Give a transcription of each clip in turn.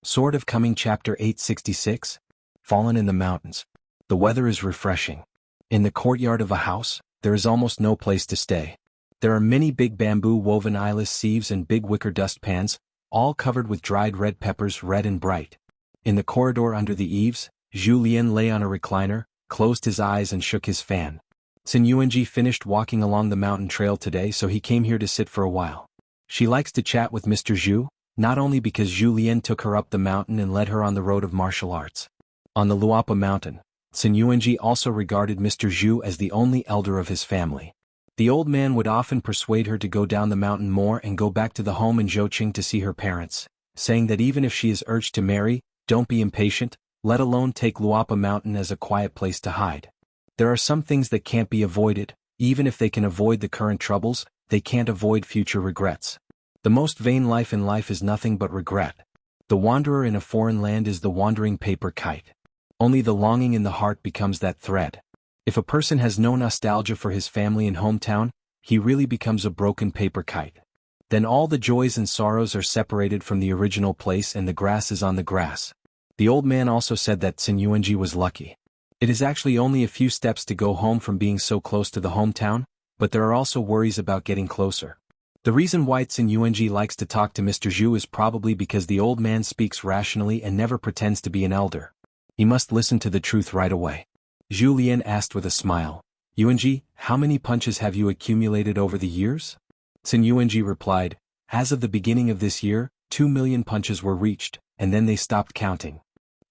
Sword of Coming Chapter 866. Fallen in the Mountains. The weather is refreshing. In the courtyard of a house, there is almost no place to stay. There are many big bamboo woven eyeless sieves and big wicker dustpans, all covered with dried red peppers, red and bright. In the corridor under the eaves, Zhu Lian lay on a recliner, closed his eyes and shook his fan. Xuanhuan finished walking along the mountain trail today, so he came here to sit for a while. She likes to chat with Mr. Zhu, not only because Zhu Lian took her up the mountain and led her on the road of martial arts. On the Luapa mountain, Xuanhuan also regarded Mr. Zhu as the only elder of his family. The old man would often persuade her to go down the mountain more and go back to the home in Zhouqing to see her parents, saying that even if she is urged to marry, don't be impatient, let alone take Luapa mountain as a quiet place to hide. There are some things that can't be avoided, even if they can avoid the current troubles, they can't avoid future regrets. The most vain life in life is nothing but regret. The wanderer in a foreign land is the wandering paper kite. Only the longing in the heart becomes that thread. If a person has no nostalgia for his family and hometown, he really becomes a broken paper kite. Then all the joys and sorrows are separated from the original place and the grass is on the grass. The old man also said that Xuanhuan was lucky. It is actually only a few steps to go home from being so close to the hometown, but there are also worries about getting closer. The reason why Xuanhuan likes to talk to Mr. Zhu is probably because the old man speaks rationally and never pretends to be an elder. He must listen to the truth right away. Zhu Lian asked with a smile, "Yuanji, how many punches have you accumulated over the years?" Xuanhuan replied, "As of the beginning of this year, 2 million punches were reached, and then they stopped counting."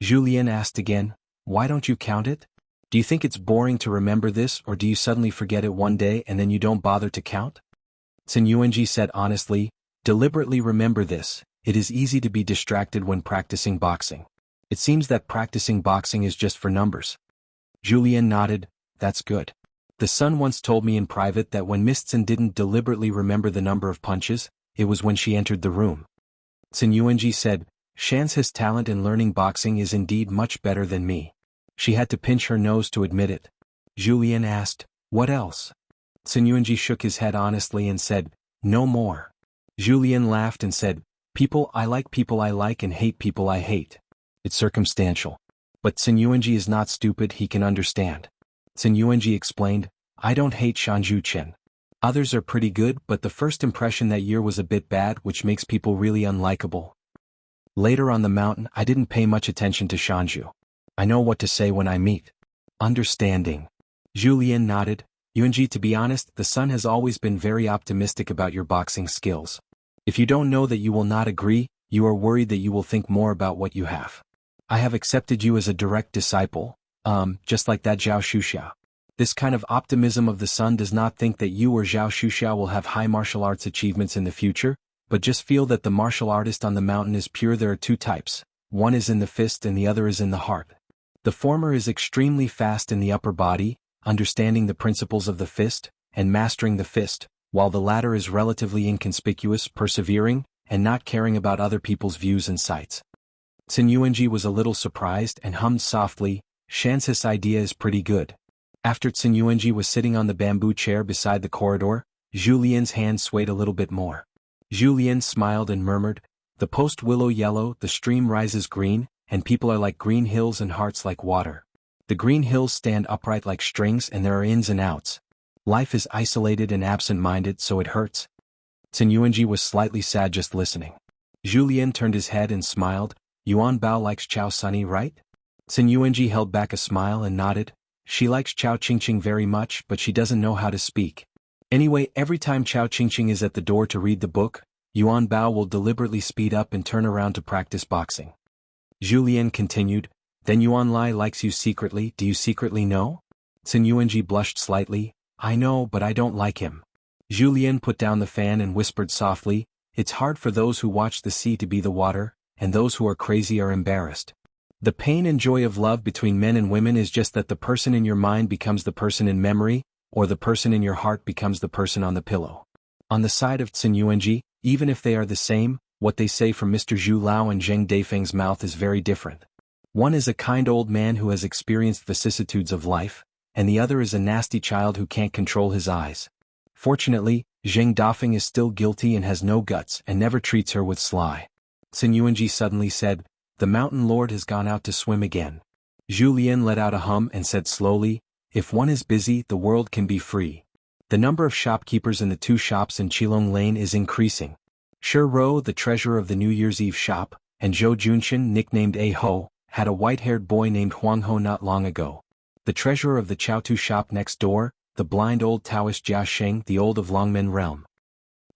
Zhu Lian asked again, "Why don't you count it? Do you think it's boring to remember this, or do you suddenly forget it one day and then you don't bother to count?" Xuanhuan said honestly, "Deliberately remember this, it is easy to be distracted when practicing boxing. It seems that practicing boxing is just for numbers." Zhu Lian nodded, "That's good. The son once told me in private that when Mistsen didn't deliberately remember the number of punches, it was when she entered the room." Xuanhuan said, "Xianxia's talent in learning boxing is indeed much better than me." She had to pinch her nose to admit it. Zhu Lian asked, "What else?" Xuanhuan shook his head honestly and said, "No more." Zhu Lian laughed and said, people I like and hate people I hate. It's circumstantial. But Xuanhuan is not stupid, he can understand. Xuanhuan explained, "I don't hate Shanzhu Chen. Others are pretty good, but the first impression that year was a bit bad, which makes people really unlikable. Later on the mountain, I didn't pay much attention to Shanzhu. I know what to say when I meet." Understanding. Zhu Lian nodded. "Yuanji, to be honest, the son has always been very optimistic about your boxing skills. If you don't know that you will not agree, you are worried that you will think more about what you have. I have accepted you as a direct disciple, just like that Zhao Xuxia. This kind of optimism of the son does not think that you or Zhao Xuxia will have high martial arts achievements in the future, but just feel that the martial artist on the mountain is pure. There are two types, one is in the fist and the other is in the heart. The former is extremely fast in the upper body, understanding the principles of the fist, and mastering the fist, while the latter is relatively inconspicuous, persevering, and not caring about other people's views and sights." Xuanhuan was a little surprised and hummed softly, "Xianxia's idea is pretty good." After Xuanhuan was sitting on the bamboo chair beside the corridor, Zhu Lian's hand swayed a little bit more. Zhu Lian smiled and murmured, "The post willow yellow, the stream rises green, and people are like green hills and hearts like water. The green hills stand upright like strings and there are ins and outs. Life is isolated and absent-minded, so it hurts." Xuanhuan was slightly sad just listening. Zhu Lian turned his head and smiled, "Yuan Bao likes Chao Sunny, right?" Xuanhuan held back a smile and nodded, "She likes Chao Qingqing very much, but she doesn't know how to speak. Anyway, every time Chao Qingqing is at the door to read the book, Yuan Bao will deliberately speed up and turn around to practice boxing." Zhu Lian continued, "Then Yuan Lai likes you secretly. Do you secretly know?" Xuanhuan blushed slightly, "I know, but I don't like him." Zhu Lian put down the fan and whispered softly, "It's hard for those who watch the sea to be the water, and those who are crazy are embarrassed. The pain and joy of love between men and women is just that the person in your mind becomes the person in memory, or the person in your heart becomes the person on the pillow." On the side of Xuanhuan, even if they are the same, what they say from Mr. Zhu Lao and Zheng Deifeng's mouth is very different. One is a kind old man who has experienced vicissitudes of life, and the other is a nasty child who can't control his eyes. Fortunately, Zheng Deifeng is still guilty and has no guts and never treats her with sly. Xuanhuan suddenly said, the mountain lord has gone out to swim again. Zhu Lian let out a hum and said slowly, if one is busy, the world can be free. The number of shopkeepers in the 2 shops in Qilong Lane is increasing. Shi Rou, the treasurer of the New Year's Eve shop, and Zhou Junshin, nicknamed A Ho, had a white-haired boy named Xuanhuan not long ago. The treasurer of the Chaotu shop next door, the blind old Taoist Jia Sheng, the old of Longmen realm.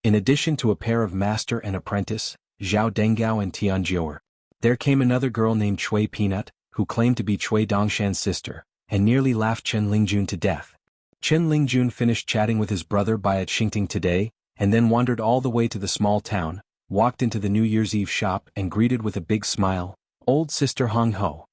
In addition to a pair of master and apprentice, Zhao Denggao and Tianjiao, there came another girl named Chui Peanut, who claimed to be Chui Dongshan's sister, and nearly laughed Chen Lingjun to death. Chen Lingjun finished chatting with his brother by at Xingting today, and then wandered all the way to the small town, walked into the New Year's Eve shop and greeted with a big smile, old sister Hong Ho.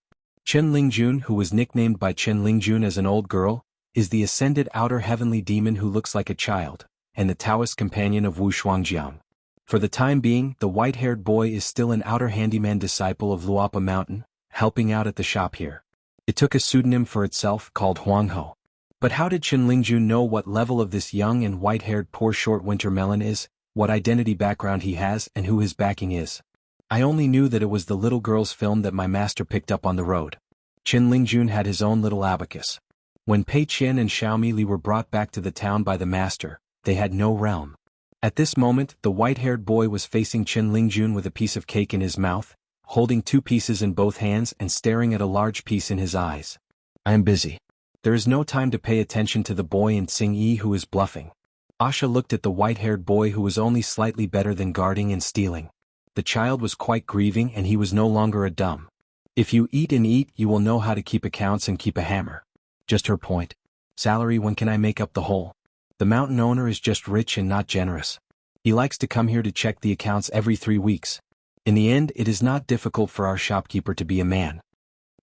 Chen Lingjun, who was nicknamed by Chen Lingjun as an old girl, is the ascended outer heavenly demon who looks like a child, and the Taoist companion of Wu Shuangjiang. For the time being, the white-haired boy is still an outer handyman disciple of Luapa Mountain, helping out at the shop here. It took a pseudonym for itself called Huangho. But how did Chen Lingjun know what level of this young and white-haired poor short winter melon is, what identity background he has and who his backing is? I only knew that it was the little girl's film that my master picked up on the road. Chen Lingjun had his own little abacus. When Pei Qian and Xiaomi Li were brought back to the town by the master, they had no realm. At this moment, the white-haired boy was facing Chen Lingjun with a piece of cake in his mouth, holding 2 pieces in both hands and staring at a large piece in his eyes. I am busy. There is no time to pay attention to the boy in Tsing-Yi who is bluffing. Asha looked at the white-haired boy who was only slightly better than guarding and stealing. The child was quite grieving and he was no longer a dumb. If you eat and eat, you will know how to keep accounts and keep a hammer. Just her point. Salary, when can I make up the whole? The mountain owner is just rich and not generous. He likes to come here to check the accounts every 3 weeks. In the end, it is not difficult for our shopkeeper to be a man.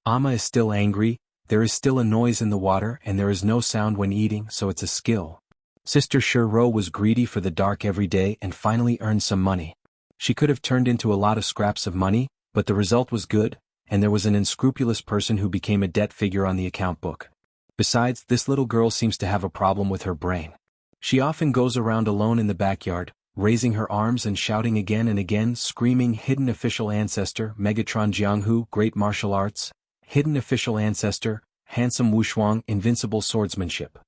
Amma is still angry, there is still a noise in the water and there is no sound when eating, so it's a skill. Sister Shi Rou was greedy for the dark every day and finally earned some money. She could have turned into a lot of scraps of money, but the result was good, and there was an unscrupulous person who became a debt figure on the account book. Besides, this little girl seems to have a problem with her brain. She often goes around alone in the backyard, raising her arms and shouting again and again, screaming hidden official ancestor, Megatron Jianghu, great martial arts, hidden official ancestor, handsome Wuxuang, invincible swordsmanship.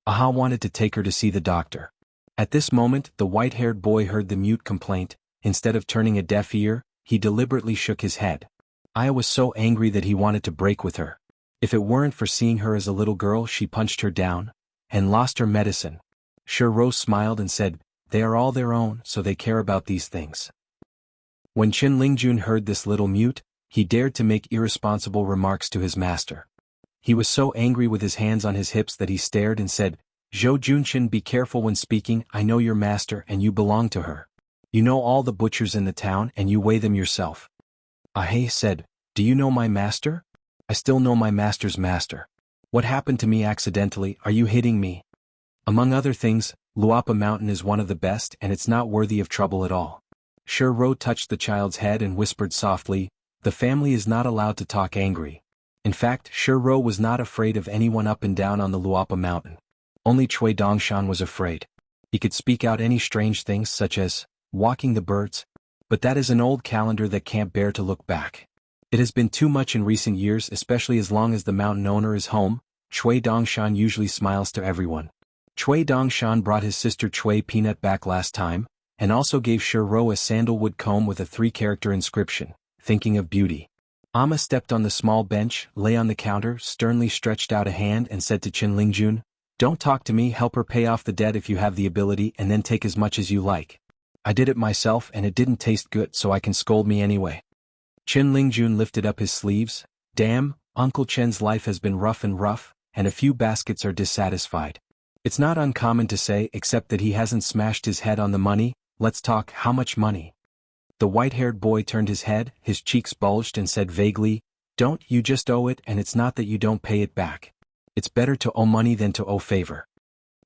Aha wanted to take her to see the doctor. At this moment, the white-haired boy heard the mute complaint. Instead of turning a deaf ear, he deliberately shook his head. Aya was so angry that he wanted to break with her. If it weren't for seeing her as a little girl, she punched her down and lost her medicine. Shi Rou smiled and said, they are all their own, so they care about these things. When Chen Lingjun heard this little mute, he dared to make irresponsible remarks to his master. He was so angry with his hands on his hips that he stared and said, Zhou Junshin, be careful when speaking, I know your master and you belong to her. You know all the butchers in the town and you weigh them yourself. Ahei said, do you know my master? I still know my master's master. What happened to me accidentally, are you hitting me? Among other things, Luapa Mountain is one of the best and it's not worthy of trouble at all. Shi Rou touched the child's head and whispered softly, the family is not allowed to talk angry. In fact, Shi Rou was not afraid of anyone up and down on the Luapa Mountain. Only Chui Dongshan was afraid. He could speak out any strange things such as, walking the birds. But that is an old calendar that can't bear to look back. It has been too much in recent years, especially as long as the mountain owner is home. Chui Dongshan usually smiles to everyone. Chui Dongshan brought his sister Chui Peanut back last time, and also gave Shi Rou a sandalwood comb with a 3-character inscription, thinking of beauty. Amma stepped on the small bench, lay on the counter, sternly stretched out a hand and said to Chen Lingjun, don't talk to me, help her pay off the debt if you have the ability and then take as much as you like. I did it myself and it didn't taste good, so I can scold me anyway. Chen Lingjun lifted up his sleeves. Damn, Uncle Chen's life has been rough, and a few baskets are dissatisfied. It's not uncommon to say, except that he hasn't smashed his head on the money. Let's talk, how much money? The white-haired boy turned his head, his cheeks bulged and said vaguely, don't, you just owe it, and it's not that you don't pay it back. It's better to owe money than to owe favor.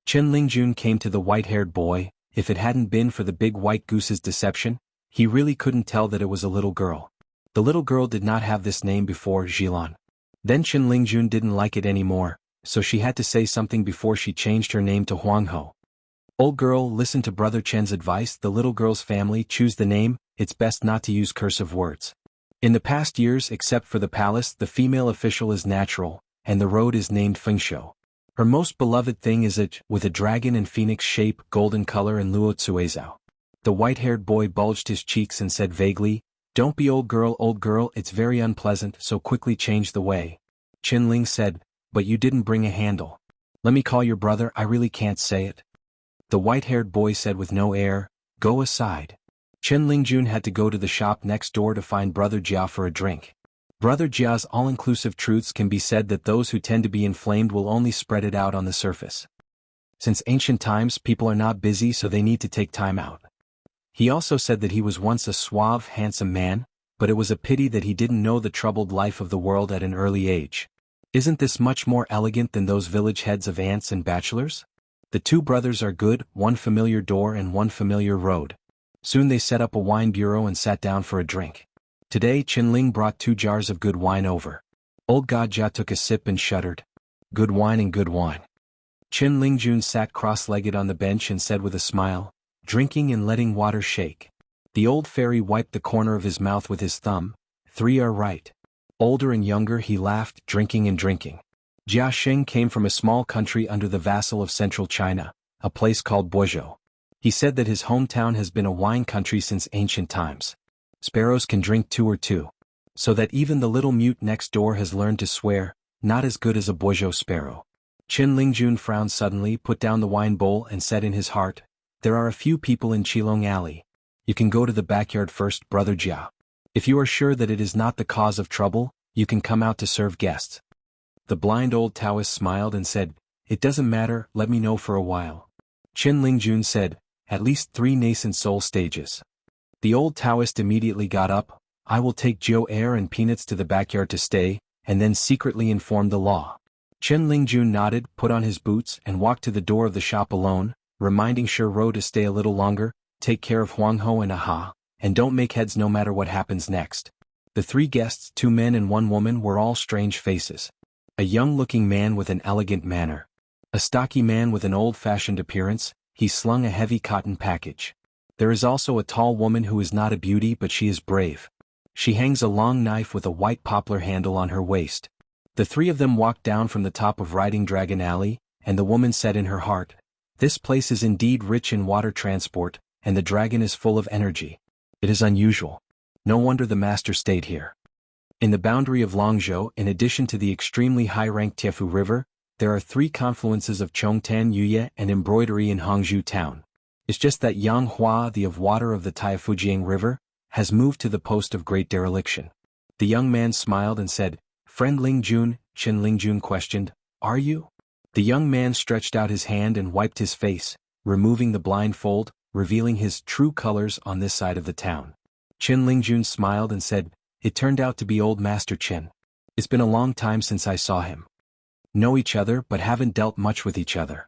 Chen Lingjun came to the white-haired boy. If it hadn't been for the big white goose's deception, he really couldn't tell that it was a little girl. The little girl did not have this name before, Jilan. Then Chen Lingjun didn't like it anymore, so she had to say something before she changed her name to Huangho. Old girl, listen to Brother Chen's advice, the little girl's family, choose the name, it's best not to use cursive words. In the past years, except for the palace, the female official is natural, and the road is named Fengsho. Her most beloved thing is with a dragon and phoenix shape, golden color and luo tsuezao. The white-haired boy bulged his cheeks and said vaguely, "Don't be old girl, it's very unpleasant, so quickly change the way." Qinling said, "But you didn't bring a handle. Let me call your brother, I really can't say it." The white-haired boy said with no air, "Go aside." Qinlingjun had to go to the shop next door to find Brother Jia for a drink. Brother Jia's all-inclusive truths can be said that those who tend to be inflamed will only spread it out on the surface. Since ancient times, people are not busy, so they need to take time out. He also said that he was once a suave, handsome man, but it was a pity that he didn't know the troubled life of the world at an early age. Isn't this much more elegant than those village heads of aunts and bachelors? The two brothers are good, one familiar door and one familiar road. Soon they set up a wine bureau and sat down for a drink. Today Qinling brought 2 jars of good wine over. Old God Jia took a sip and shuddered. Good wine and good wine. Qinlingjun sat cross-legged on the bench and said with a smile, "Drinking and letting water shake." The old fairy wiped the corner of his mouth with his thumb. 3 are right. Older and younger, he laughed, drinking and drinking. Jia Sheng came from a small country under the vassal of central China, a place called Boizhou. He said that his hometown has been a wine country since ancient times. Sparrows can drink 2 or 2. So that even the little mute next door has learned to swear, not as good as a Boizhou sparrow. Qinlingjun frowned suddenly, put down the wine bowl and said in his heart, "There are a few people in Qilong Alley. You can go to the backyard first, Brother Jia. If you are sure that it is not the cause of trouble, you can come out to serve guests." The blind old Taoist smiled and said, "It doesn't matter, let me know for a while." Qinlingjun said, "At least 3 nascent soul stages." The old Taoist immediately got up, "I will take Jiu air and peanuts to the backyard to stay," and then secretly informed the law. Qinlingjun nodded, put on his boots and walked to the door of the shop alone, reminding Shiro to stay a little longer, take care of Huangho and Aha, and don't make heads no matter what happens next. The 3 guests, 2 men and 1 woman, were all strange faces. A young-looking man with an elegant manner. A stocky man with an old-fashioned appearance, he slung a heavy cotton package. There is also a tall woman who is not a beauty but she is brave. She hangs a long knife with a white poplar handle on her waist. The 3 of them walked down from the top of Riding Dragon Alley, and the woman said in her heart, "This place is indeed rich in water transport, and the dragon is full of energy. It is unusual. No wonder the master stayed here." In the boundary of Longzhou, in addition to the extremely high-ranked Tiefu River, there are 3 confluences of Chongtan Yuye and embroidery in Hangzhou town. It's just that Yanghua, the of water of the Taifujiang River, has moved to the post of great dereliction. The young man smiled and said, "Friend Lingjun," Qinlingjun questioned, "Are you?" The young man stretched out his hand and wiped his face, removing the blindfold, revealing his true colors on this side of the town. Qinlingjun smiled and said, "It turned out to be old Master Qin. It's been a long time since I saw him. Know each other but haven't dealt much with each other."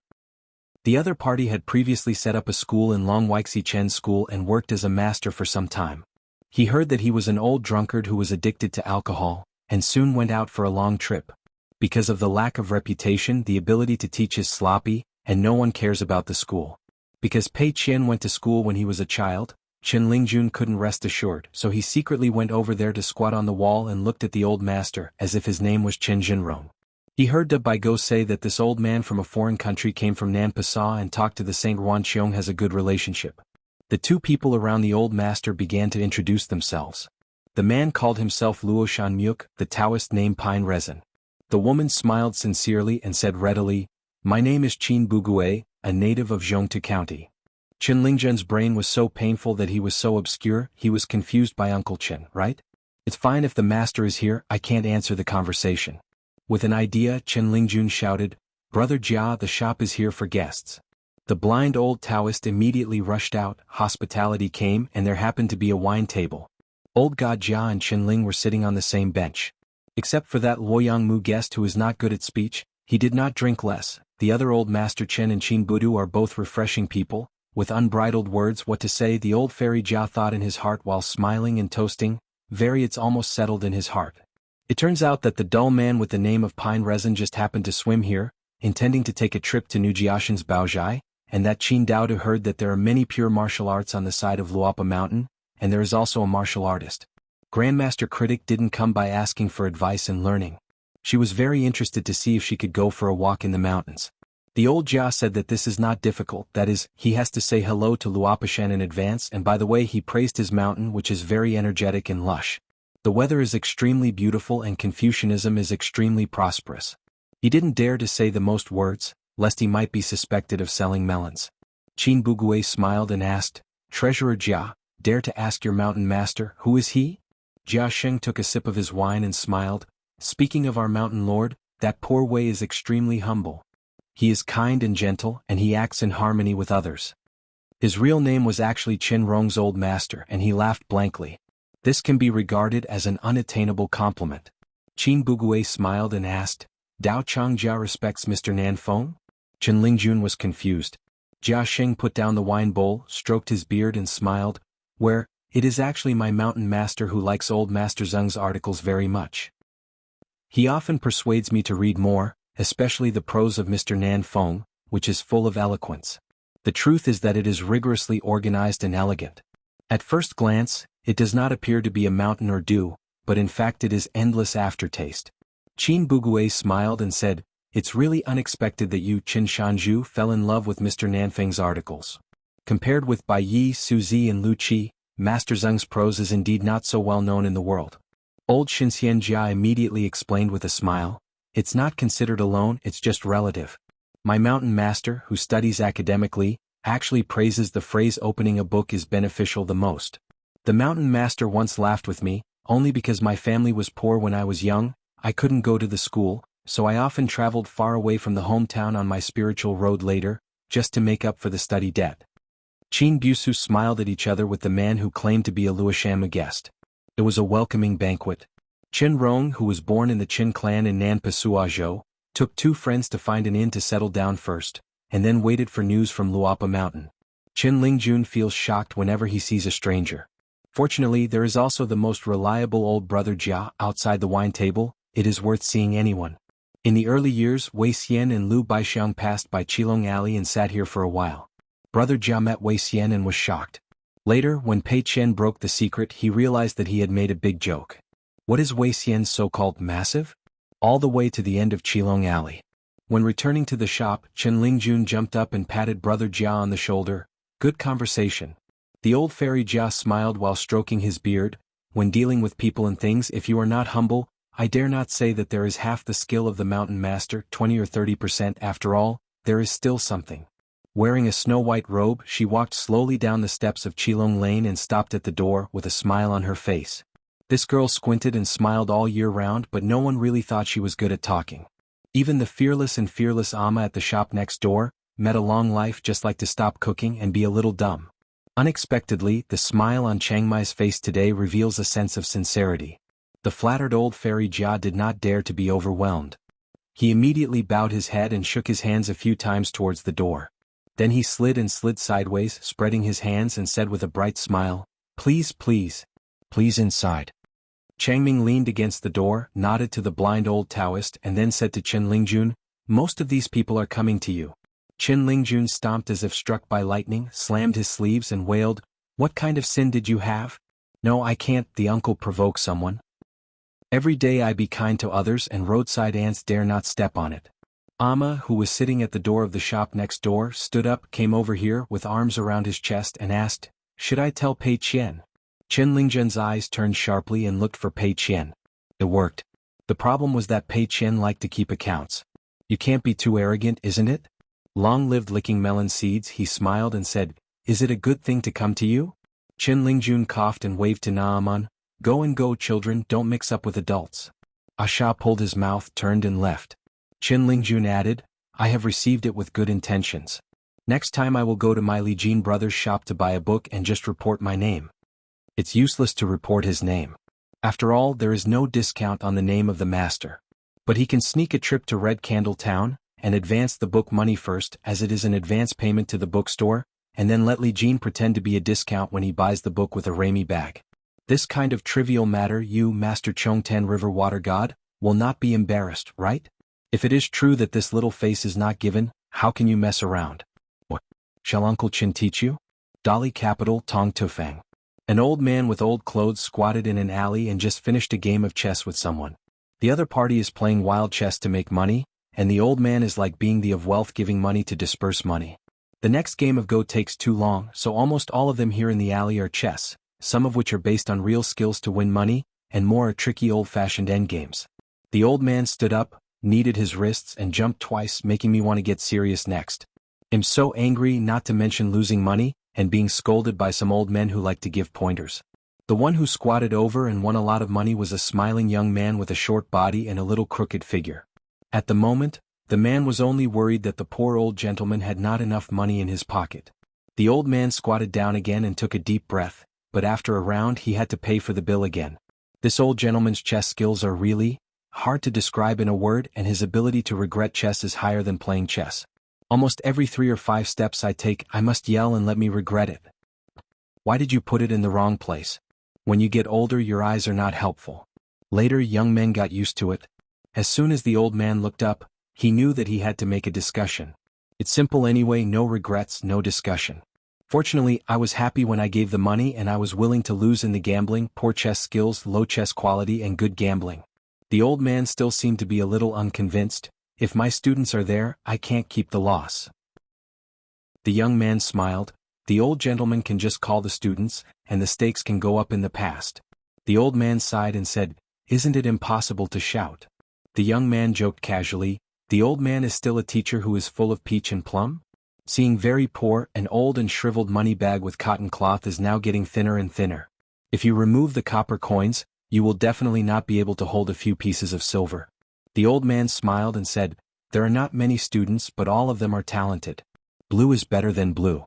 The other party had previously set up a school in Longweixi Chen's school and worked as a master for some time. He heard that he was an old drunkard who was addicted to alcohol, and soon went out for a long trip. Because of the lack of reputation, the ability to teach is sloppy, and no one cares about the school. Because Pei Qian went to school when he was a child, Qinlingjun couldn't rest assured, so he secretly went over there to squat on the wall and looked at the old master as if his name was Qin Jinrong. He heard Da Baigo say that this old man from a foreign country came from Nanpasa and talked to the Saint Ruanqiong has a good relationship. The 2 people around the old master began to introduce themselves. The man called himself Luoshan Myuk, the Taoist name Pine Resin. The woman smiled sincerely and said readily, "My name is Qin Bugue, a native of Zhongtu County." Qinlingjun's brain was so painful that he was so obscure, he was confused by Uncle Qin, right? "It's fine if the master is here, I can't answer the conversation." With an idea, Qinlingjun shouted, "Brother Jia, the shop is here for guests." The blind old Taoist immediately rushed out, hospitality came and there happened to be a wine table. Old God Jia and Qinling were sitting on the same bench. Except for that Luoyang Mu guest who is not good at speech, he did not drink less. The other old Master Chen and Qin Budu are both refreshing people. With unbridled words what to say, the old fairy Jia thought in his heart while smiling and toasting, "Very, it's almost settled in his heart." It turns out that the dull man with the name of Pine Resin just happened to swim here, intending to take a trip to Nujiashan's Baozhai, and that Qin Daodu heard that there are many pure martial arts on the side of Luapa Mountain, and there is also a martial artist. Grandmaster Critic didn't come by asking for advice and learning. She was very interested to see if she could go for a walk in the mountains. The old Jia said that this is not difficult, that is, he has to say hello to Luopishan in advance, and by the way he praised his mountain, which is very energetic and lush. The weather is extremely beautiful and Confucianism is extremely prosperous. He didn't dare to say the most words, lest he might be suspected of selling melons. Qin Bugui smiled and asked, Treasurer Jia, dare to ask your mountain master, who is he? Jia Sheng took a sip of his wine and smiled, speaking of our mountain lord, that poor Wei is extremely humble. He is kind and gentle, and he acts in harmony with others. His real name was actually Qin Rong's old master, and he laughed blankly. This can be regarded as an unattainable compliment. Qin Bugui smiled and asked, Dao Changjia respects Mr. Nanfeng? Chen Lingjun was confused. Jia Sheng put down the wine bowl, stroked his beard and smiled, it is actually my mountain master who likes old Master Zheng's articles very much. He often persuades me to read more, especially the prose of Mr. Nanfeng, which is full of eloquence. The truth is that it is rigorously organized and elegant. At first glance, it does not appear to be a mountain or dew, but in fact it is endless aftertaste. Qin Bugui smiled and said, It's really unexpected that you, Qin Shanzhu, fell in love with Mr. Nanfeng's articles. Compared with Bai Yi, Su Zi and Lu Qi, Master Zheng's prose is indeed not so well known in the world. Old Xianxia immediately explained with a smile, It's not considered alone, it's just relative. My mountain master, who studies academically, actually praises the phrase opening a book is beneficial the most. The mountain master once laughed with me, only because my family was poor when I was young, I couldn't go to the school, so I often traveled far away from the hometown on my spiritual road later, just to make up for the study debt. Qin Busu smiled at each other with the man who claimed to be a Luoshama guest. It was a welcoming banquet. Qin Rong, who was born in the Qin clan in Nanpasuazhou, took two friends to find an inn to settle down first, and then waited for news from Luopa Mountain. Qin Lingjun feels shocked whenever he sees a stranger. Fortunately, there is also the most reliable old brother Jia outside the wine table. It is worth seeing anyone. In the early years, Wei Xian and Lu Baixiang passed by Qilong Alley and sat here for a while. Brother Jia met Wei Xian and was shocked. Later, when Pei Qian broke the secret, he realized that he had made a big joke. What is Wei Xian's so-called massive? All the way to the end of Qilong Alley. When returning to the shop, Chen Lingjun jumped up and patted Brother Jia on the shoulder. Good conversation. The old fairy Jia smiled while stroking his beard. When dealing with people and things, if you are not humble, I dare not say that there is half the skill of the mountain master, 20 or 30%. After all, there is still something. Wearing a snow-white robe, she walked slowly down the steps of Qilong Lane and stopped at the door with a smile on her face. This girl squinted and smiled all year round, but no one really thought she was good at talking. Even the fearless Amma at the shop next door, met a long life just like to stop cooking and be a little dumb. Unexpectedly, the smile on Chiang Mai's face today reveals a sense of sincerity. The flattered old fairy Jia did not dare to be overwhelmed. He immediately bowed his head and shook his hands a few times towards the door. Then he slid sideways, spreading his hands and said with a bright smile, Please, please. Please inside. Changming leaned against the door, nodded to the blind old Taoist and then said to Chen Lingjun, Most of these people are coming to you. Chen Lingjun stomped as if struck by lightning, slammed his sleeves and wailed, What kind of sin did you have? No, I can't, the uncle provoke someone. Every day I be kind to others and roadside ants dare not step on it. Amma, who was sitting at the door of the shop next door, stood up, came over here with arms around his chest and asked, Should I tell Pei Qian? Chen Lingjun's eyes turned sharply and looked for Pei Qian. It worked. The problem was that Pei Qian liked to keep accounts. You can't be too arrogant, isn't it? Long-lived licking melon seeds, he smiled and said, Is it a good thing to come to you? Chen Lingjun coughed and waved to Naaman, Go and go children, don't mix up with adults. Asha pulled his mouth, turned and left. Chen Lingjun added, I have received it with good intentions. Next time I will go to my Li Jin brother's shop to buy a book and just report my name. It's useless to report his name. After all, there is no discount on the name of the master. But he can sneak a trip to Red Candle Town, and advance the book money first as it is an advance payment to the bookstore, and then let Li Jin pretend to be a discount when he buys the book with a Rami bag. This kind of trivial matter you, Master Chongtan River Water God, will not be embarrassed, right? If it is true that this little face is not given, how can you mess around? What? Shall Uncle Chin teach you? Dali Capital Tong Tufang. An old man with old clothes squatted in an alley and just finished a game of chess with someone. The other party is playing wild chess to make money, and the old man is like being the of wealth giving money to disperse money. The next game of Go takes too long, so almost all of them here in the alley are chess, some of which are based on real skills to win money, and more are tricky old-fashioned endgames. The old man stood up, kneaded his wrists and jumped twice, making me want to get serious next. I'm so angry, not to mention losing money, and being scolded by some old men who like to give pointers. The one who squatted over and won a lot of money was a smiling young man with a short body and a little crooked figure. At the moment, the man was only worried that the poor old gentleman had not enough money in his pocket. The old man squatted down again and took a deep breath, but after a round he had to pay for the bill again. This old gentleman's chess skills are really hard to describe in a word, and his ability to regret chess is higher than playing chess. Almost every 3 or 5 steps I take, I must yell and let me regret it. Why did you put it in the wrong place? When you get older, your eyes are not helpful. Later, young men got used to it. As soon as the old man looked up, he knew that he had to make a discussion. It's simple anyway, no regrets, no discussion. Fortunately, I was happy when I gave the money, and I was willing to lose in the gambling, poor chess skills, low chess quality and good gambling. The old man still seemed to be a little unconvinced. If my students are there, I can't keep the loss. The young man smiled. The old gentleman can just call the students, and the stakes can go up in the past. The old man sighed and said, "Isn't it impossible to shout?" The young man joked casually, "The old man is still a teacher who is full of peach and plum?" Seeing very poor, an old and shriveled money bag with cotton cloth is now getting thinner and thinner. If you remove the copper coins, you will definitely not be able to hold a few pieces of silver. The old man smiled and said, "There are not many students, but all of them are talented. Blue is better than blue."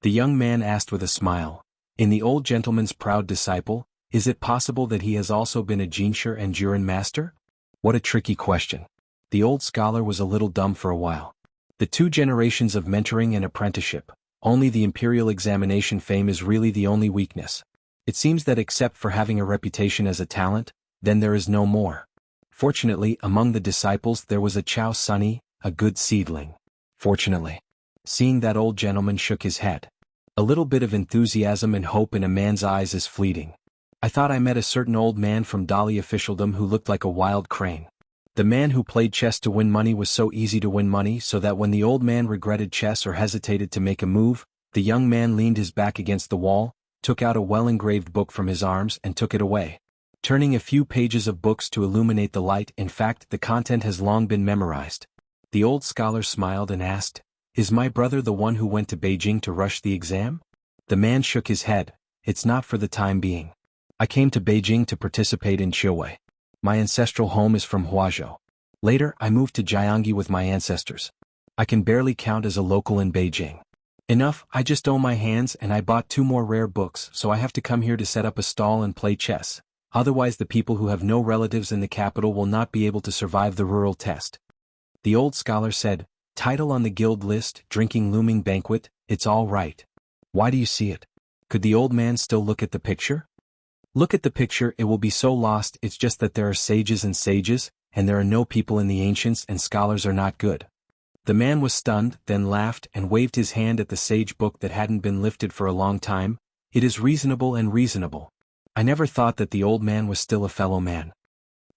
The young man asked with a smile, "In the old gentleman's proud disciple, is it possible that he has also been a xianxia and juren master?" What a tricky question. The old scholar was a little dumb for a while. The 2 generations of mentoring and apprenticeship, only the imperial examination fame is really the only weakness. It seems that except for having a reputation as a talent, then there is no more. Fortunately, among the disciples there was a Chow Sunny, a good seedling. Fortunately. Seeing that old gentleman shook his head. A little bit of enthusiasm and hope in a man's eyes is fleeting. I thought I met a certain old man from Dali officialdom who looked like a wild crane. The man who played chess to win money was so easy to win money, so that when the old man regretted chess or hesitated to make a move, the young man leaned his back against the wall, took out a well-engraved book from his arms and took it away. Turning a few pages of books to illuminate the light, in fact, the content has long been memorized. The old scholar smiled and asked, "Is my brother the one who went to Beijing to rush the exam?" The man shook his head. "It's not for the time being. I came to Beijing to participate in Xianhuan. My ancestral home is from Huazhou. Later, I moved to Jianghu with my ancestors. I can barely count as a local in Beijing. Enough, I just owe my hands, and I bought 2 more rare books, so I have to come here to set up a stall and play chess. Otherwise the people who have no relatives in the capital will not be able to survive the rural test." The old scholar said, "Title on the guild list, drinking looming banquet, it's all right. Why do you see it?" Could the old man still look at the picture? "Look at the picture, it will be so lost, it's just that there are sages, and there are no people in the ancients, and scholars are not good." The man was stunned, then laughed and waved his hand at the sage book that hadn't been lifted for a long time. "It is reasonable and reasonable." I never thought that the old man was still a fellow man.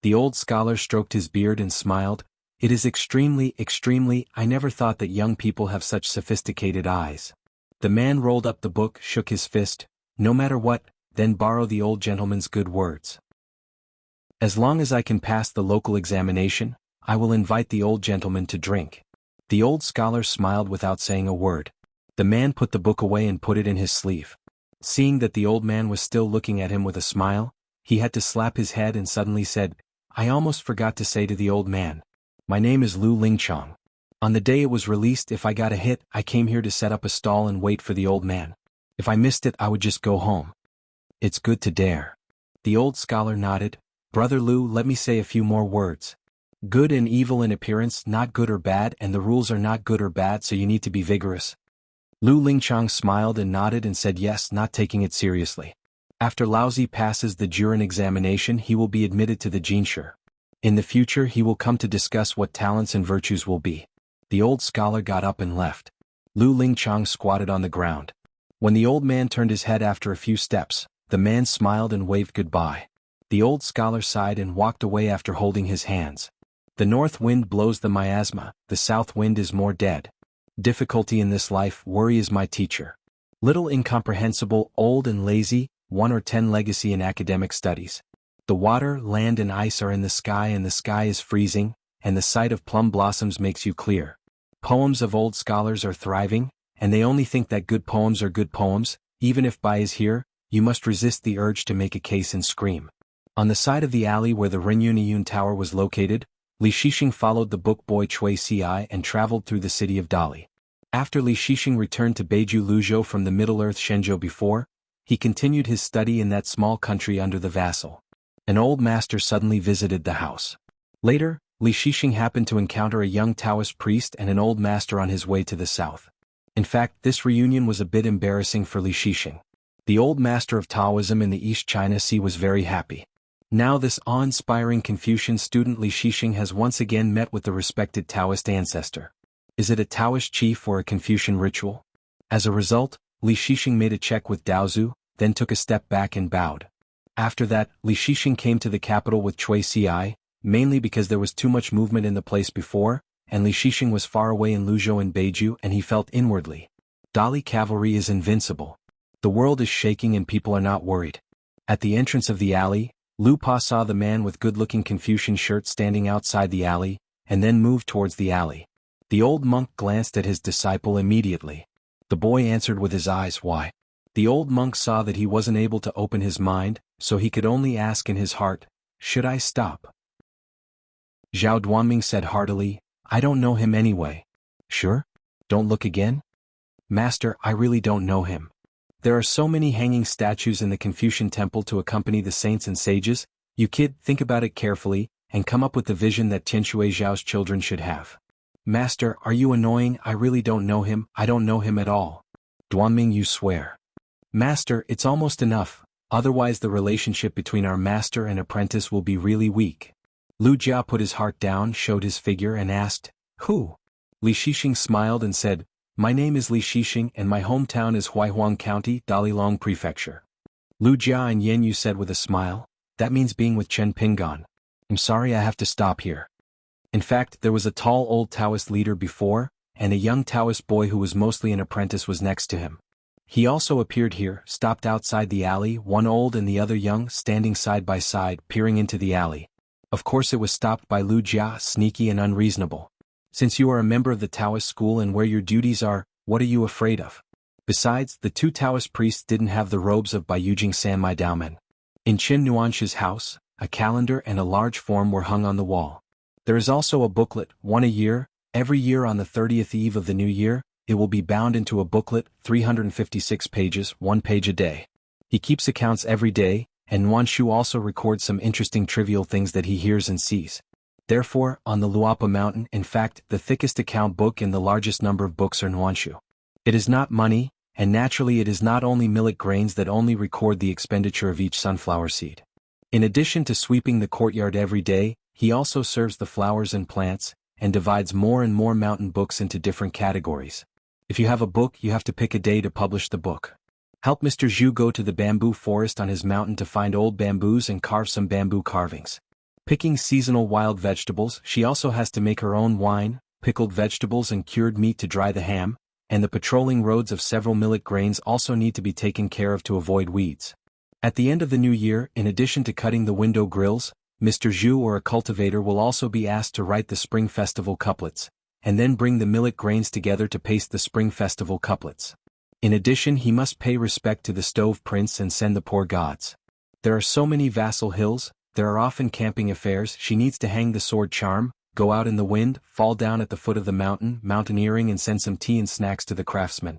The old scholar stroked his beard and smiled. "It is extremely, I never thought that young people have such sophisticated eyes." The man rolled up the book, shook his fist. "No matter what, then borrow the old gentleman's good words. As long as I can pass the local examination, I will invite the old gentleman to drink." The old scholar smiled without saying a word. The man put the book away and put it in his sleeve. Seeing that the old man was still looking at him with a smile, he had to slap his head and suddenly said, "I almost forgot to say to the old man. My name is Lu Lingchong. On the day it was released, if I got a hit, I came here to set up a stall and wait for the old man. If I missed it, I would just go home." "It's good to dare." The old scholar nodded. "Brother Lu, let me say a few more words. Good and evil in appearance, not good or bad, and the rules are not good or bad, so you need to be vigorous." Lu Lingchong smiled and nodded and said yes, not taking it seriously. After Laozi passes the Juren examination, he will be admitted to the Jinsher. In the future he will come to discuss what talents and virtues will be. The old scholar got up and left. Lu Lingchong squatted on the ground. When the old man turned his head after a few steps, The man smiled and waved goodbye. The old scholar sighed and walked away after holding his hands. The north wind blows the miasma, the south wind is more dead. Difficulty in this life, worry is my teacher. Little incomprehensible, old and lazy, 1 or 10 legacy in academic studies. The water, land and ice are in the sky and the sky is freezing, and the sight of plum blossoms makes you clear. Poems of old scholars are thriving, and they only think that good poems are good poems, even if Bai is here, you must resist the urge to make a case and scream. On the side of the alley where the Renyuniyun Tower was located, Li Shixing followed the book boy Cui Ci and traveled through the city of Dali. After Li Shixing returned to Beiju Luzhou from the Middle-earth Shenzhou before, he continued his study in that small country under the vassal. An old master suddenly visited the house. Later, Li Shixing happened to encounter a young Taoist priest and an old master on his way to the south. In fact, this reunion was a bit embarrassing for Li Shixing. The old master of Taoism in the East China Sea was very happy. Now this awe-inspiring Confucian student Li Shixing has once again met with the respected Taoist ancestor. Is it a Taoist chief or a Confucian ritual? As a result, Li Shixing made a check with Daozu, then took a step back and bowed. After that, Li Shixing came to the capital with Cui Ci, mainly because there was too much movement in the place before, and Li Shixing was far away in Luzhou and Beiju and he felt inwardly. Dali cavalry is invincible. The world is shaking and people are not worried. At the entrance of the alley, Lu Pa saw the man with good-looking Confucian shirt standing outside the alley, and then moved towards the alley. The old monk glanced at his disciple immediately. The boy answered with his eyes, "Why?" The old monk saw that he wasn't able to open his mind, so he could only ask in his heart, "Should I stop?" Zhao Duanming said heartily, "I don't know him anyway." "Sure? Don't look again?" "Master, I really don't know him. There are so many hanging statues in the Confucian temple to accompany the saints and sages. You kid, think about it carefully, and come up with the vision that Tianshui Zhao's children should have." "Master, are you annoying? I really don't know him, I don't know him at all." "Duanming, you swear." "Master, it's almost enough, otherwise the relationship between our master and apprentice will be really weak." Lu Jia put his heart down, showed his figure and asked, "Who?" Li Shixing smiled and said, "My name is Li Shixing and my hometown is Huaihuang County, Dalilong Prefecture." Lu Jia and Yen Yu said with a smile, "That means being with Chen Pingon. I'm sorry I have to stop here." In fact, there was a tall old Taoist leader before, and a young Taoist boy who was mostly an apprentice was next to him. He also appeared here, stopped outside the alley, one old and the other young, standing side by side, peering into the alley. Of course it was stopped by Lu Jia, sneaky and unreasonable. "Since you are a member of the Taoist school and where your duties are, what are you afraid of?" Besides, the two Taoist priests didn't have the robes of Baiyujing Sanmai Daomen. In Qin Nuanshi's house, a calendar and a large form were hung on the wall. There is also a booklet, one a year. Every year on the 30th eve of the new year, it will be bound into a booklet, 356 pages, 1 page a day. He keeps accounts every day, and Nuanshu also records some interesting trivial things that he hears and sees. Therefore, on the Luapa Mountain, in fact, the thickest account book and the largest number of books are Nuanshu. It is not money, and naturally it is not only millet grains that only record the expenditure of each sunflower seed. In addition to sweeping the courtyard every day, he also serves the flowers and plants, and divides more and more mountain books into different categories. If you have a book, you have to pick a day to publish the book. Help Mr. Zhu go to the bamboo forest on his mountain to find old bamboos and carve some bamboo carvings. Picking seasonal wild vegetables, she also has to make her own wine, pickled vegetables and cured meat to dry the ham, and the patrolling roads of several millet grains also need to be taken care of to avoid weeds. At the end of the new year, in addition to cutting the window grills, Mr. Zhu or a cultivator will also be asked to write the Spring Festival couplets, and then bring the millet grains together to paste the Spring Festival couplets. In addition, he must pay respect to the stove prince and send the poor gods. There are so many vassal hills, there are often camping affairs. She needs to hang the sword charm, go out in the wind, fall down at the foot of the mountain, mountaineering and send some tea and snacks to the craftsmen.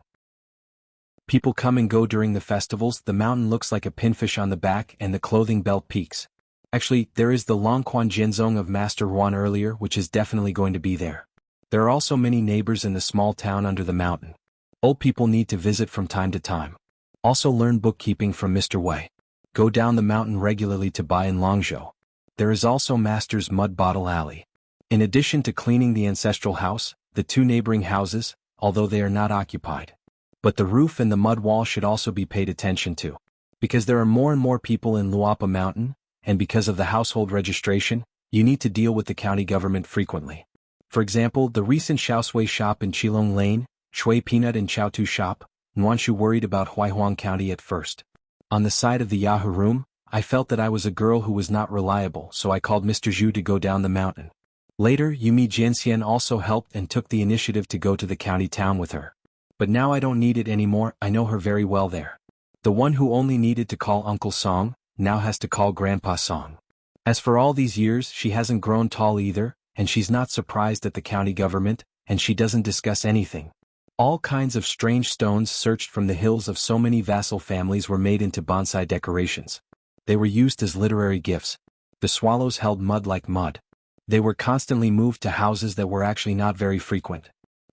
People come and go during the festivals. The mountain looks like a pinfish on the back and the clothing belt peaks. Actually, there is the Longquan Jianzong of Master Ruan earlier, which is definitely going to be there. There are also many neighbors in the small town under the mountain. Old people need to visit from time to time. Also learn bookkeeping from Mr. Wei. Go down the mountain regularly to Bai in Longzhou. There is also Master's Mud Bottle Alley. In addition to cleaning the ancestral house, the two neighboring houses, although they are not occupied. But the roof and the mud wall should also be paid attention to. Because there are more and more people in Luapa Mountain, and because of the household registration, you need to deal with the county government frequently. For example, the recent Xiaoshui shop in Qilong Lane, Shui Peanut and Chaotu shop, Nuanshu worried about Huaihuang County at first. On the side of the Yahoo room, I felt that I was a girl who was not reliable, so I called Mr. Zhu to go down the mountain. Later, Yumi Jianxian also helped and took the initiative to go to the county town with her. But now I don't need it anymore, I know her very well there. The one who only needed to call Uncle Song, now has to call Grandpa Song. As for all these years, she hasn't grown tall either, and she's not surprised at the county government, and she doesn't discuss anything. All kinds of strange stones searched from the hills of so many vassal families were made into bonsai decorations. They were used as literary gifts. The swallows held mud like mud. They were constantly moved to houses that were actually not very frequent.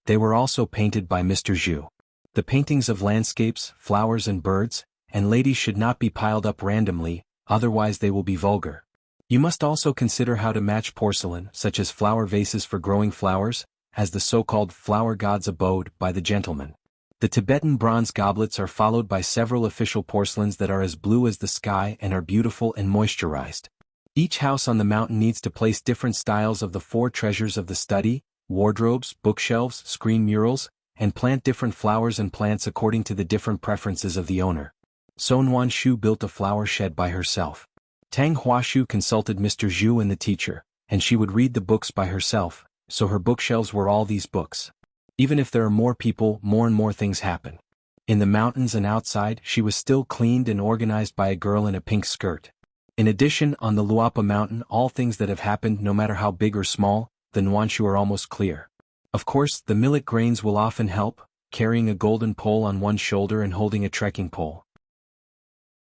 They were also painted by Mr. Zhu. The paintings of landscapes, flowers and birds, and ladies should not be piled up randomly, otherwise they will be vulgar. You must also consider how to match porcelain, such as flower vases for growing flowers, as the so-called flower god's abode by the gentleman. The Tibetan bronze goblets are followed by several official porcelains that are as blue as the sky and are beautiful and moisturized. Each house on the mountain needs to place different styles of the four treasures of the study, wardrobes, bookshelves, screen murals, and plant different flowers and plants according to the different preferences of the owner. Xuanhuan Shu built a flower shed by herself. Tang Huashu consulted Mr. Zhu and the teacher, and she would read the books by herself, so her bookshelves were all these books. Even if there are more people, more and more things happen. In the mountains and outside, she was still cleaned and organized by a girl in a pink skirt. In addition, on the Luapa Mountain, all things that have happened, no matter how big or small, the Nuanshu are almost clear. Of course, the millet grains will often help, carrying a golden pole on one shoulder and holding a trekking pole.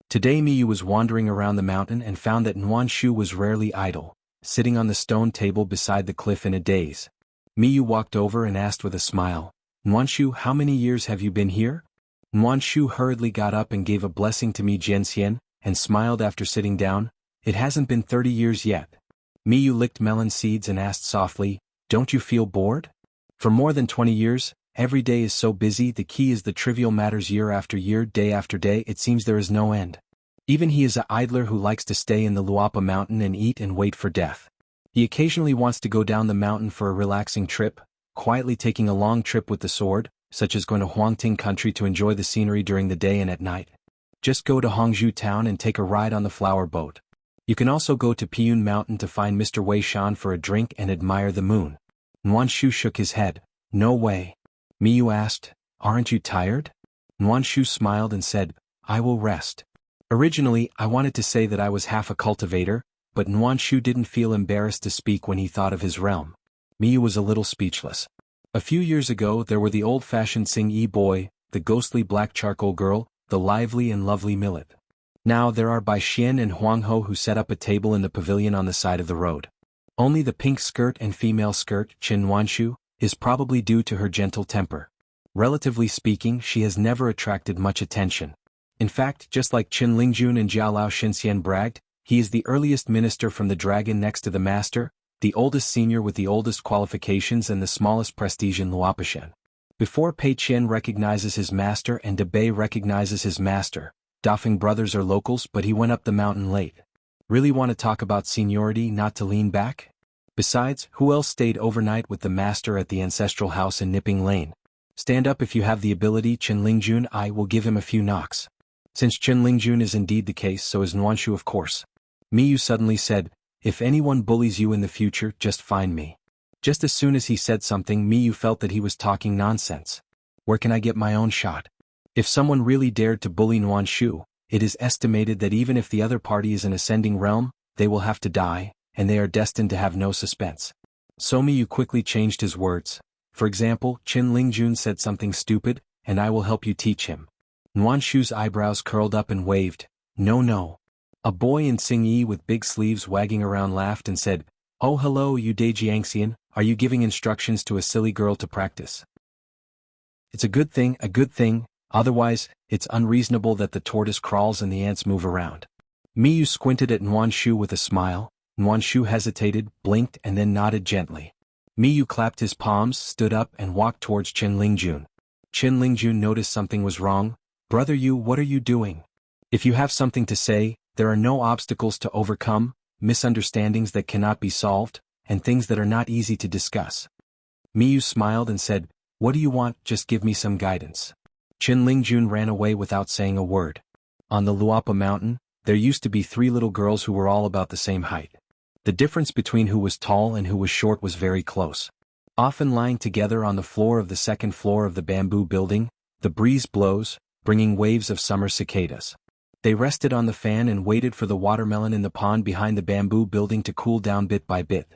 Today Miyu was wandering around the mountain and found that Nuanshu was rarely idle, sitting on the stone table beside the cliff in a daze. Miyu walked over and asked with a smile, "Nuanshu, how many years have you been here?" Nuanshu hurriedly got up and gave a blessing to Mi Jianxian, and smiled after sitting down. "It hasn't been 30 years yet." Miyu licked melon seeds and asked softly, "Don't you feel bored?" For more than 20 years, every day is so busy, the key is the trivial matters year after year, day after day, it seems there is no end. Even he is a idler who likes to stay in the Luapa Mountain and eat and wait for death. He occasionally wants to go down the mountain for a relaxing trip, quietly taking a long trip with the sword, such as going to Huangting country to enjoy the scenery during the day and at night. Just go to Hongzhou town and take a ride on the flower boat. You can also go to Piyun Mountain to find Mr. Wei Shan for a drink and admire the moon. Nuanshu shook his head. "No way." Miyu asked, "Aren't you tired?" Nuanshu smiled and said, "I will rest." Originally, I wanted to say that I was half a cultivator, but Nuanshu didn't feel embarrassed to speak when he thought of his realm. Miyu was a little speechless. A few years ago there were the old-fashioned Xing-yi boy, the ghostly black charcoal girl, the lively and lovely millet. Now there are Bai Xian and Huangho who set up a table in the pavilion on the side of the road. Only the pink skirt and female skirt, Qin Nuanshu, is probably due to her gentle temper. Relatively speaking, she has never attracted much attention. In fact, just like Qin Lingjun and Jiao Lao Xinxian bragged, he is the earliest minister from the dragon next to the master, the oldest senior with the oldest qualifications and the smallest prestige in Luopishan. Before Pei Qian recognizes his master and De Bei recognizes his master, Dafeng brothers are locals, but he went up the mountain late. Really want to talk about seniority, not to lean back? Besides, who else stayed overnight with the master at the ancestral house in Nipping Lane? Stand up if you have the ability, Qin Lingjun. I will give him a few knocks. Since Qin Lingjun is indeed the case, so is Nuanshu, of course. Miyu suddenly said, "If anyone bullies you in the future, just find me." Just as soon as he said something, Miyu felt that he was talking nonsense. Where can I get my own shot? If someone really dared to bully Nuanshu, it is estimated that even if the other party is an ascending realm, they will have to die, and they are destined to have no suspense. So Miyu quickly changed his words. For example, Qin Lingjun said something stupid, and I will help you teach him. Nuanshu's eyebrows curled up and waved, "No, no." A boy in Xing-yi with big sleeves wagging around laughed and said, "Oh hello you Jiangxian, are you giving instructions to a silly girl to practice?" It's a good thing, otherwise, it's unreasonable that the tortoise crawls and the ants move around. Miyu squinted at Nuanshu with a smile. Nuanshu hesitated, blinked and then nodded gently. Miyu clapped his palms, stood up and walked towards Qin Lingjun. Qin Lingjun noticed something was wrong. "Brother Yu, what are you doing?" If you have something to say, there are no obstacles to overcome, misunderstandings that cannot be solved, and things that are not easy to discuss. Miyu smiled and said, "What do you want? Just give me some guidance." Qin Lingjun ran away without saying a word. On the Luapa mountain, there used to be 3 little girls who were all about the same height. The difference between who was tall and who was short was very close. Often lying together on the floor of the second floor of the bamboo building, the breeze blows, bringing waves of summer cicadas. They rested on the fan and waited for the watermelon in the pond behind the bamboo building to cool down bit by bit.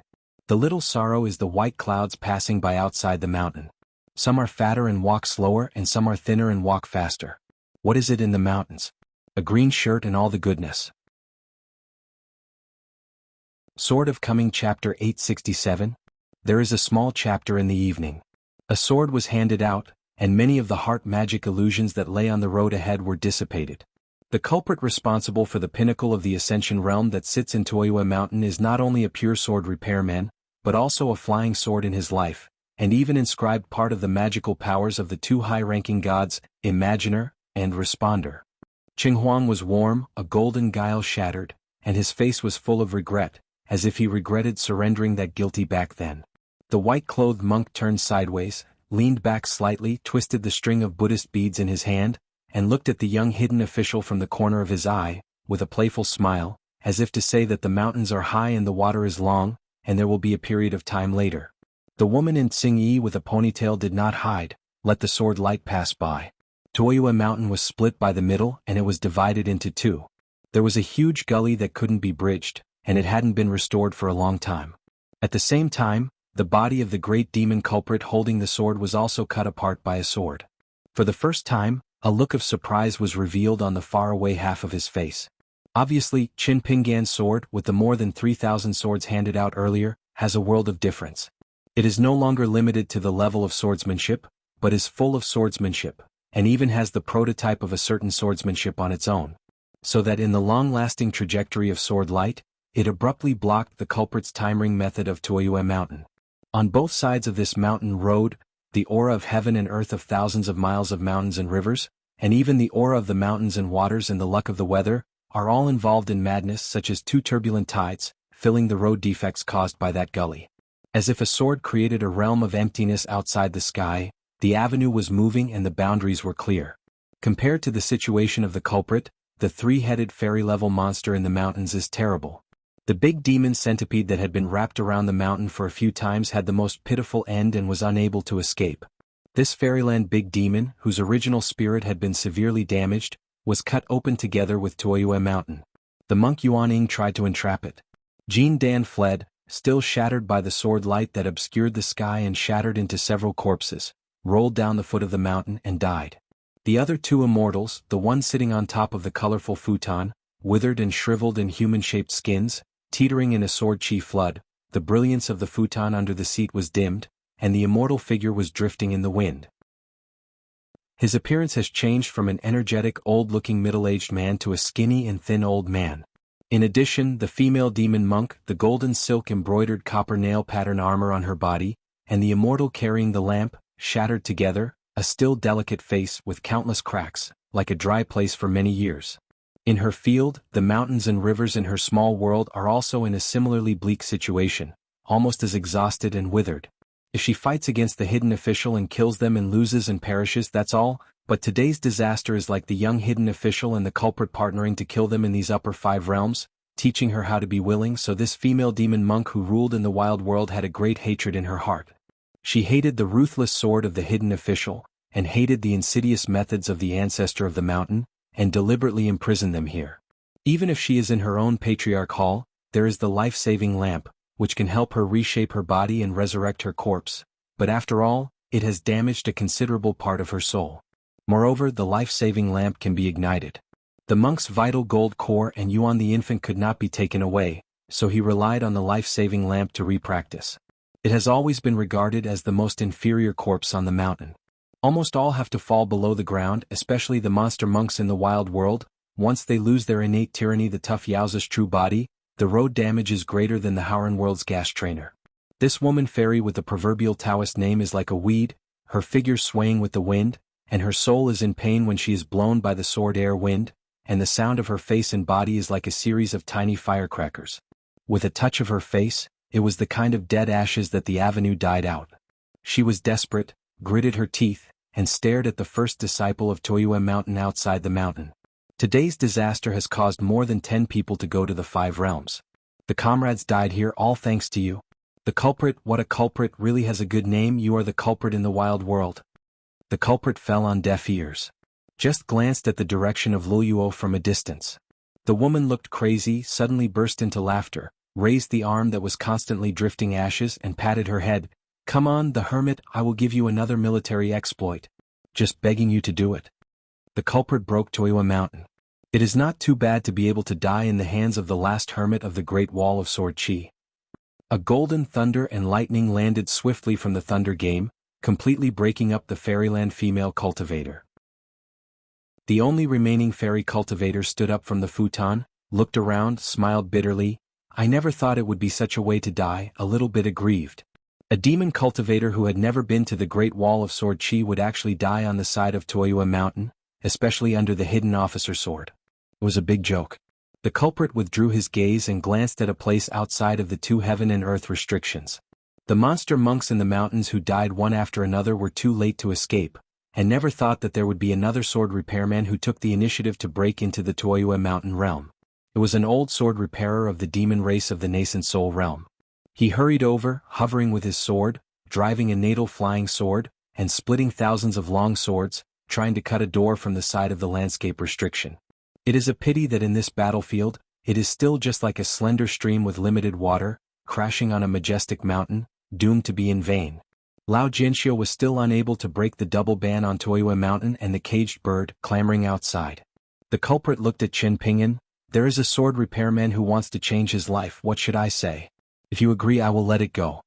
The little sorrow is the white clouds passing by outside the mountain. Some are fatter and walk slower and some are thinner and walk faster. What is it in the mountains? A green shirt and all the goodness. Sword of Coming Chapter 867. There is a small chapter in the evening. A sword was handed out, and many of the heart magic illusions that lay on the road ahead were dissipated. The culprit responsible for the pinnacle of the Ascension realm that sits in Toyua Mountain is not only a pure sword repairman, but also a flying sword in his life, and even inscribed part of the magical powers of the 2 high-ranking gods, Imaginer and Responder. Xuanhuan was warm, a golden guile shattered, and his face was full of regret, as if he regretted surrendering that guilty back then. The white-clothed monk turned sideways, leaned back slightly, twisted the string of Buddhist beads in his hand, and looked at the young hidden official from the corner of his eye, with a playful smile, as if to say that the mountains are high and the water is long, and there will be a period of time later. The woman in Tsingyi with a ponytail did not hide, let the sword light pass by. Toyua Mountain was split by the middle and it was divided into 2. There was a huge gully that couldn't be bridged, and it hadn't been restored for a long time. At the same time, the body of the great demon culprit holding the sword was also cut apart by a sword. For the first time, a look of surprise was revealed on the faraway half of his face. Obviously, Qin Pinggan's sword, with the more than 3,000 swords handed out earlier, has a world of difference. It is no longer limited to the level of swordsmanship, but is full of swordsmanship, and even has the prototype of a certain swordsmanship on its own. So that in the long-lasting trajectory of sword light, it abruptly blocked the culprit's time ring method of Toyua Mountain. On both sides of this mountain road, the aura of heaven and earth of thousands of miles of mountains and rivers, and even the aura of the mountains and waters and the luck of the weather, are all involved in madness such as 2 turbulent tides, filling the road defects caused by that gully. As if a sword created a realm of emptiness outside the sky, the avenue was moving and the boundaries were clear. Compared to the situation of the culprit, the 3-headed fairy-level monster in the mountains is terrible. The big demon centipede that had been wrapped around the mountain for a few times had the most pitiful end and was unable to escape. This fairyland big demon, whose original spirit had been severely damaged, was cut open together with Toyua Mountain. The monk Yuaning tried to entrap it. Jin Dan fled, still shattered by the sword light that obscured the sky and shattered into several corpses, rolled down the foot of the mountain and died. The other 2 immortals, the one sitting on top of the colorful futon, withered and shriveled in human-shaped skins, teetering in a sword-chi flood, the brilliance of the futon under the seat was dimmed, and the immortal figure was drifting in the wind. His appearance has changed from an energetic old-looking middle-aged man to a skinny and thin old man. In addition, the female demon monk, the golden silk embroidered copper nail pattern armor on her body, and the immortal carrying the lamp, shattered together, a still delicate face with countless cracks, like a dry place for many years. In her field, the mountains and rivers in her small world are also in a similarly bleak situation, almost as exhausted and withered. If she fights against the hidden official and kills them and loses and perishes, that's all, but today's disaster is like the young hidden official and the culprit partnering to kill them in these upper 5 realms, teaching her how to be willing. So this female demon monk who ruled in the wild world had a great hatred in her heart. She hated the ruthless sword of the hidden official, and hated the insidious methods of the ancestor of the mountain, and deliberately imprisoned them here. Even if she is in her own patriarch hall, there is the life-saving lamp, which can help her reshape her body and resurrect her corpse, but after all, it has damaged a considerable part of her soul. Moreover, the life-saving lamp can be ignited. The monk's vital gold core and Yuan the infant could not be taken away, so he relied on the life-saving lamp to re-practice. It has always been regarded as the most inferior corpse on the mountain. Almost all have to fall below the ground, especially the monster monks in the wild world. Once they lose their innate tyranny, the tough Yaoza's true body, the road damage is greater than the Howran world's gas trainer. This woman fairy with the proverbial Taoist name is like a weed, her figure swaying with the wind, and her soul is in pain when she is blown by the sword air wind, and the sound of her face and body is like a series of tiny firecrackers. With a touch of her face, it was the kind of dead ashes that the avenue died out. She was desperate, gritted her teeth, and stared at the first disciple of Toyue Mountain outside the mountain. Today's disaster has caused more than 10 people to go to the 5 realms. The comrades died here all thanks to you. The culprit, what a culprit, really has a good name. You are the culprit in the wild world. The culprit fell on deaf ears. Just glanced at the direction of Liyuo from a distance. The woman looked crazy, suddenly burst into laughter, raised the arm that was constantly drifting ashes and patted her head. Come on, the hermit, I will give you another military exploit. Just begging you to do it. The culprit broke Toyue Mountain. It is not too bad to be able to die in the hands of the last hermit of the Great Wall of Sword Chi. A golden thunder and lightning landed swiftly from the thunder game, completely breaking up the fairyland female cultivator. The only remaining fairy cultivator stood up from the futon, looked around, smiled bitterly. I never thought it would be such a way to die, a little bit aggrieved. A demon cultivator who had never been to the Great Wall of Sword Chi would actually die on the side of Toyue Mountain, especially under the hidden officer sword. It was a big joke. The culprit withdrew his gaze and glanced at a place outside of the 2 heaven and earth restrictions. The monster monks in the mountains who died one after another were too late to escape, and never thought that there would be another sword repairman who took the initiative to break into the Toyue Mountain realm. It was an old sword repairer of the demon race of the nascent soul realm. He hurried over, hovering with his sword, driving a natal flying sword, and splitting thousands of long swords, trying to cut a door from the side of the landscape restriction. It is a pity that in this battlefield, it is still just like a slender stream with limited water, crashing on a majestic mountain, doomed to be in vain. Lao Jinxiu was still unable to break the double ban on Toyue Mountain and the caged bird, clamoring outside. The culprit looked at Qin Pingan. There is a sword repairman who wants to change his life. What should I say? If you agree, I will let it go.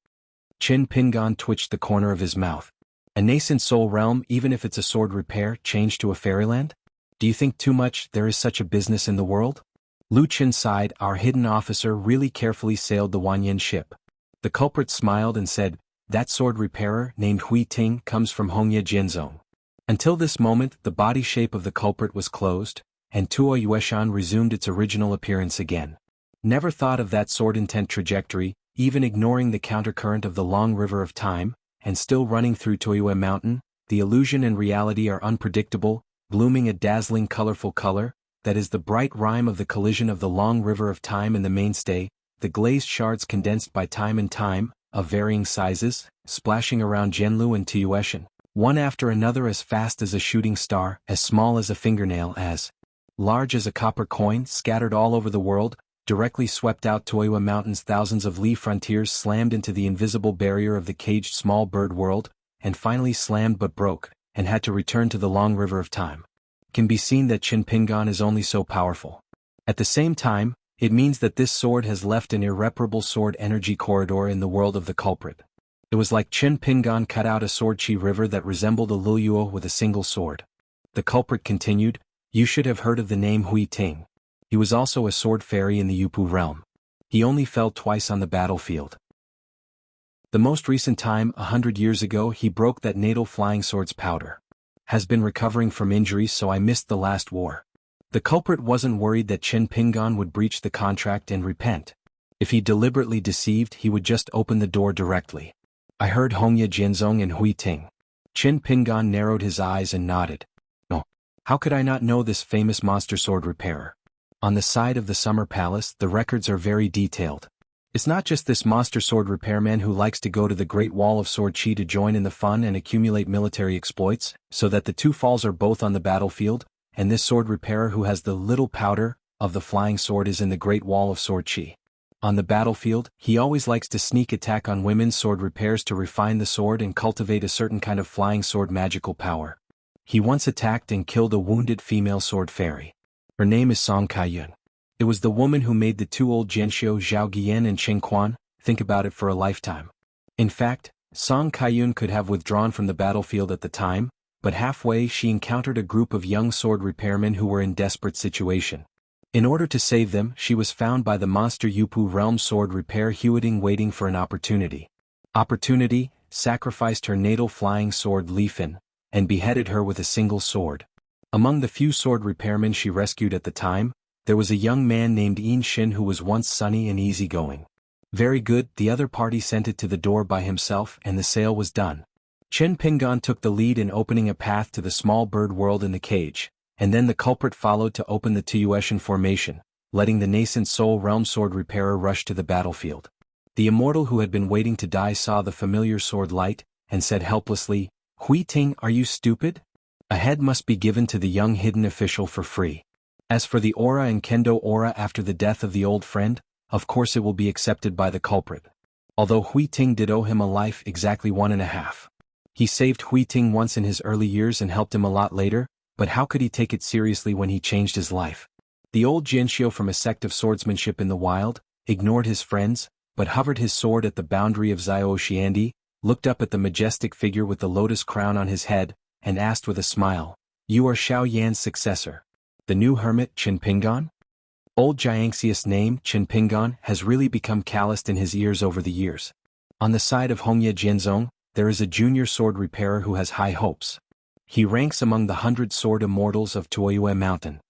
Qin Pingan twitched the corner of his mouth. A nascent soul realm, even if it's a sword repair, changed to a fairyland? Do you think too much there is such a business in the world? Lu Qin sighed. Our hidden officer really carefully sailed the Wanyan ship. The culprit smiled and said, that sword repairer, named Hui Ting, comes from Hongye Jianzong. Until this moment, the body shape of the culprit was closed, and Tuo Yueshan resumed its original appearance again. Never thought of that sword intent trajectory, even ignoring the countercurrent of the long river of time, and still running through Toyue Mountain. The illusion and reality are unpredictable, blooming a dazzling colorful color, that is the bright rhyme of the collision of the long river of time and the mainstay, the glazed shards condensed by time and time, of varying sizes, splashing around Jianlu and Tiyueshan, one after another as fast as a shooting star, as small as a fingernail, as large as a copper coin, scattered all over the world, directly swept out Toyue Mountain's thousands of li frontiers, slammed into the invisible barrier of the caged small bird world, and finally slammed but broke, and had to return to the long river of time. It can be seen that Qin Pingan is only so powerful. At the same time, it means that this sword has left an irreparable sword energy corridor in the world of the culprit. It was like Qin Pingan cut out a sword chi river that resembled a Liyuo with a single sword. The culprit continued, you should have heard of the name Hui Ting. He was also a sword fairy in the Yupu realm. He only fell twice on the battlefield. The most recent time, 100 years ago, he broke that natal flying sword's powder. Has been recovering from injuries, so I missed the last war. The culprit wasn't worried that Qin Pingan would breach the contract and repent. If he deliberately deceived, he would just open the door directly. I heard Hongye Jianzong and Hui Ting. Qin Pingan narrowed his eyes and nodded. No. How could I not know this famous monster sword repairer? On the side of the Summer Palace, the records are very detailed. It's not just this monster sword repairman who likes to go to the Great Wall of Sword Chi to join in the fun and accumulate military exploits, so that the two falls are both on the battlefield, and this sword repairer who has the little powder of the flying sword is in the Great Wall of Sword Chi. On the battlefield, he always likes to sneak attack on women's sword repairs to refine the sword and cultivate a certain kind of flying sword magical power. He once attacked and killed a wounded female sword fairy. Her name is Song Kaiyun. It was the woman who made the two old Jianxiu Zhao Guiyan and Xuanhuan, think about it, for a lifetime. In fact, Song Kaiyun could have withdrawn from the battlefield at the time, but halfway she encountered a group of young sword repairmen who were in desperate situation. In order to save them, she was found by the monster Yupu realm sword repair Huiting waiting for an opportunity. Opportunity, sacrificed her natal flying sword Li Fin, and beheaded her with a single sword. Among the few sword repairmen she rescued at the time, there was a young man named Yin Shin who was once sunny and easygoing. Very good, the other party sent it to the door by himself and the sale was done. Chen Pingan took the lead in opening a path to the small bird world in the cage, and then the culprit followed to open the Tuyuetian formation, letting the nascent soul realm sword repairer rush to the battlefield. The immortal who had been waiting to die saw the familiar sword light, and said helplessly, "Hui Ting, are you stupid? A head must be given to the young hidden official for free. As for the aura and kendo aura after the death of the old friend, of course it will be accepted by the culprit." Although Hui Ting did owe him a life exactly 1.5. He saved Hui Ting once in his early years and helped him a lot later, but how could he take it seriously when he changed his life? The old Jianxia from a sect of swordsmanship in the wild, ignored his friends, but hovered his sword at the boundary of Xianxia, looked up at the majestic figure with the lotus crown on his head, and asked with a smile, "You are Xiao Yan's successor? The new hermit Qin Pingan?" Old Jiangxia's name, Qin Pingan, has really become calloused in his ears over the years. On the side of Hongye Jianzong, there is a junior sword repairer who has high hopes. He ranks among the 100 sword immortals of Tuoyue Mountain.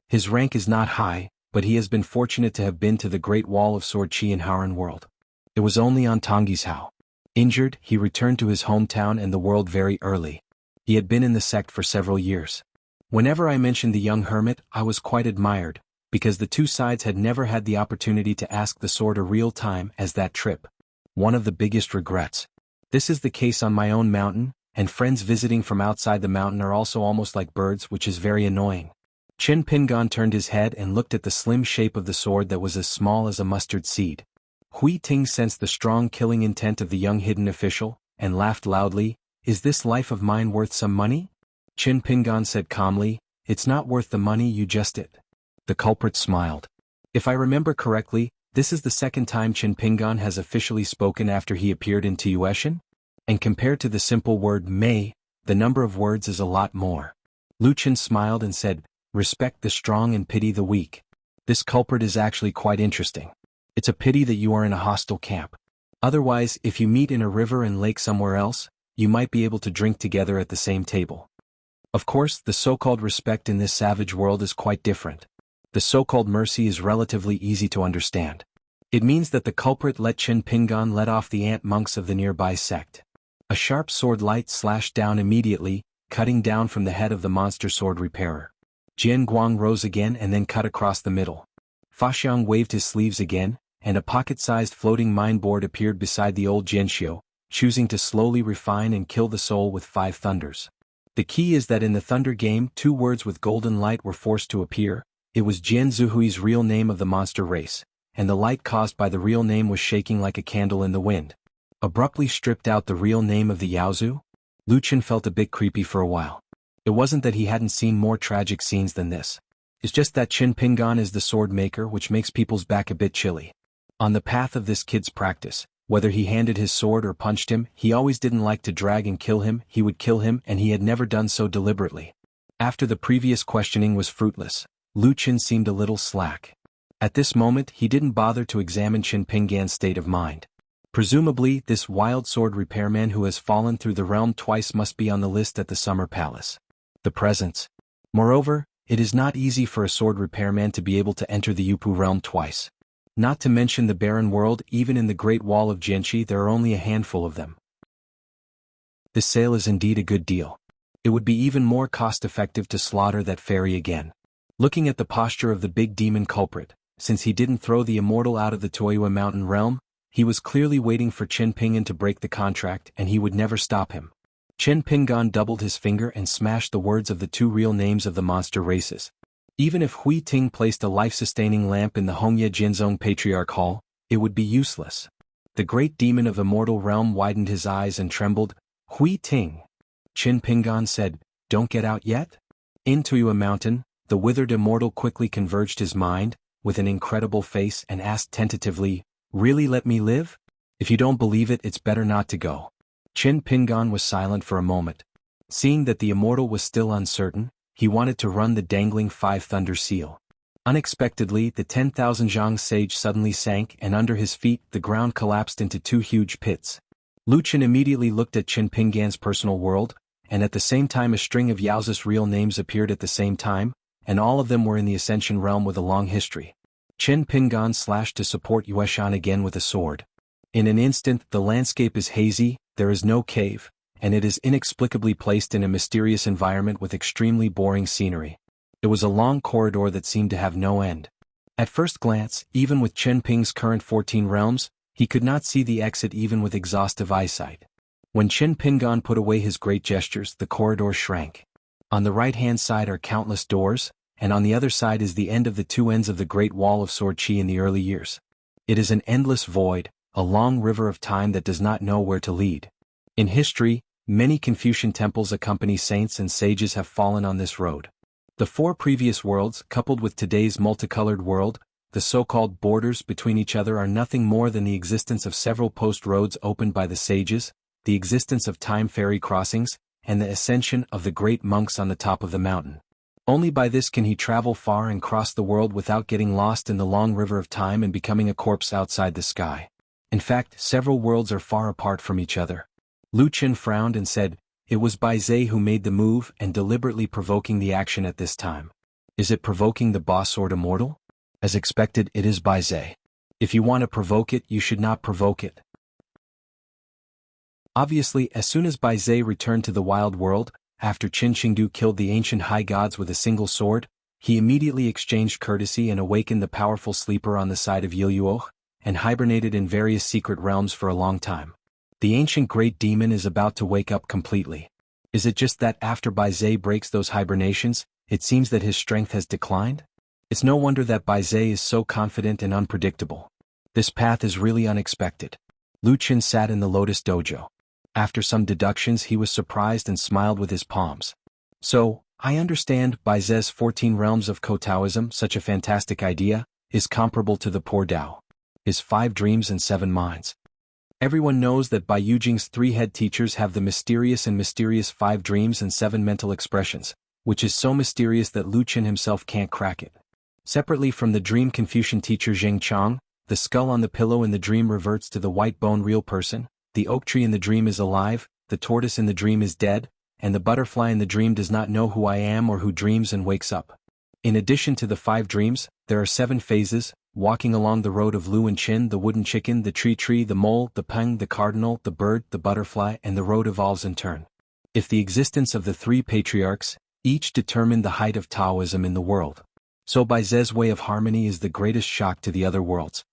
His rank is not high, but he has been fortunate to have been to the Great Wall of Sword Xianhuan world. It was only on Tongyi's Hao. Injured, he returned to his hometown and the world very early. He had been in the sect for several years. Whenever I mentioned the young hermit, I was quite admired, because the two sides had never had the opportunity to ask the sword a real time as that trip. One of the biggest regrets. This is the case on my own mountain, and friends visiting from outside the mountain are also almost like birds, which is very annoying. Qin Pingan turned his head and looked at the slim shape of the sword that was as small as a mustard seed. Hui Ting sensed the strong killing intent of the young hidden official, and laughed loudly. "Is this life of mine worth some money?" Qin Pingan said calmly, "It's not worth the money you just did." The culprit smiled. If I remember correctly, this is the second time Qin Pingan has officially spoken after he appeared in Tuyuetian? And compared to the simple word may, the number of words is a lot more. Lu Chen smiled and said, "Respect the strong and pity the weak." This culprit is actually quite interesting. It's a pity that you are in a hostile camp. Otherwise, if you meet in a river and lake somewhere else, you might be able to drink together at the same table. Of course, the so-called respect in this savage world is quite different. The so-called mercy is relatively easy to understand. It means that the culprit let Qin Pingan let off the ant monks of the nearby sect. A sharp sword light slashed down immediately, cutting down from the head of the monster sword repairer. Jian Guang rose again and then cut across the middle. Fa Xiang waved his sleeves again, and a pocket-sized floating mine board appeared beside the old Jianxiu, choosing to slowly refine and kill the soul with 5 thunders. The key is that in the thunder game 2 words with golden light were forced to appear. It was Jian Zuhui's real name of the monster race, and the light caused by the real name was shaking like a candle in the wind. Abruptly stripped out the real name of the Yaozu? Lu Chen felt a bit creepy for a while. It wasn't that he hadn't seen more tragic scenes than this. It's just that Qin Pingan is the sword maker, which makes people's back a bit chilly. On the path of this kid's practice, whether he handed his sword or punched him, he always didn't like to drag and kill him. He would kill him, and he had never done so deliberately. After the previous questioning was fruitless, Lu Chen seemed a little slack. At this moment he didn't bother to examine Qin Pingan's state of mind. Presumably, this wild sword repairman who has fallen through the realm twice must be on the list at the Summer Palace. The presence. Moreover, it is not easy for a sword repairman to be able to enter the Yupu realm twice. Not to mention the barren world, even in the Great Wall of Jianxi there are only a handful of them. This sale is indeed a good deal. It would be even more cost-effective to slaughter that fairy again. Looking at the posture of the big demon culprit, since he didn't throw the immortal out of the Tuoyue Mountain realm, he was clearly waiting for Qin Pingan to break the contract and he would never stop him. Qin Pingan doubled his finger and smashed the words of the 2 real names of the monster races. Even if Hui Ting placed a life-sustaining lamp in the Hongye Jinzong Patriarch Hall, it would be useless. The great demon of immortal realm widened his eyes and trembled. "Hui Ting." Qin Pingan said, "Don't get out yet?" In Tuoyue Mountain, the withered immortal quickly converged his mind, with an incredible face, and asked tentatively, "Really let me live? If you don't believe it, it's better not to go." Qin Pingan was silent for a moment. Seeing that the immortal was still uncertain, he wanted to run the dangling 5 thunder seal. Unexpectedly, the 10,000 zhang sage suddenly sank and under his feet the ground collapsed into 2 huge pits. Lu Chen immediately looked at Qin Pingan's personal world, and at the same time a string of Yao's real names appeared at the same time, and all of them were in the Ascension realm with a long history. Chen Pingan slashed to support Yueshan again with a sword. In an instant the landscape is hazy, there is no cave, and it is inexplicably placed in a mysterious environment with extremely boring scenery. It was a long corridor that seemed to have no end. At first glance, even with Chen Ping's current 14 realms, he could not see the exit even with exhaustive eyesight. When Chen Pingan put away his great gestures, the corridor shrank. On the right-hand side are countless doors, and on the other side is the end of the two ends of the Great Wall of Sword Qi in the early years. It is an endless void, a long river of time that does not know where to lead. In history, many Confucian temples accompany saints and sages have fallen on this road. The four previous worlds, coupled with today's multicolored world, the so-called borders between each other are nothing more than the existence of several post roads opened by the sages, the existence of time ferry crossings, and the ascension of the great monks on the top of the mountain. Only by this can he travel far and cross the world without getting lost in the long river of time and becoming a corpse outside the sky. In fact, several worlds are far apart from each other. Lu Qin frowned and said, "It was Bai Zhe who made the move and deliberately provoking the action at this time. Is it provoking the boss sword immortal? As expected, it is Bai Zhe. If you want to provoke it, you should not provoke it." Obviously, as soon as Bai Zhe returned to the wild world, after Qin Shengdu killed the ancient high gods with a single sword, he immediately exchanged courtesy and awakened the powerful sleeper on the side of Yiluo, and hibernated in various secret realms for a long time. The ancient great demon is about to wake up completely. Is it just that after Bai Zhe breaks those hibernations, it seems that his strength has declined? It's no wonder that Bai Zhe is so confident and unpredictable. This path is really unexpected. Lu Qin sat in the Lotus Dojo. After some deductions he was surprised and smiled with his palms. So, I understand Bai Zhe's 14 realms of Kotaoism, such a fantastic idea, is comparable to the poor Tao. His 5 dreams and 7 minds. Everyone knows that Bai Yujing's 3 head teachers have the mysterious 5 dreams and 7 mental expressions, which is so mysterious that Lu Qin himself can't crack it. Separately from the dream Confucian teacher Zheng Chang, the skull on the pillow in the dream reverts to the white bone real person, the oak tree in the dream is alive, the tortoise in the dream is dead, and the butterfly in the dream does not know who I am or who dreams and wakes up. In addition to the 5 dreams, there are 7 phases: walking along the road of Lu and Qin, the wooden chicken, the tree, the mole, the peng, the cardinal, the bird, the butterfly, and the road evolves in turn. If the existence of the 3 patriarchs, each determined the height of Taoism in the world. So Bai Zhe's way of harmony is the greatest shock to the other worlds.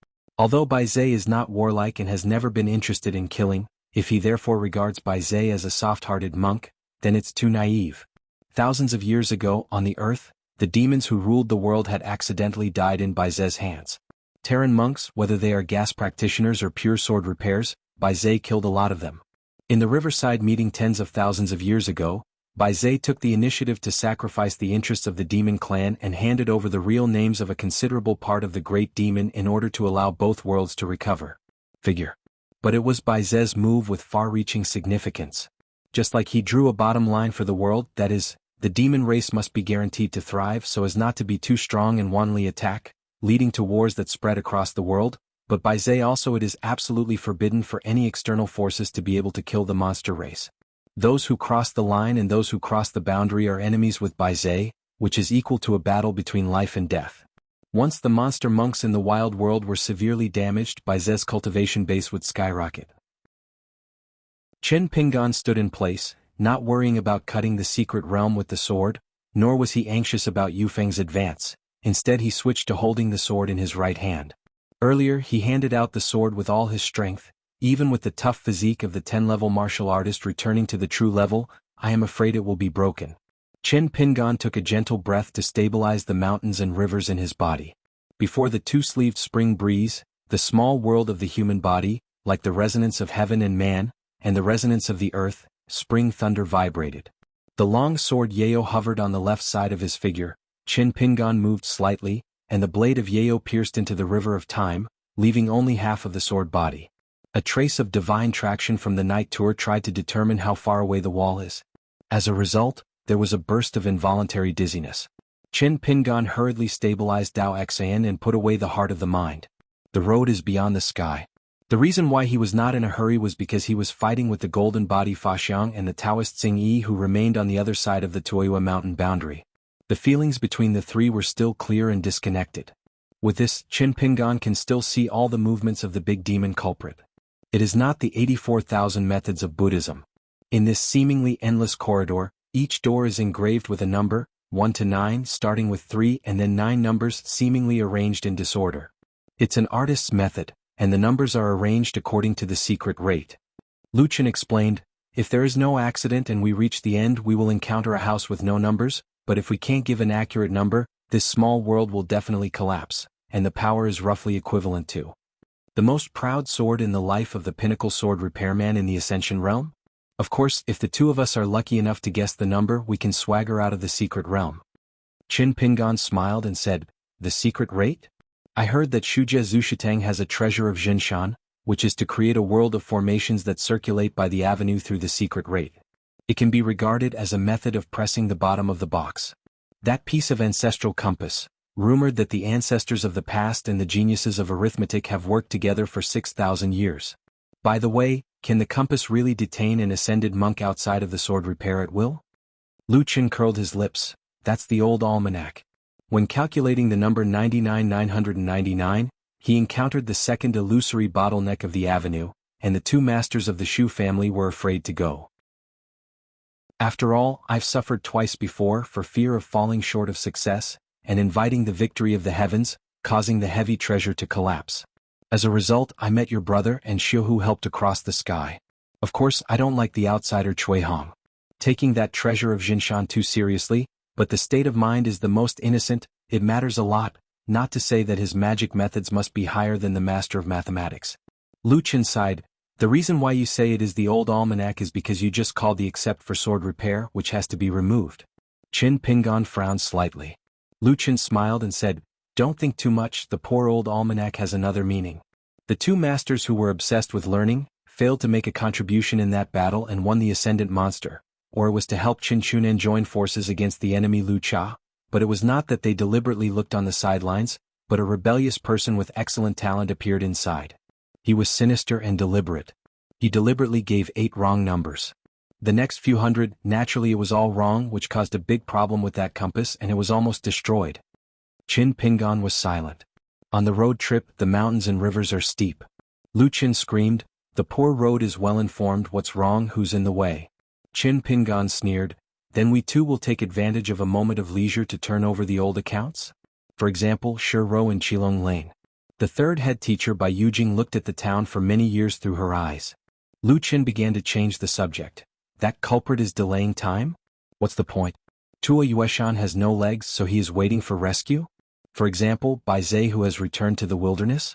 Although Bai Zhe is not warlike and has never been interested in killing, if he therefore regards Bai Zhe as a soft-hearted monk, then it's too naive. Thousands of years ago, on the earth, the demons who ruled the world had accidentally died in Bai Zhe's hands. Terran monks, whether they are gas practitioners or pure sword repairs, Bai Zhe killed a lot of them. In the riverside meeting tens of thousands of years ago, Bai Zhe took the initiative to sacrifice the interests of the demon clan and handed over the real names of a considerable part of the great demon in order to allow both worlds to recover. But it was Bai Zhe's move with far-reaching significance. Just like he drew a bottom line for the world, that is, the demon race must be guaranteed to thrive so as not to be too strong and wantonly attack, leading to wars that spread across the world, but Bai Zhe also it is absolutely forbidden for any external forces to be able to kill the monster race. Those who cross the line and those who cross the boundary are enemies with Bai Zhe, which is equal to a battle between life and death. Once the monster monks in the wild world were severely damaged, Bai Zhe's cultivation base would skyrocket. Chen Pingan stood in place, not worrying about cutting the secret realm with the sword, nor was he anxious about Yufeng's advance. Instead he switched to holding the sword in his right hand. Earlier he handed out the sword with all his strength. Even with the tough physique of the 10-level martial artist returning to the true level, I am afraid it will be broken. Chen Pingan took a gentle breath to stabilize the mountains and rivers in his body. Before the 2-sleeved spring breeze, the small world of the human body, like the resonance of heaven and man, and the resonance of the earth, spring thunder vibrated. The long sword Yao hovered on the left side of his figure, Chen Pingan moved slightly, and the blade of Yao pierced into the river of time, leaving only half of the sword body. A trace of divine traction from the night tour tried to determine how far away the wall is. As a result, there was a burst of involuntary dizziness. Chen Pingan hurriedly stabilized Dao Xian and put away the heart of the mind. The road is beyond the sky. The reason why he was not in a hurry was because he was fighting with the golden body Fa Xiang and the Taoist Xing Yi who remained on the other side of the Tuoyue mountain boundary. The feelings between the three were still clear and disconnected. With this, Qin Pingan can still see all the movements of the big demon culprit. It is not the 84,000 methods of Buddhism. In this seemingly endless corridor, each door is engraved with a number, 1 to 9, starting with 3 and then 9 numbers seemingly arranged in disorder. It's an artist's method, and the numbers are arranged according to the secret rate. Lu Qin explained, if there is no accident and we reach the end, we will encounter a house with no numbers, but if we can't give an accurate number, this small world will definitely collapse, and the power is roughly equivalent to the most proud sword in the life of the pinnacle sword repairman in the Ascension realm? Of course, if the two of us are lucky enough to guess the number, we can swagger out of the secret realm. Qin Pingan smiled and said, the secret rate? I heard that Shujie Zushitang has a treasure of Xinshan, which is to create a world of formations that circulate by the avenue through the secret rate. It can be regarded as a method of pressing the bottom of the box. That piece of ancestral compass, rumored that the ancestors of the past and the geniuses of arithmetic have worked together for 6,000 years. By the way, can the compass really detain an ascended monk outside of the sword repair at will? Lu Qin curled his lips. That's the old almanac. When calculating the number 99,999, he encountered the second illusory bottleneck of the avenue, and the two masters of the Shu family were afraid to go. After all, I've suffered twice before for fear of falling short of success, and inviting the victory of the heavens, causing the heavy treasure to collapse. As a result, I met your brother and Xiuhu helped across the sky. Of course, I don't like the outsider Cui Hong taking that treasure of Xinshan too seriously, but the state of mind is the most innocent. It matters a lot, not to say that his magic methods must be higher than the master of mathematics. Lu Qin sighed. The reason why you say it is the old almanac is because you just called the except for sword repair, which has to be removed. Qin Pingan frowned slightly. Lu Qin smiled and said, don't think too much, the poor old almanac has another meaning. The two masters who were obsessed with learning, failed to make a contribution in that battle and won the ascendant monster, or it was to help Qin Chunan join forces against the enemy Lu Cha, but it was not that they deliberately looked on the sidelines, but a rebellious person with excellent talent appeared inside. He was sinister and deliberate. He deliberately gave 8 wrong numbers. The next few hundred, naturally it was all wrong, which caused a big problem with that compass and it was almost destroyed. Qin Pingan was silent. On the road trip, the mountains and rivers are steep. Lu Qin screamed, the poor road is well informed, what's wrong, who's in the way? Qin Pingan sneered, then we too will take advantage of a moment of leisure to turn over the old accounts? For example, Shi Ro and Qilong Lane. The third head teacher by Yujing looked at the town for many years through her eyes. Lu Qin began to change the subject. That culprit is delaying time? What's the point? Tua Yueshan has no legs, so he is waiting for rescue? For example, Bai Zhe who has returned to the wilderness?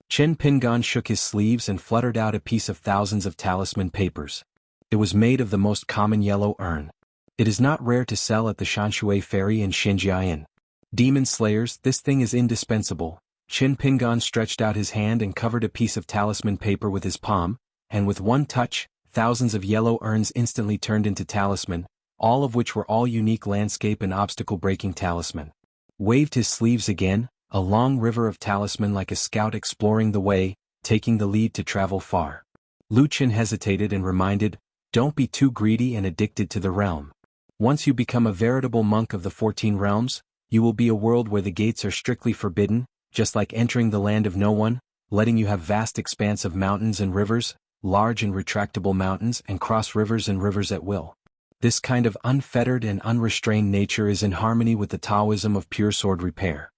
Qin Pingan shook his sleeves and fluttered out a piece of thousands of talisman papers. It was made of the most common yellow urn. It is not rare to sell at the Shanshui Ferry in Xinjiang. Demon slayers, this thing is indispensable. Qin Pingan stretched out his hand and covered a piece of talisman paper with his palm, and with one touch, thousands of yellow urns instantly turned into talisman, all of which were all unique landscape and obstacle-breaking talisman. Waved his sleeves again, a long river of talisman like a scout exploring the way, taking the lead to travel far. Lu Qin hesitated and reminded, don't be too greedy and addicted to the realm. Once you become a veritable monk of the 14 realms, you will be a world where the gates are strictly forbidden, just like entering the land of no one, letting you have vast expanse of mountains and rivers, large and retractable mountains and cross rivers and rivers at will. This kind of unfettered and unrestrained nature is in harmony with the Taoism of pure sword repair.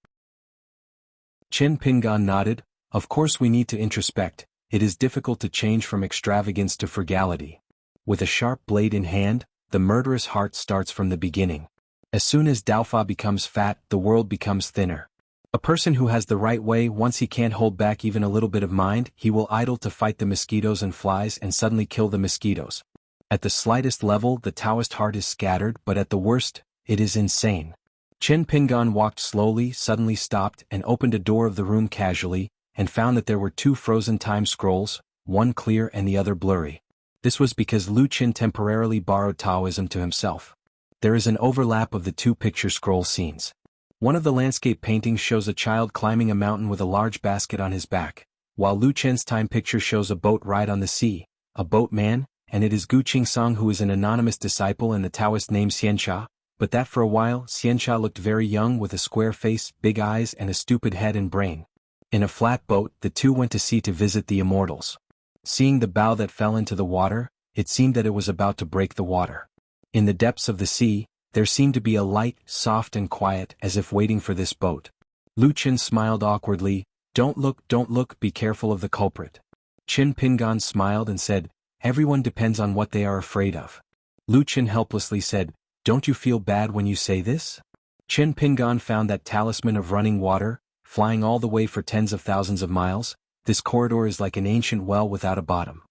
Qin Pingan nodded, of course we need to introspect, it is difficult to change from extravagance to frugality. With a sharp blade in hand, the murderous heart starts from the beginning. As soon as Daofa becomes fat, the world becomes thinner. A person who has the right way, once he can't hold back even a little bit of mind, he will idle to fight the mosquitoes and flies and suddenly kill the mosquitoes. At the slightest level, the Taoist heart is scattered, but at the worst, it is insane. Qin Pingan walked slowly, suddenly stopped, and opened a door of the room casually, and found that there were 2 frozen time scrolls, one clear and the other blurry. This was because Lu Qin temporarily borrowed Taoism to himself. There is an overlap of the 2 picture scroll scenes. One of the landscape paintings shows a child climbing a mountain with a large basket on his back, while Lu Chen's time picture shows a boat ride on the sea, a boatman, and it is Gu Qingsong who is an anonymous disciple and the Taoist named Xianxia, but that for a while Xianxia looked very young with a square face, big eyes and a stupid head and brain. In a flat boat, the two went to sea to visit the immortals. Seeing the bow that fell into the water, it seemed that it was about to break the water. In the depths of the sea, there seemed to be a light, soft and quiet, as if waiting for this boat. Lu Chen smiled awkwardly, don't look, be careful of the culprit. Qin Pingan smiled and said, everyone depends on what they are afraid of. Lu Chen helplessly said, don't you feel bad when you say this? Qin Pingan found that talisman of running water, flying all the way for tens of thousands of miles. This corridor is like an ancient well without a bottom.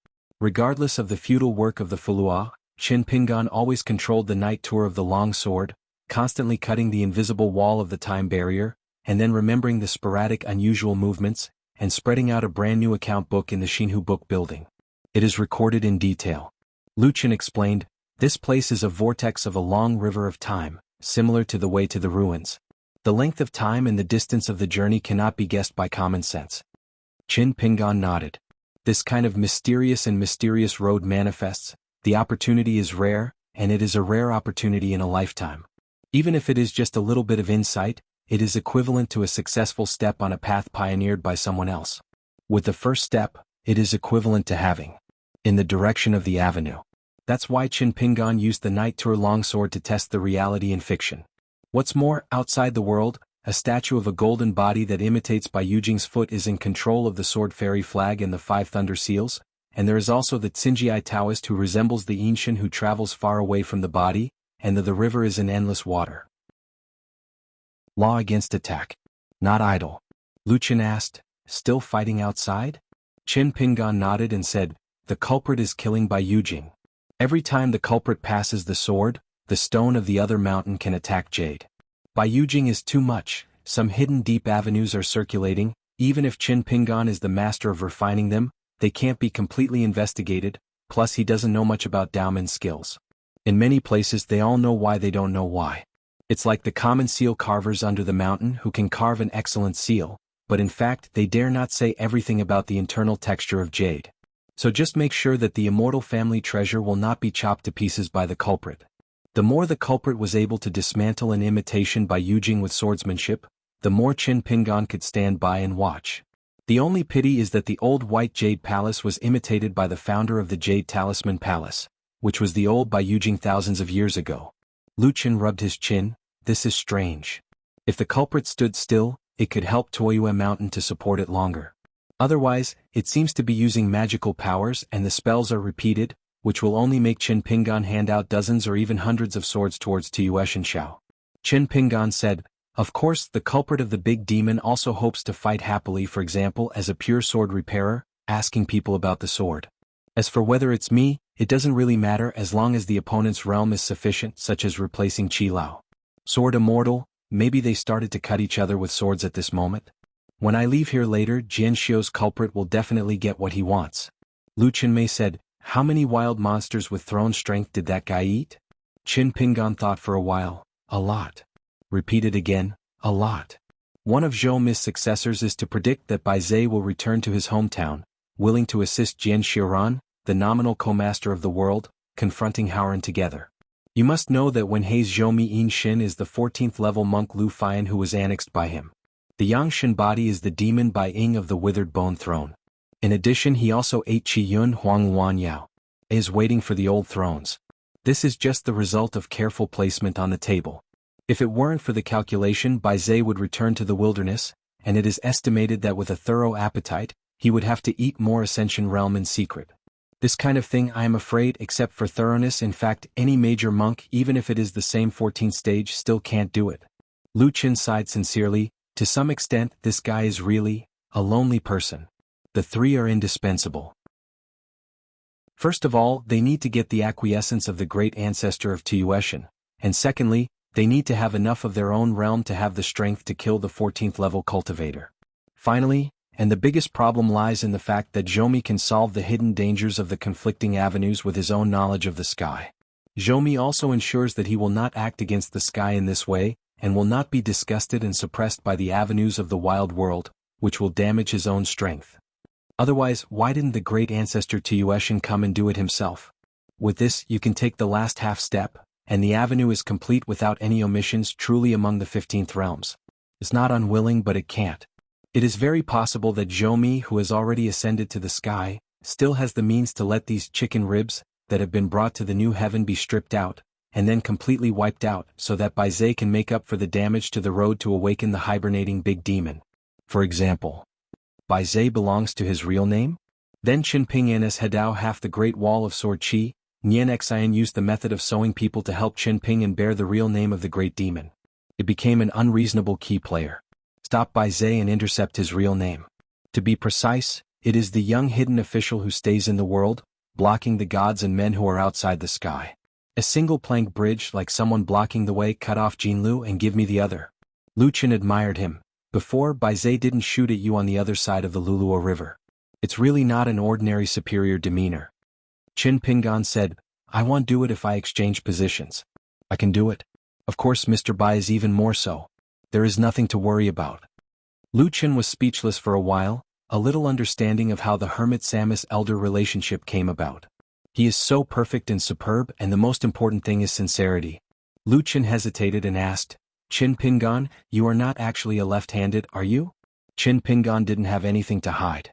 Regardless of the futile work of the Fulua, Qin Pingan always controlled the night tour of the long sword, constantly cutting the invisible wall of the time barrier, and then remembering the sporadic unusual movements, and spreading out a brand new account book in the Xianhu book building. It is recorded in detail. Lu Chen explained, this place is a vortex of a long river of time, similar to the way to the ruins. The length of time and the distance of the journey cannot be guessed by common sense. Qin Pingan nodded. This kind of mysterious road manifests, the opportunity is rare, and it is a rare opportunity in a lifetime. Even if it is just a little bit of insight, it is equivalent to a successful step on a path pioneered by someone else. With the first step, it is equivalent to having in the direction of the avenue. That's why Qin Pingan used the night tour longsword to test the reality in fiction. What's more, outside the world, a statue of a golden body that imitates Bai Yujing's foot is in control of the sword fairy flag and the 5 thunder seals, and there is also the Tsinjiai Taoist who resembles the Yinshin who travels far away from the body, and the river is in endless water. Law against attack. Not idle. Lu Chen asked, still fighting outside? Qin Pingan nodded and said, the culprit is killing Bai Yujing. Every time the culprit passes the sword, the stone of the other mountain can attack Jade. Bai Yujing is too much, some hidden deep avenues are circulating, even if Qin Pingan is the master of refining them, they can't be completely investigated, plus he doesn't know much about Daomen's skills. In many places they all know why they don't know why. It's like the common seal carvers under the mountain who can carve an excellent seal, but in fact they dare not say everything about the internal texture of jade. So just make sure that the immortal family treasure will not be chopped to pieces by the culprit. The more the culprit was able to dismantle an imitation by Yujing with swordsmanship, the more Qin Pingan could stand by and watch. The only pity is that the old white jade palace was imitated by the founder of the Jade Talisman Palace, which was the old Bai Yujing thousands of years ago. Lu Chen rubbed his chin, this is strange. If the culprit stood still, it could help Toyue Mountain to support it longer. Otherwise, it seems to be using magical powers and the spells are repeated, which will only make Qin Pingan hand out dozens or even hundreds of swords towards Tuyue and Shao. Qin Pingan said, of course the culprit of the big demon also hopes to fight happily, for example as a pure sword repairer, asking people about the sword. As for whether it's me, it doesn't really matter as long as the opponent's realm is sufficient, such as replacing Qi Lao. Sword immortal, maybe they started to cut each other with swords at this moment. When I leave here later, Jianxiu's culprit will definitely get what he wants. Lu Chenmei said, how many wild monsters with throne strength did that guy eat? Qin Pingan thought for a while, a lot. Repeated again, a lot. One of Zhou Mi's successors is to predict that Bai Zhe will return to his hometown, willing to assist Jian Xiran, the nominal co-master of the world, confronting Haoran together. You must know that when Hei's Zhoumi Yin Xin is the 14th level monk Lu Fian who was annexed by him. The Yangshan body is the demon Bai Ying of the withered bone throne. In addition he also ate Qi Yun Huanghuan Yao. Is waiting for the old thrones. This is just the result of careful placement on the table. If it weren't for the calculation, Bai Zhe would return to the wilderness, and it is estimated that with a thorough appetite, he would have to eat more Ascension Realm in secret. This kind of thing I am afraid, except for thoroughness, in fact any major monk even if it is the same 14th stage still can't do it. Lu Chen sighed sincerely, to some extent this guy is really a lonely person. The three are indispensable. First of all, they need to get the acquiescence of the great ancestor of Tuyueshan, and secondly, they need to have enough of their own realm to have the strength to kill the 14th level cultivator. Finally, and the biggest problem lies in the fact that Zhoumi can solve the hidden dangers of the conflicting avenues with his own knowledge of the sky. Zhoumi also ensures that he will not act against the sky in this way, and will not be disgusted and suppressed by the avenues of the wild world, which will damage his own strength. Otherwise, why didn't the great ancestor Tueshan come and do it himself? With this, you can take the last half step, and the avenue is complete without any omissions, truly among the 15th realms. It's not unwilling, but it can't. It is very possible that Zhou, who has already ascended to the sky, still has the means to let these chicken ribs that have been brought to the new heaven be stripped out, and then completely wiped out, so that Bai Zhe can make up for the damage to the road to awaken the hibernating big demon. For example, Bai Zhe belongs to his real name? Then Qinping Anas Hadao half the Great Wall of Sword Qi, Nian Xian used the method of sewing people to help Qinping and bear the real name of the great demon. It became an unreasonable key player. Stop Bai Zhe and intercept his real name. To be precise, it is the young hidden official who stays in the world, blocking the gods and men who are outside the sky. A single plank bridge, like someone blocking the way, cut off Jinlu and give me the other. Lu Qin admired him. Before, Bai Zhe didn't shoot at you on the other side of the Luluo River. It's really not an ordinary superior demeanor. Qin Pingan said, I won't do it if I exchange positions. I can do it. Of course Mr. Bai is even more so. There is nothing to worry about. Lu Qin was speechless for a while, a little understanding of how the hermit-Samus-elder relationship came about. He is so perfect and superb, and the most important thing is sincerity. Lu Qin hesitated and asked, Qin Pingan, you are not actually a left-handed, are you? Qin Pingan didn't have anything to hide.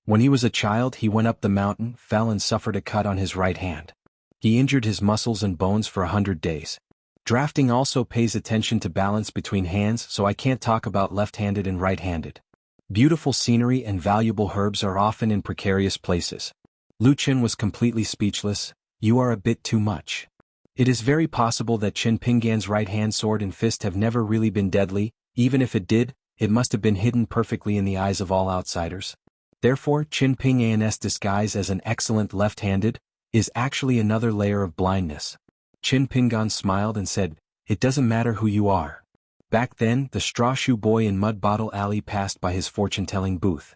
When he was a child he went up the mountain, fell and suffered a cut on his right hand. He injured his muscles and bones for 100 days. Drafting also pays attention to balance between hands, so I can't talk about left-handed and right-handed. Beautiful scenery and valuable herbs are often in precarious places. Lu Qin was completely speechless. You are a bit too much. It is very possible that Qin Pingan's right-hand sword and fist have never really been deadly. Even if it did, it must have been hidden perfectly in the eyes of all outsiders. Therefore, Qin Pingan's disguise as an excellent left-handed is actually another layer of blindness. Qin Pingan smiled and said, It doesn't matter who you are. Back then, the straw shoe boy in Mud Bottle Alley passed by his fortune-telling booth.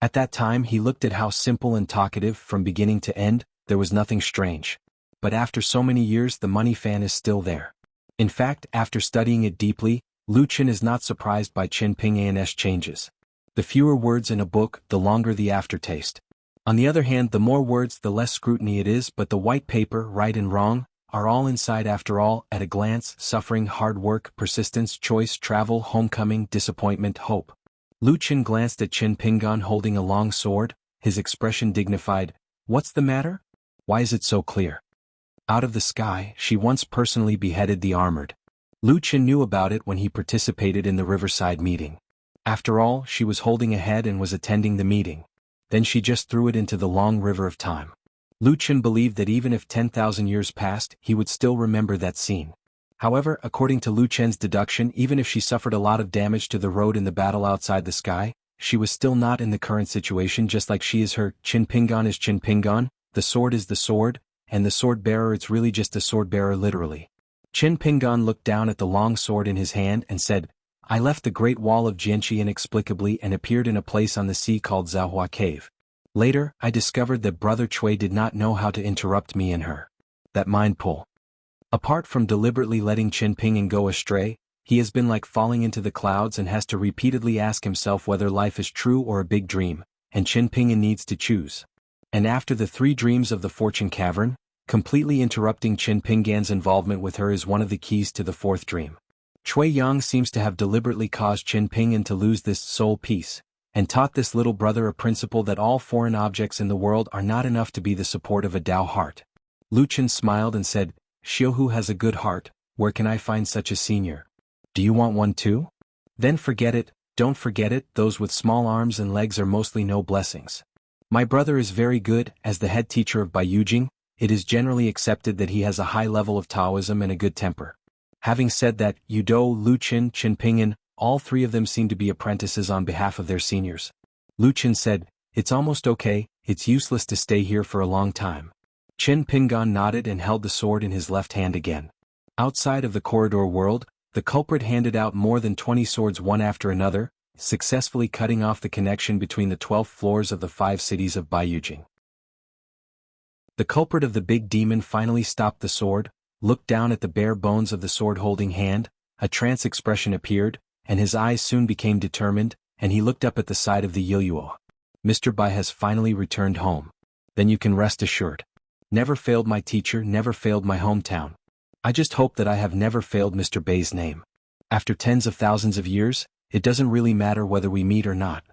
At that time he looked at how simple and talkative, from beginning to end, there was nothing strange. But after so many years the money fan is still there. In fact, after studying it deeply, Lu Qin is not surprised by Qin Pingan's changes. The fewer words in a book, the longer the aftertaste. On the other hand, the more words, the less scrutiny it is, but the white paper, right and wrong, are all inside after all, at a glance: suffering, hard work, persistence, choice, travel, homecoming, disappointment, hope. Lu Qin glanced at Qin Pingan holding a long sword, his expression dignified. What's the matter? Why is it so clear? Out of the sky, she once personally beheaded the armored. Lu Qin knew about it when he participated in the riverside meeting. After all, she was holding a head and was attending the meeting. Then she just threw it into the long river of time. Lu Qin believed that even if 10,000 years passed, he would still remember that scene. However, according to Lu Qin's deduction, even if she suffered a lot of damage to the road in the battle outside the sky, she was still not in the current situation, just like she is her. Qin Pingan is Qin Pingan, the sword is the sword, and the sword bearer, it's really just a sword bearer literally. Qin Pingan looked down at the long sword in his hand and said, I left the Great Wall of Jianghu inexplicably and appeared in a place on the sea called Xuanhuan Cave. Later, I discovered that Brother Cui did not know how to interrupt me in her. That mind pull. Apart from deliberately letting Qin Pingan go astray, he has been like falling into the clouds and has to repeatedly ask himself whether life is true or a big dream, and Qin Pingan needs to choose. And after the 3 dreams of the Fortune Cavern, completely interrupting Qin Pingan's involvement with her is one of the keys to the 4th dream. Cui Yang seems to have deliberately caused Qin Pingan to lose this soul piece, and taught this little brother a principle that all foreign objects in the world are not enough to be the support of a Tao heart. Lu Qin smiled and said, Xianhu has a good heart, where can I find such a senior? Do you want one too? Then forget it, don't forget it, those with small arms and legs are mostly no blessings. My brother is very good. As the head teacher of Baiyujing, it is generally accepted that he has a high level of Taoism and a good temper. Having said that, Yudou, Lu Qin, Qin Pingan, all 3 of them seem to be apprentices on behalf of their seniors. Lu Qin said, It's almost okay, it's useless to stay here for a long time. Qin Pingan nodded and held the sword in his left hand again. Outside of the corridor world, the culprit handed out more than 20 swords one after another, successfully cutting off the connection between the 12 floors of the 5 cities of Baiyujing. The culprit of the big demon finally stopped the sword, looked down at the bare bones of the sword-holding hand, a trance expression appeared, and his eyes soon became determined, and he looked up at the side of the Yiluo. Mr. Bai has finally returned home. Then you can rest assured. Never failed my teacher, never failed my hometown. I just hope that I have never failed Mr. Bai's name. After tens of thousands of years, it doesn't really matter whether we meet or not.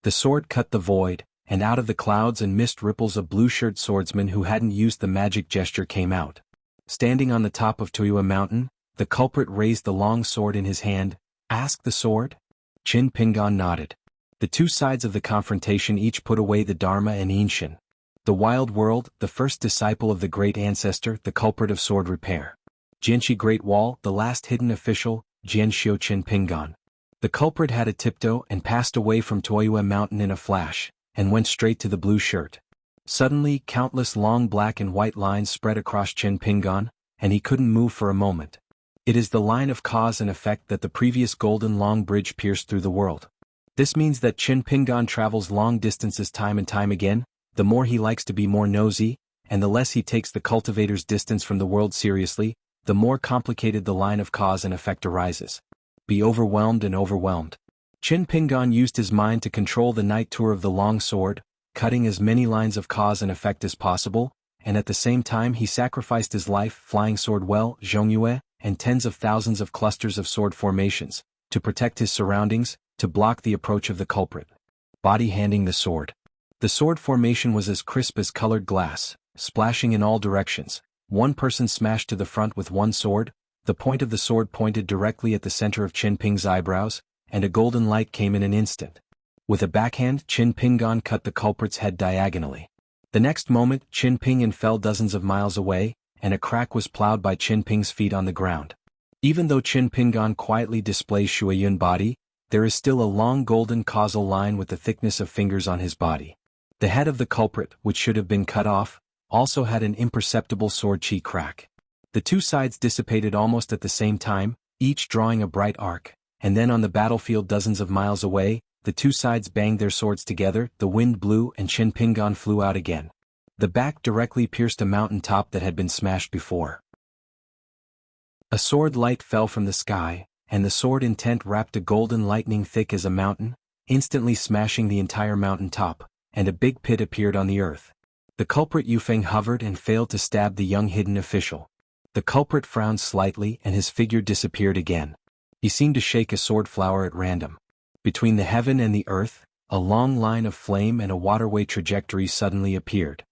The sword cut the void, and out of the clouds and mist ripples a blue-shirt swordsman who hadn't used the magic gesture came out. Standing on the top of Toyua Mountain, the culprit raised the long sword in his hand. Ask the sword? Qin Pingan nodded. The two sides of the confrontation each put away the Dharma and Inshin. The wild world, the first disciple of the great ancestor, the culprit of sword repair. Jianxi Great Wall, the last hidden official, Jianxiu Qin Pingan. The culprit had a tiptoe and passed away from Toyua Mountain in a flash, and went straight to the blue shirt. Suddenly, countless long black and white lines spread across Qin Pingan, and he couldn't move for a moment. It is the line of cause and effect that the previous golden long bridge pierced through the world. This means that Qin Pingan travels long distances time and time again. The more he likes to be more nosy, and the less he takes the cultivator's distance from the world seriously, the more complicated the line of cause and effect arises. Be overwhelmed and overwhelmed. Qin Pingan used his mind to control the night tour of the long sword, cutting as many lines of cause and effect as possible, and at the same time he sacrificed his life, flying sword well, zhongyue, and tens of thousands of clusters of sword formations, to protect his surroundings, to block the approach of the culprit. Body handing the sword. The sword formation was as crisp as colored glass, splashing in all directions. One person smashed to the front with one sword, the point of the sword pointed directly at the center of Qin Ping's eyebrows, and a golden light came in an instant. With a backhand, Qin Pingan cut the culprit's head diagonally. The next moment, Qin Pingan fell dozens of miles away, and a crack was plowed by Qin Ping's feet on the ground. Even though Qin Pingan quietly displays xuanhuan body, there is still a long golden causal line with the thickness of fingers on his body. The head of the culprit, which should have been cut off, also had an imperceptible sword chi crack. The two sides dissipated almost at the same time, each drawing a bright arc, and then on the battlefield dozens of miles away, the two sides banged their swords together, the wind blew and Qin Pingan flew out again. The back directly pierced a mountain top that had been smashed before. A sword light fell from the sky, and the sword intent wrapped a golden lightning thick as a mountain, instantly smashing the entire mountain top, and a big pit appeared on the earth. The culprit Yufeng hovered and failed to stab the young hidden official. The culprit frowned slightly and his figure disappeared again. He seemed to shake a sword flower at random. Between the heaven and the earth, a long line of flame and a waterway trajectory suddenly appeared.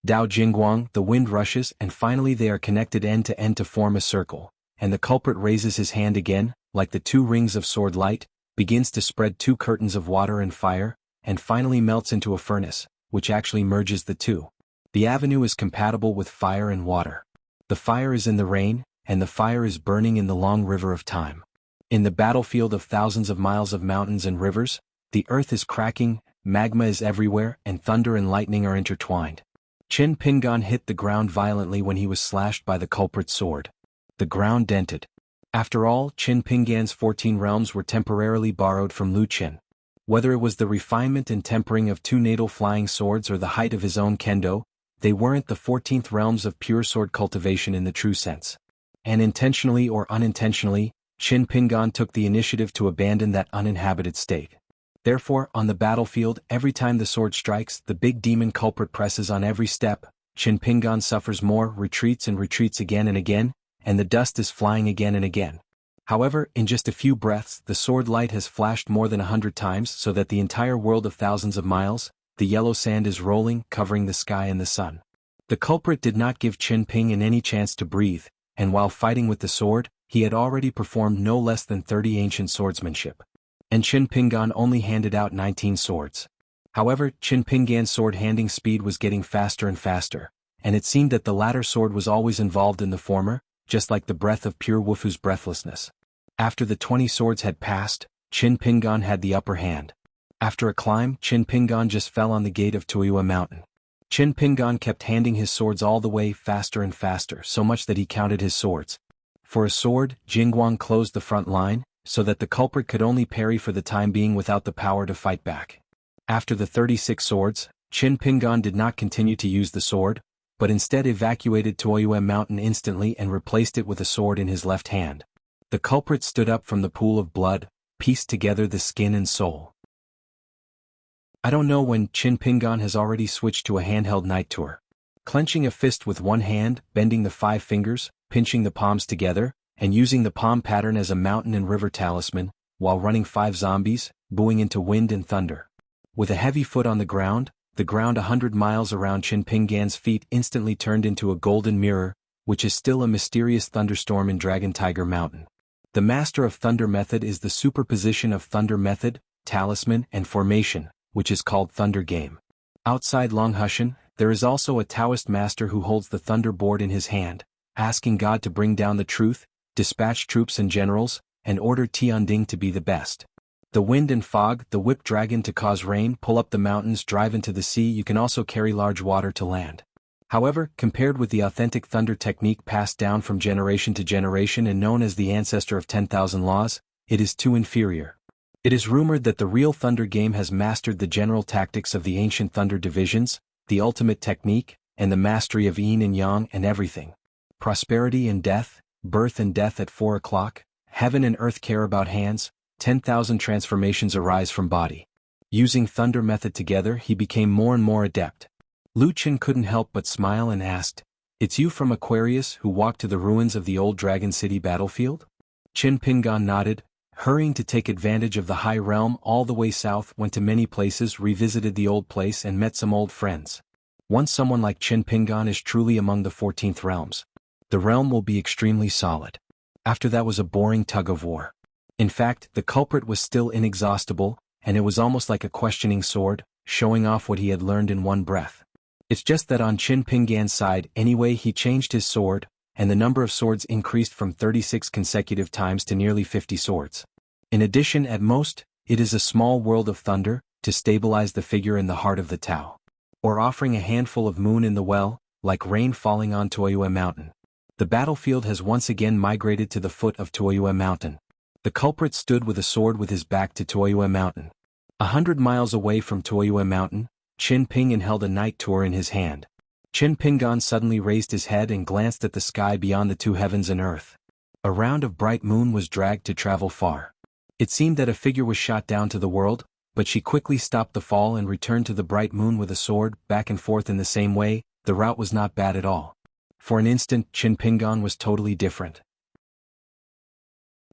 Dao Jingguang, the wind rushes and finally they are connected end to end to form a circle, and the culprit raises his hand again, like the two rings of sword light, begins to spread two curtains of water and fire, and finally melts into a furnace, which actually merges the two. The avenue is compatible with fire and water. The fire is in the rain, and the fire is burning in the long river of time. In the battlefield of thousands of miles of mountains and rivers, the earth is cracking, magma is everywhere, and thunder and lightning are intertwined. Qin Pingan hit the ground violently when he was slashed by the culprit's sword. The ground dented. After all, Qin Pingan's 14 realms were temporarily borrowed from Lu Qin. Whether it was the refinement and tempering of two natal flying swords or the height of his own kendo, they weren't the 14th realms of pure sword cultivation in the true sense. And intentionally or unintentionally, Qin Pingan took the initiative to abandon that uninhabited state. Therefore, on the battlefield, every time the sword strikes, the big demon culprit presses on every step, Qin Pingan suffers more, retreats and retreats again and again, and the dust is flying again and again. However, in just a few breaths, the sword light has flashed more than 100 times so that the entire world of thousands of miles, the yellow sand is rolling, covering the sky and the sun. The culprit did not give Qin Pingan any chance to breathe, and while fighting with the sword, he had already performed no less than 30 ancient swordsmanship. And Qin Pingan only handed out 19 swords. However, Qin Pingan's sword-handing speed was getting faster and faster, and it seemed that the latter sword was always involved in the former, just like the breath of pure Wufu's breathlessness. After the 20 swords had passed, Qin Pingan had the upper hand. After a climb, Qin Pingan just fell on the gate of Toyua Mountain. Qin Pingan kept handing his swords all the way faster and faster, so much that he counted his swords. For a sword, Jingguang closed the front line, so that the culprit could only parry for the time being without the power to fight back. After the 36 swords, Qin Pingan did not continue to use the sword, but instead evacuated Toyua Mountain instantly and replaced it with a sword in his left hand. The culprit stood up from the pool of blood, pieced together the skin and soul. I don't know when Qin Pingan has already switched to a handheld night tour. Clenching a fist with one hand, bending the 5 fingers, pinching the palms together, and using the palm pattern as a mountain and river talisman, while running 5 zombies, booing into wind and thunder. With a heavy foot on the ground 100 miles around Qin Pingan's feet instantly turned into a golden mirror, which is still a mysterious thunderstorm in Dragon Tiger Mountain. The Master of Thunder method is the superposition of Thunder method, talisman, and formation, which is called Thunder Game. Outside Longhushan, there is also a Taoist master who holds the Thunder Board in his hand, asking God to bring down the truth, dispatch troops and generals, and order Tianding to be the best. The wind and fog, the whip dragon to cause rain, pull up the mountains, drive into the sea. You can also carry large water to land. However, compared with the authentic thunder technique passed down from generation to generation and known as the ancestor of 10,000 laws, it is too inferior. It is rumored that the real Thunder Game has mastered the general tactics of the ancient Thunder divisions, the ultimate technique, and the mastery of yin and yang and everything. Prosperity and death, birth and death at 4 o'clock, heaven and earth care about hands, 10,000 transformations arise from body. Using Thunder method together, he became more and more adept. Lu Qin couldn't help but smile and asked, "It's you from Aquarius who walked to the ruins of the old Dragon City battlefield?" Qin Pingan nodded, hurrying to take advantage of the high realm all the way south, went to many places, revisited the old place and met some old friends. Once someone like Qin Pingan is truly among the 14th realms, the realm will be extremely solid. After that was a boring tug of war. In fact, the culprit was still inexhaustible, and it was almost like a questioning sword, showing off what he had learned in one breath. It's just that on Qin Pingan's side anyway, he changed his sword, and the number of swords increased from 36 consecutive times to nearly 50 swords. In addition, at most, it is a small world of thunder, to stabilize the figure in the heart of the Tao. Or offering a handful of moon in the well, like rain falling on Toyue Mountain. The battlefield has once again migrated to the foot of Toyue Mountain. The culprit stood with a sword with his back to Toyue Mountain. 100 miles away from Toyue Mountain, Qin Pingan held a night tour in his hand. Qin Pingan suddenly raised his head and glanced at the sky beyond the 2 heavens and earth. A round of bright moon was dragged to travel far. It seemed that a figure was shot down to the world, but she quickly stopped the fall and returned to the bright moon with a sword, back and forth in the same way. The route was not bad at all. For an instant, Qin Pingan was totally different.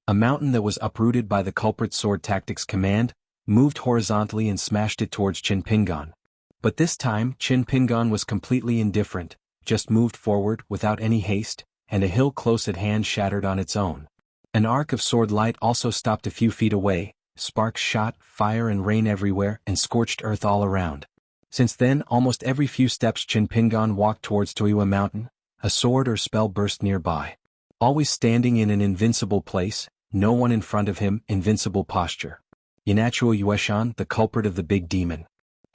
A mountain that was uprooted by the culprit's sword tactics command, moved horizontally and smashed it towards Qin Pingan. But this time, Qin Pingan was completely indifferent, just moved forward without any haste, and a hill close at hand shattered on its own. An arc of sword light also stopped a few feet away, sparks shot, fire and rain everywhere, and scorched earth all around. Since then, almost every few steps Qin Pingan walked towards Toyue Mountain, a sword or spell burst nearby. Always standing in an invincible place, no one in front of him, invincible posture. Yanatuo Yueshan, the culprit of the big demon,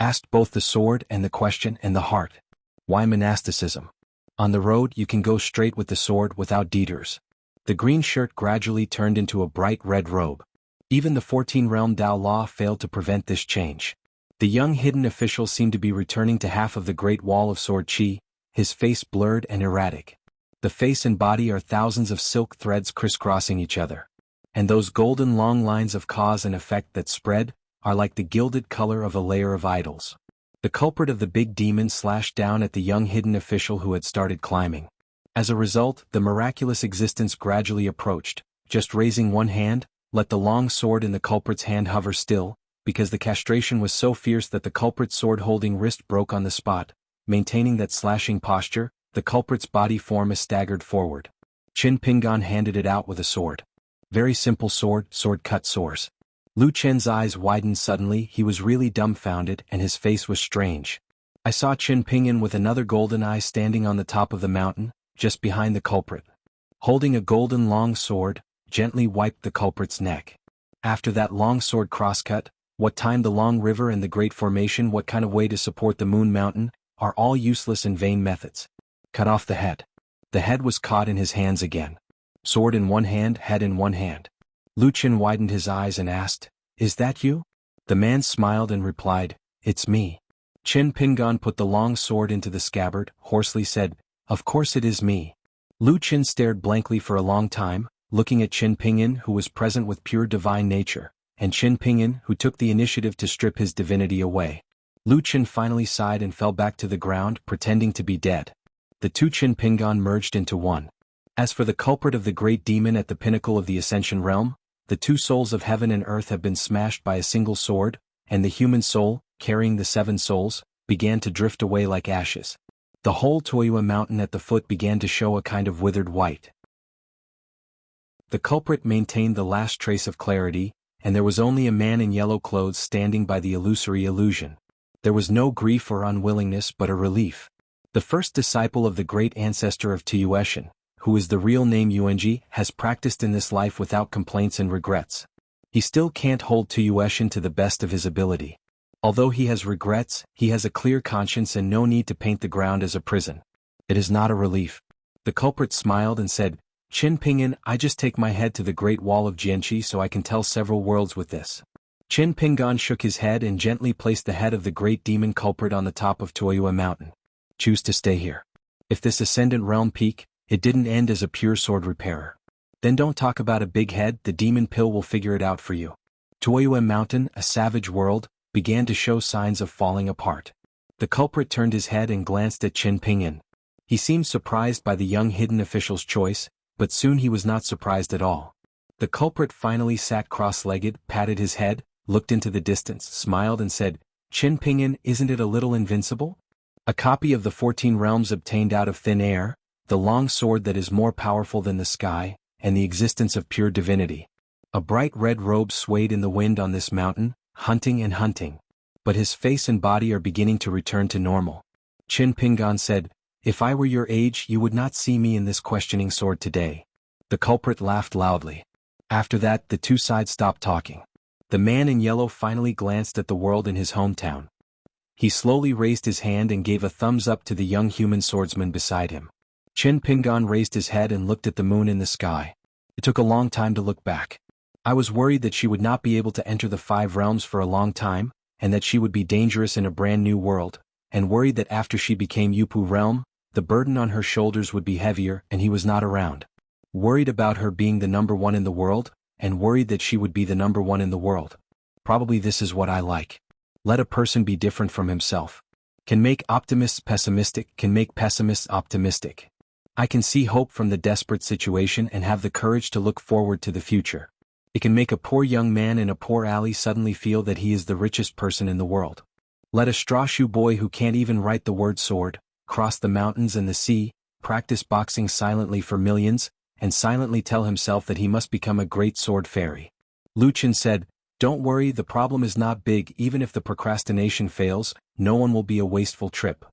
asked both the sword and the question and the heart. Why monasticism? On the road you can go straight with the sword without detours. The green shirt gradually turned into a bright red robe. Even the 14-realm Dao law failed to prevent this change. The young hidden official seemed to be returning to half of the great wall of sword chi, his face blurred and erratic. The face and body are thousands of silk threads crisscrossing each other. And those golden long lines of cause and effect that spread, are like the gilded color of a layer of idols. The culprit of the big demon slashed down at the young hidden official who had started climbing. As a result, the miraculous existence gradually approached, just raising one hand, let the long sword in the culprit's hand hover still, because the castration was so fierce that the culprit's sword-holding wrist broke on the spot. Maintaining that slashing posture, the culprit's body form is staggered forward. Qin Pingan handed it out with a sword. Very simple sword cut sores. Lu Chen's eyes widened suddenly. He was really dumbfounded and his face was strange. I saw Qin Pingan with another golden eye standing on the top of the mountain, just behind the culprit. Holding a golden long sword, gently wiped the culprit's neck. After that long sword crosscut, what time the long river and the great formation, what kind of way to support the moon mountain, are all useless and vain methods. Cut off the head. The head was caught in his hands again. Sword in one hand, head in one hand. Lu Chen widened his eyes and asked, "Is that you?" The man smiled and replied, "It's me." Qin Pingan put the long sword into the scabbard, hoarsely said, "Of course it is me." Lu Chen stared blankly for a long time, looking at Qin Pingan who was present with pure divine nature, and Qin Pingan who took the initiative to strip his divinity away. Lu Chen finally sighed and fell back to the ground, pretending to be dead. The two Qin Pingan merged into one. As for the culprit of the great demon at the pinnacle of the Ascension realm, the two souls of heaven and earth have been smashed by a single sword, and the human soul, carrying the 7 souls, began to drift away like ashes. The whole Toyua mountain at the foot began to show a kind of withered white. The culprit maintained the last trace of clarity, and there was only a man in yellow clothes standing by the illusory illusion. There was no grief or unwillingness but a relief. The first disciple of the great ancestor of Tuyueshan, who is the real name Yuanji, has practiced in this life without complaints and regrets. He still can't hold Tuyueshan to the best of his ability. Although he has regrets, he has a clear conscience and no need to paint the ground as a prison. It is not a relief. The culprit smiled and said, Qin Pingan, I just take my head to the Great Wall of Jianghu so I can tell several worlds with this. Qin Pingan shook his head and gently placed the head of the great demon culprit on the top of Toyua Mountain. Choose to stay here. If this ascendant realm peak, it didn't end as a pure sword repairer. Then don't talk about a big head, the demon pill will figure it out for you. Toyua Mountain, a savage world, began to show signs of falling apart. The culprit turned his head and glanced at Qin Pingan. He seemed surprised by the young hidden official's choice, but soon he was not surprised at all. The culprit finally sat cross-legged, patted his head, looked into the distance, smiled and said, Qin Pingan, isn't it a little invincible? A copy of the 14 realms obtained out of thin air, the long sword that is more powerful than the sky, and the existence of pure divinity. A bright red robe swayed in the wind on this mountain, hunting and hunting. But his face and body are beginning to return to normal. Qin Pingan said, If I were your age you would not see me in this questioning sword today. The culprit laughed loudly. After that the two sides stopped talking. The man in yellow finally glanced at the world in his hometown. He slowly raised his hand and gave a thumbs up to the young human swordsman beside him. Qin Pingan raised his head and looked at the moon in the sky. It took a long time to look back. I was worried that she would not be able to enter the 5 realms for a long time, and that she would be dangerous in a brand new world, and worried that after she became Yupu realm, the burden on her shoulders would be heavier and he was not around. Worried about her being the number 1 in the world, and worried that she would be the number 1 in the world. Probably this is what I like. Let a person be different from himself. Can make optimists pessimistic, can make pessimists optimistic. I can see hope from the desperate situation and have the courage to look forward to the future. It can make a poor young man in a poor alley suddenly feel that he is the richest person in the world. Let a straw shoe boy who can't even write the word sword, cross the mountains and the sea, practice boxing silently for millions, and silently tell himself that he must become a great sword fairy. Lu Chen said, Don't worry, the problem is not big. Even if the procrastination fails, no one will be a wasteful trip.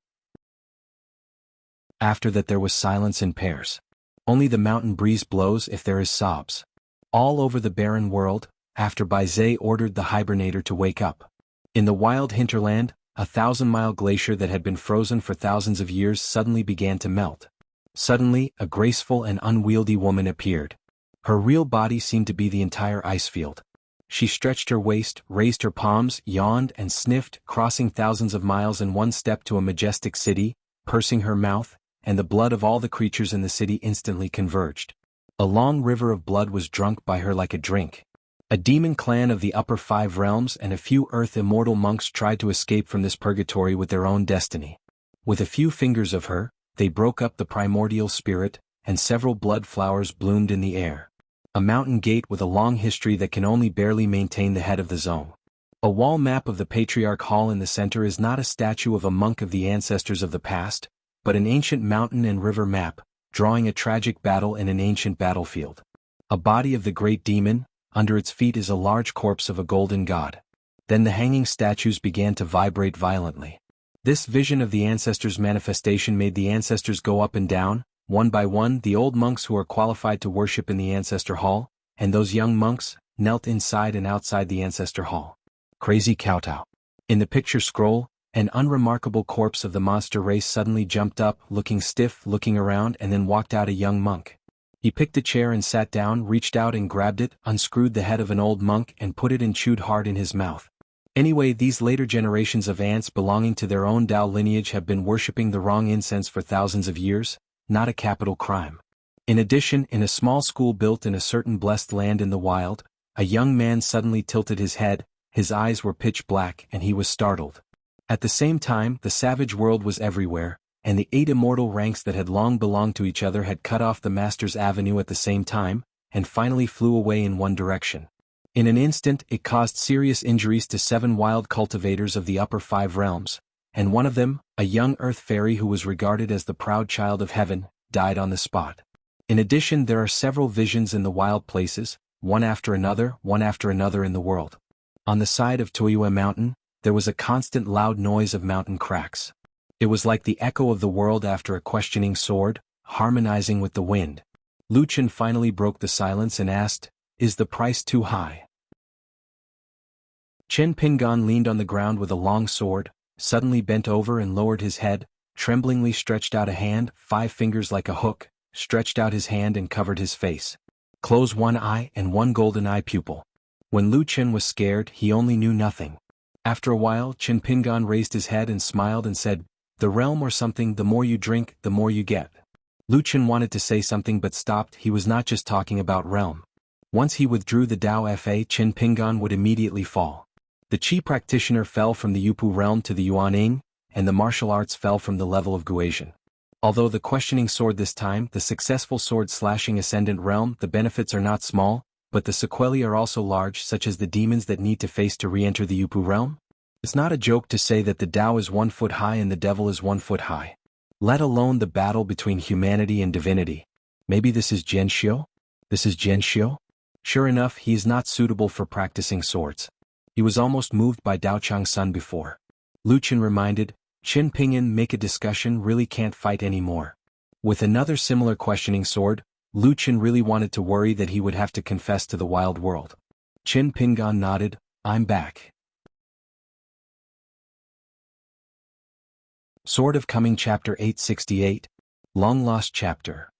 After that there was silence in pairs. Only the mountain breeze blows if there is sobs. All over the barren world, after Bai Zhe ordered the hibernator to wake up. In the wild hinterland, a 1,000-mile glacier that had been frozen for thousands of years suddenly began to melt. Suddenly, a graceful and unwieldy woman appeared. Her real body seemed to be the entire ice field. She stretched her waist, raised her palms, yawned and sniffed, crossing thousands of miles in one step to a majestic city, pursing her mouth, and the blood of all the creatures in the city instantly converged. A long river of blood was drunk by her like a drink. A demon clan of the upper 5 realms and a few earth immortal monks tried to escape from this purgatory with their own destiny. With a few fingers of her, they broke up the primordial spirit, and several blood flowers bloomed in the air. A mountain gate with a long history that can only barely maintain the head of the zone. A wall map of the Patriarch Hall in the center is not a statue of a monk of the ancestors of the past, but an ancient mountain and river map, drawing a tragic battle in an ancient battlefield. A body of the great demon, under its feet is a large corpse of a golden god. Then the hanging statues began to vibrate violently. This vision of the ancestors' manifestation made the ancestors go up and down, one by one. The old monks who are qualified to worship in the ancestor hall, and those young monks, knelt inside and outside the ancestor hall. Crazy kowtow. In the picture scroll, an unremarkable corpse of the monster race suddenly jumped up, looking stiff, looking around, and then walked out a young monk. He picked a chair and sat down, reached out and grabbed it, unscrewed the head of an old monk and put it and chewed hard in his mouth. Anyway, these later generations of ants belonging to their own Dao lineage have been worshipping the wrong incense for thousands of years, not a capital crime. In addition, in a small school built in a certain blessed land in the wild, a young man suddenly tilted his head, his eyes were pitch black and he was startled. At the same time, the savage world was everywhere, and the 8 immortal ranks that had long belonged to each other had cut off the master's avenue at the same time, and finally flew away in one direction. In an instant, it caused serious injuries to 7 wild cultivators of the upper 5 realms, and one of them, a young earth fairy who was regarded as the proud child of heaven, died on the spot. In addition, there are several visions in the wild places, one after another in the world. On the side of Toyue Mountain, there was a constant loud noise of mountain cracks. It was like the echo of the world after a questioning sword, harmonizing with the wind. Lu Chen finally broke the silence and asked, "Is the price too high?" Chen Pingan leaned on the ground with a long sword, suddenly bent over and lowered his head, tremblingly stretched out a hand, 5 fingers like a hook, stretched out his hand and covered his face. Close one eye and 1 golden eye pupil. When Lu Chen was scared, he only knew nothing. After a while, Chen Pingan raised his head and smiled and said, "The realm or something, the more you drink, the more you get." Lu Chen wanted to say something but stopped. He was not just talking about realm. Once he withdrew the Dao Fa, Chen Pingan would immediately fall. The Qi practitioner fell from the Yupu realm to the Yuaning, and the martial arts fell from the level of Guasian. Although the questioning sword this time, the successful sword-slashing ascendant realm, the benefits are not small, but the sequelae are also large, such as the demons that need to face to re-enter the Yupu realm. It's not a joke to say that the Tao is 1 foot high and the devil is 1 foot high. Let alone the battle between humanity and divinity. Maybe this is Jianxia? This is Jianxia? Sure enough, he is not suitable for practicing swords. He was almost moved by Dao Chang's son before. Lu Chen reminded, "Qin Pingan make a discussion, really can't fight anymore." With another similar questioning sword, Lu Chen really wanted to worry that he would have to confess to the wild world. Qin Pingan nodded, "I'm back." Sword of Coming Chapter 868, Long Lost Chapter.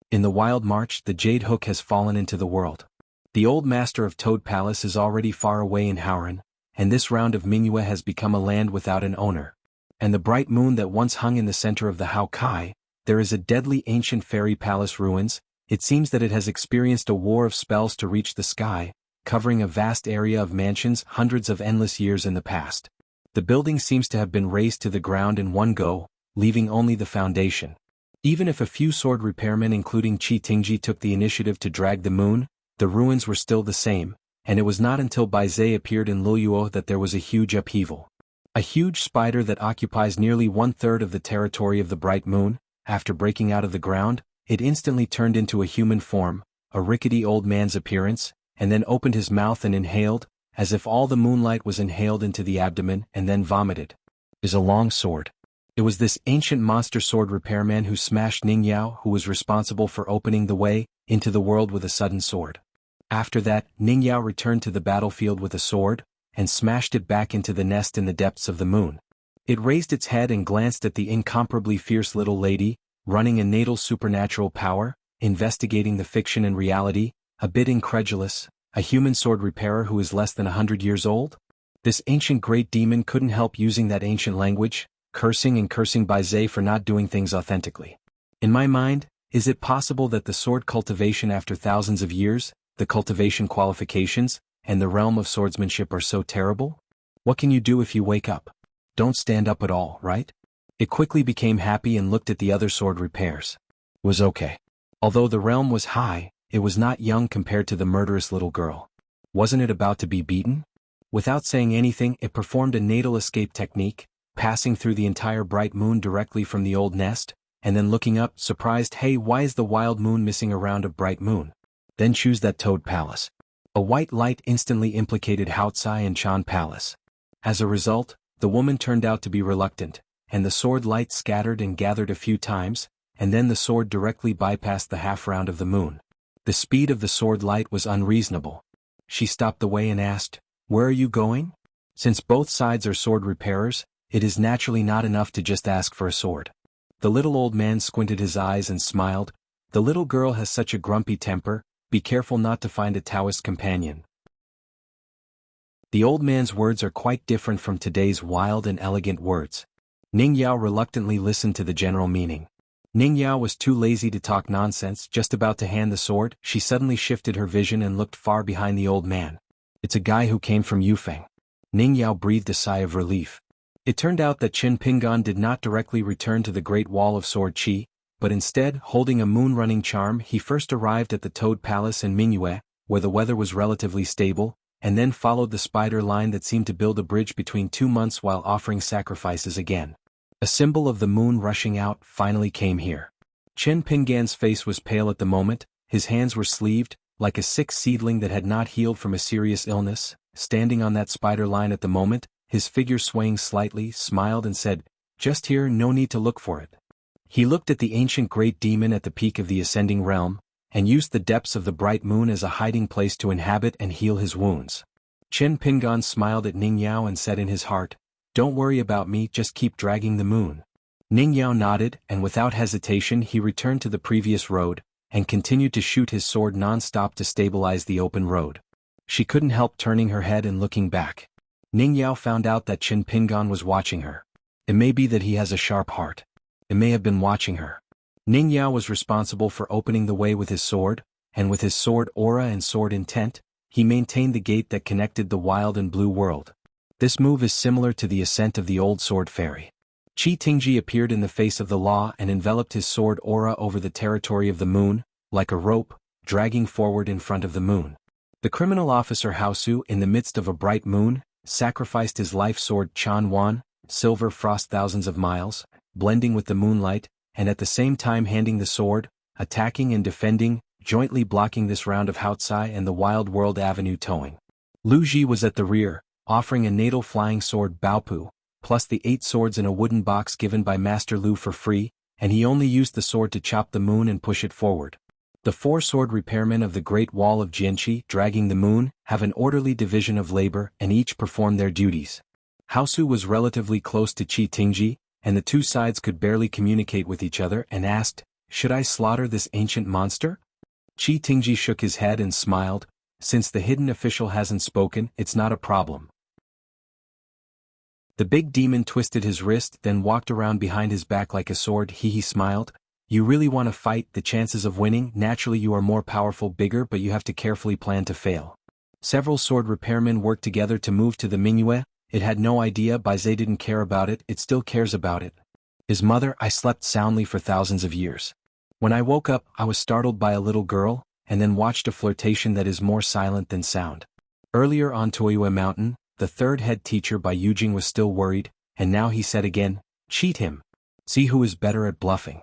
In the Wild March, the Jade Hook has fallen into the world. The old master of Toad Palace is already far away in Howran, and this round of Mingyue has become a land without an owner. And the bright moon that once hung in the center of the Hao Kai, there is a deadly ancient fairy palace ruins. It seems that it has experienced a war of spells to reach the sky, covering a vast area of mansions hundreds of endless years in the past. The building seems to have been razed to the ground in one go, leaving only the foundation. Even if a few sword repairmen including Qi Tingji took the initiative to drag the moon, the ruins were still the same, and it was not until Baizé appeared in Luyuo that there was a huge upheaval. A huge spider that occupies nearly 1/3 of the territory of the bright moon, after breaking out of the ground, it instantly turned into a human form, a rickety old man's appearance, and then opened his mouth and inhaled, as if all the moonlight was inhaled into the abdomen and then vomited. Is a long sword. It was this ancient monster sword repairman who smashed Ning Yao, who was responsible for opening the way into the world with a sudden sword. After that, Ning Yao returned to the battlefield with a sword, and smashed it back into the nest in the depths of the moon. It raised its head and glanced at the incomparably fierce little lady, running a natal supernatural power, investigating the fiction and reality, a bit incredulous, a human sword repairer who is less than 100 years old? This ancient great demon couldn't help using that ancient language, cursing Baizé for not doing things authentically. In my mind, is it possible that the sword cultivation after thousands of years, the cultivation qualifications, and the realm of swordsmanship are so terrible? What can you do if you wake up? Don't stand up at all, right? It quickly became happy and looked at the other sword repairs. Was okay. Although the realm was high, it was not young compared to the murderous little girl. Wasn't it about to be beaten? Without saying anything, it performed a natal escape technique, passing through the entire bright moon directly from the old nest, and then looking up, surprised, "Hey, why is the wild moon missing around a bright moon?" Then choose that Toad Palace. A white light instantly implicated Haotsai and Chan Palace. As a result, the woman turned out to be reluctant, and the sword light scattered and gathered a few times, and then the sword directly bypassed the half-round of the moon. The speed of the sword light was unreasonable. She stopped the way and asked, "Where are you going?" Since both sides are sword repairers, it is naturally not enough to just ask for a sword. The little old man squinted his eyes and smiled. "The little girl has such a grumpy temper, be careful not to find a Taoist companion." The old man's words are quite different from today's wild and elegant words. Ning Yao reluctantly listened to the general meaning. Ning Yao was too lazy to talk nonsense. Just about to hand the sword, she suddenly shifted her vision and looked far behind the old man. "It's a guy who came from Yufeng." Ning Yao breathed a sigh of relief. It turned out that Qin Pingan did not directly return to the Great Wall of Sword Qi, but instead, holding a moon-running charm, he first arrived at the Toad Palace in Mingyue, where the weather was relatively stable, and then followed the spider line that seemed to build a bridge between 2 months while offering sacrifices again. A symbol of the moon rushing out finally came here. Qin Pingan's face was pale at the moment, his hands were sleeved, like a sick seedling that had not healed from a serious illness. Standing on that spider line at the moment, his figure swaying slightly, smiled and said, "Just here, no need to look for it." He looked at the ancient great demon at the peak of the ascending realm, and used the depths of the bright moon as a hiding place to inhabit and heal his wounds. Qin Pingan smiled at Ning Yao and said in his heart, "Don't worry about me, just keep dragging the moon." Ning Yao nodded, and without hesitation he returned to the previous road, and continued to shoot his sword non-stop to stabilize the open road. She couldn't help turning her head and looking back. Ning Yao found out that Qin Pingan was watching her. It may be that he has a sharp heart. It may have been watching her. Ning Yao was responsible for opening the way with his sword, and with his sword aura and sword intent, he maintained the gate that connected the wild and blue world. This move is similar to the ascent of the old sword fairy. Qi Tingji appeared in the face of the law and enveloped his sword aura over the territory of the moon, like a rope, dragging forward in front of the moon. The criminal officer Haosu, in the midst of a bright moon, sacrificed his life sword xuanhuan, silver frost thousands of miles, blending with the moonlight, and at the same time handing the sword, attacking and defending, jointly blocking this round of Haotsai and the Wild World Avenue towing. Lu Ji was at the rear, offering a natal flying sword Baopu, plus the 8 swords in a wooden box given by Master Lu for free, and he only used the sword to chop the moon and push it forward. The 4 sword repairmen of the Great Wall of Jianqi, dragging the moon, have an orderly division of labor and each perform their duties. Haosu was relatively close to Qi Tingji, and the 2 sides could barely communicate with each other and asked, "Should I slaughter this ancient monster?" Qi Tingji shook his head and smiled, "Since the hidden official hasn't spoken, it's not a problem." The big demon twisted his wrist, then walked around behind his back like a sword. He smiled. "You really want to fight? The chances of winning? Naturally you are more powerful, bigger, but you have to carefully plan to fail." Several sword repairmen worked together to move to the Mingyue. It had no idea Baizé didn't care about it, it still cares about it. His mother, I slept soundly for thousands of years. When I woke up, I was startled by a little girl, and then watched a flirtation that is more silent than sound. Earlier on Toyue Mountain, the 3rd head teacher by Yujing was still worried, and now he said again, "Cheat him. See who is better at bluffing."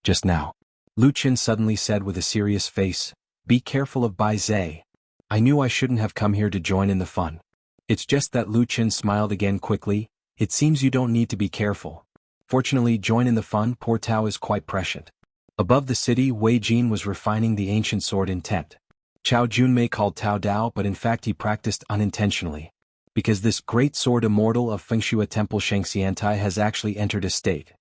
Just now. Lu Qin suddenly said with a serious face, "Be careful of Baizé. I knew I shouldn't have come here to join in the fun." It's just that Lu Qin smiled again quickly, "It seems you don't need to be careful. Fortunately, join in the fun, poor Tao is quite prescient." Above the city, Wei Jin was refining the ancient sword intent. Chao Junmei called Tao Dao, but in fact he practiced unintentionally. Because this great sword immortal of Fengshui Temple Shengxiantai has actually entered a state.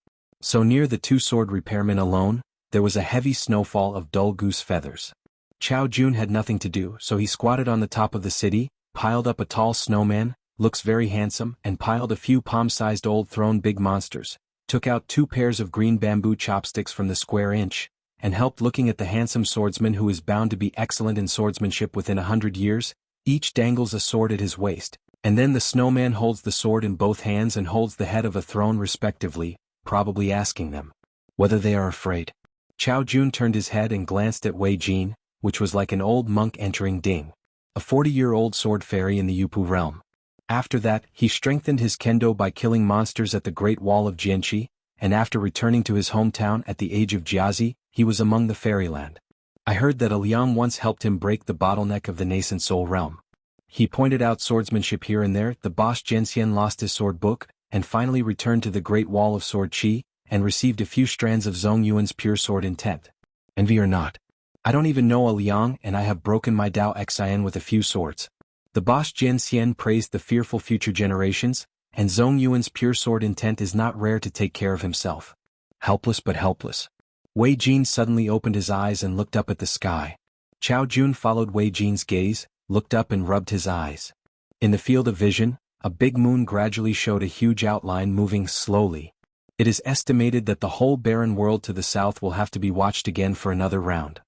So near the 2 sword repairmen alone, there was a heavy snowfall of dull goose feathers. Chao Jun had nothing to do, so he squatted on the top of the city, piled up a tall snowman, looks very handsome, and piled a few palm-sized old thrown big monsters, took out 2 pairs of green bamboo chopsticks from the square inch, and helped looking at the handsome swordsman who is bound to be excellent in swordsmanship within 100 years, each dangles a sword at his waist, and then the snowman holds the sword in both hands and holds the head of a throne respectively, probably asking them whether they are afraid. Chao Jun turned his head and glanced at Wei Jin, which was like an old monk entering Ding, a 40-year-old sword fairy in the Yupu realm. After that, he strengthened his kendo by killing monsters at the Great Wall of Jianqi, and after returning to his hometown at the age of Jiazi, he was among the fairyland. I heard that a Liang once helped him break the bottleneck of the nascent soul realm. He pointed out swordsmanship here and there. The boss Zhenxian lost his sword book, and finally returned to the Great Wall of Sword Qi, and received a few strands of Zhongyuan's pure sword intent. Envy or not, I don't even know a Liang, and I have broken my Dao Xian with a few swords. The boss Zhenxian praised the fearful future generations, and Zhongyuan's pure sword intent is not rare to take care of himself. Helpless but helpless. Wei Jin suddenly opened his eyes and looked up at the sky. Chao Jun followed Wei Jin's gaze, looked up and rubbed his eyes. In the field of vision, a big moon gradually showed a huge outline moving slowly. It is estimated that the whole barren world to the south will have to be watched again for another round.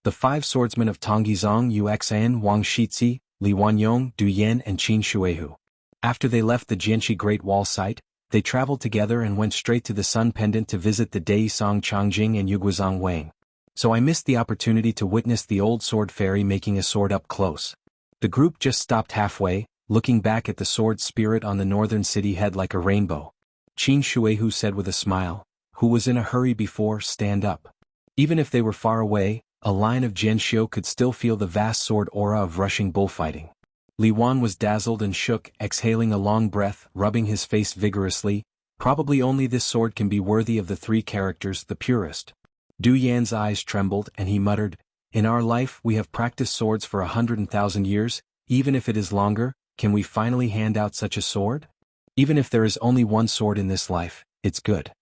The 5 swordsmen of Tonggizong, Yu Xian, Wang Shizi, Li Wanyong, Du Yan and Qin Shuihu. After they left the Jianxi Great Wall site, they traveled together and went straight to the Sun Pendant to visit the Daisong Changjing and Xuanhuan. So I missed the opportunity to witness the old sword fairy making a sword up close. The group just stopped halfway, looking back at the sword spirit on the northern city head like a rainbow. Qin Shuihu said with a smile, who was in a hurry before, stand up. Even if they were far away, a line of Jianxiu could still feel the vast sword aura of rushing bullfighting. Li Wan was dazzled and shook, exhaling a long breath, rubbing his face vigorously. Probably only this sword can be worthy of the three characters, the purest. Du Yan's eyes trembled and he muttered, in our life we have practiced swords for 100,000 years, even if it is longer, can we finally hand out such a sword? Even if there is only one sword in this life, it's good.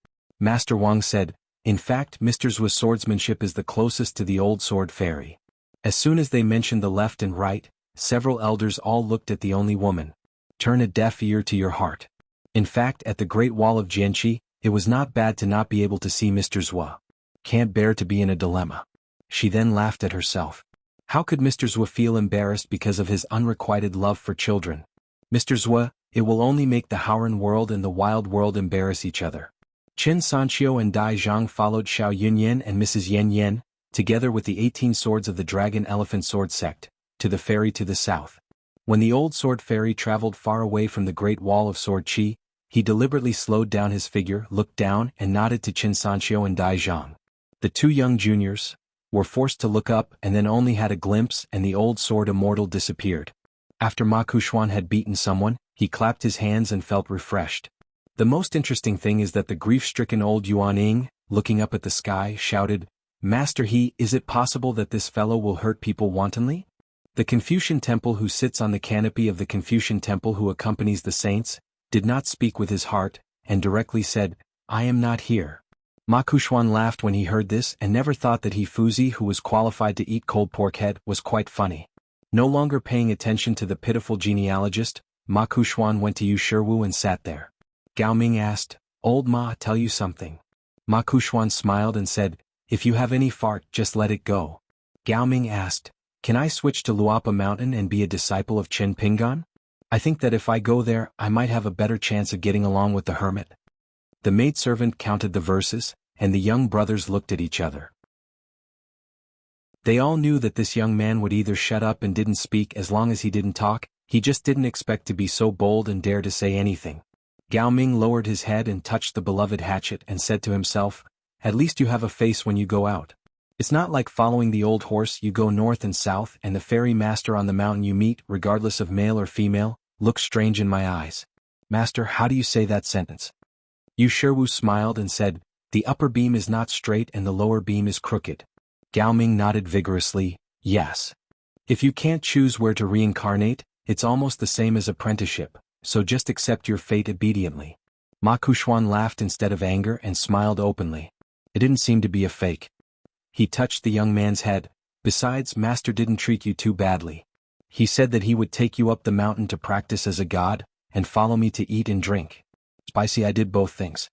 Master Wang said, in fact Mr. Zhu's swordsmanship is the closest to the old sword fairy. As soon as they mentioned the left and right, several elders all looked at the only woman. Turn a deaf ear to your heart. In fact at the Great Wall of Jianxi, it was not bad to not be able to see Mr. Zhu. Can't bear to be in a dilemma. She then laughed at herself. How could Mr. Zhu feel embarrassed because of his unrequited love for children? Mr. Zhu, it will only make the Howren world and the wild world embarrass each other. Chen Sanqiu and Dai Zhang followed Xiao Yunyan and Mrs. Yan Yan, together with the 18 swords of the Dragon Elephant Sword Sect, to the ferry to the south. When the old sword fairy traveled far away from the Great Wall of Sword Qi, he deliberately slowed down his figure, looked down and nodded to Chen Sanqiu and Dai Zhang. The two young juniors were forced to look up and then only had a glimpse and the old sword immortal disappeared. After Ma Kuxuan had beaten someone, he clapped his hands and felt refreshed. The most interesting thing is that the grief-stricken old Yuan Ying, looking up at the sky, shouted, Master He, is it possible that this fellow will hurt people wantonly? The Confucian temple who sits on the canopy of the Confucian temple who accompanies the saints, did not speak with his heart, and directly said, I am not here. Ma Kuxuan laughed when he heard this and never thought that he Fuzi who was qualified to eat cold pork head was quite funny. No longer paying attention to the pitiful genealogist, Ma Kuxuan went to Yu Shiwu and sat there. Gao Ming asked, Old Ma, tell you something. Ma Kuxuan smiled and said, if you have any fart, just let it go. Gao Ming asked, can I switch to Luapa Mountain and be a disciple of Chen Pingan? I think that if I go there, I might have a better chance of getting along with the hermit. The maidservant counted the verses, and the young brothers looked at each other. They all knew that this young man would either shut up and didn't speak as long as he didn't talk, he just didn't expect to be so bold and dare to say anything. Gao Ming lowered his head and touched the beloved hatchet and said to himself, at least you have a face when you go out. It's not like following the old horse, you go north and south and the fairy master on the mountain you meet, regardless of male or female, looks strange in my eyes. Master, how do you say that sentence? Yu Shiwu smiled and said, the upper beam is not straight and the lower beam is crooked. Gao Ming nodded vigorously, yes. If you can't choose where to reincarnate, it's almost the same as apprenticeship, so just accept your fate obediently. Ma Kuxuan laughed instead of anger and smiled openly. It didn't seem to be a fake. He touched the young man's head, besides Master didn't treat you too badly. He said that he would take you up the mountain to practice as a god, and follow me to eat and drink. Spicy, I did both things.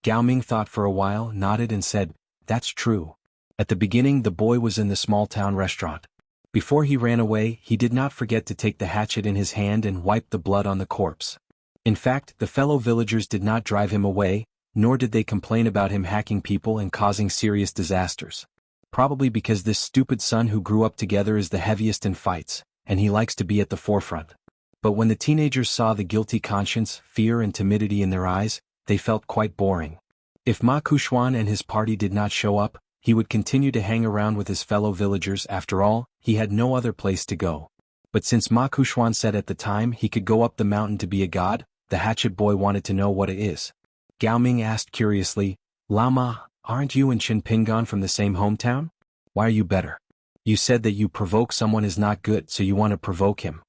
Gao Ming thought for a while, nodded and said, that's true. At the beginning the boy was in the small-town restaurant. Before he ran away, he did not forget to take the hatchet in his hand and wipe the blood on the corpse. In fact, the fellow villagers did not drive him away, nor did they complain about him hacking people and causing serious disasters. Probably because this stupid son who grew up together is the heaviest in fights, and he likes to be at the forefront. But when the teenagers saw the guilty conscience, fear and timidity in their eyes, they felt quite boring. If Ma Kuxuan and his party did not show up, he would continue to hang around with his fellow villagers. After all, he had no other place to go. But since Ma Kuxuan said at the time he could go up the mountain to be a god, the hatchet boy wanted to know what it is. Gao Ming asked curiously, Lama, aren't you and Qin Pingan from the same hometown? Why are you better? You said that you provoke someone is not good, so you want to provoke him.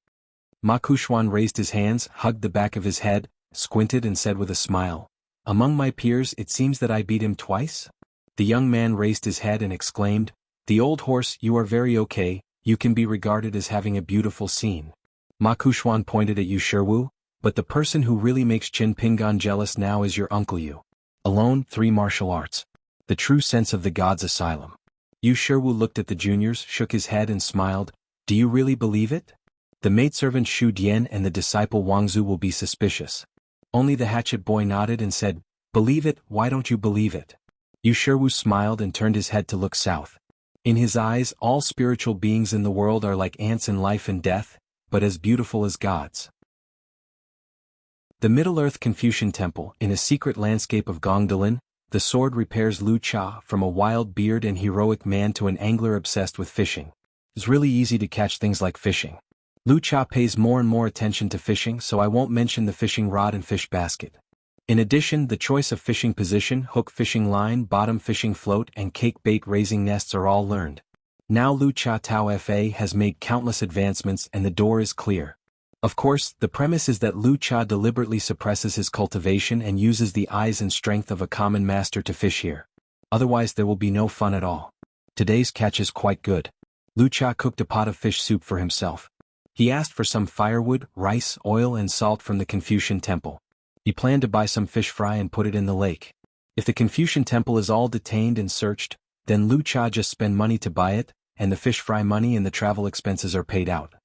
Ma Kuxuan raised his hands, hugged the back of his head, squinted and said with a smile, among my peers it seems that I beat him twice? The young man raised his head and exclaimed, the old horse, you are very okay, you can be regarded as having a beautiful scene. Ma Kuxuan pointed at Yu Shiwu, but the person who really makes Qin Pingan jealous now is your uncle Yu. Alone, 3 martial arts. The true sense of the god's asylum. Yu Shiwu looked at the juniors, shook his head and smiled, do you really believe it? The maidservant Shu Dian and the disciple Wangzu will be suspicious. Only the hatchet boy nodded and said, "Believe it, why don't you believe it?" Yu Sherwu smiled and turned his head to look south. In his eyes, all spiritual beings in the world are like ants in life and death, but as beautiful as gods. The Middle-earth Confucian Temple. In a secret landscape of Gongdalin, the sword repairs Lu Cha from a wild beard and heroic man to an angler obsessed with fishing. It's really easy to catch things like fishing. Lu Cha pays more and more attention to fishing, so I won't mention the fishing rod and fish basket. In addition, the choice of fishing position, hook fishing line, bottom fishing float, and cake bait raising nests are all learned. Now Lu Cha Tao Fa has made countless advancements and the door is clear. Of course, the premise is that Lu Cha deliberately suppresses his cultivation and uses the eyes and strength of a common master to fish here. Otherwise there will be no fun at all. Today's catch is quite good. Lu Cha cooked a pot of fish soup for himself. He asked for some firewood, rice, oil and salt from the Confucian temple. He planned to buy some fish fry and put it in the lake. If the Confucian temple is all detained and searched, then Lu Cha just spend money to buy it, and the fish fry money and the travel expenses are paid out.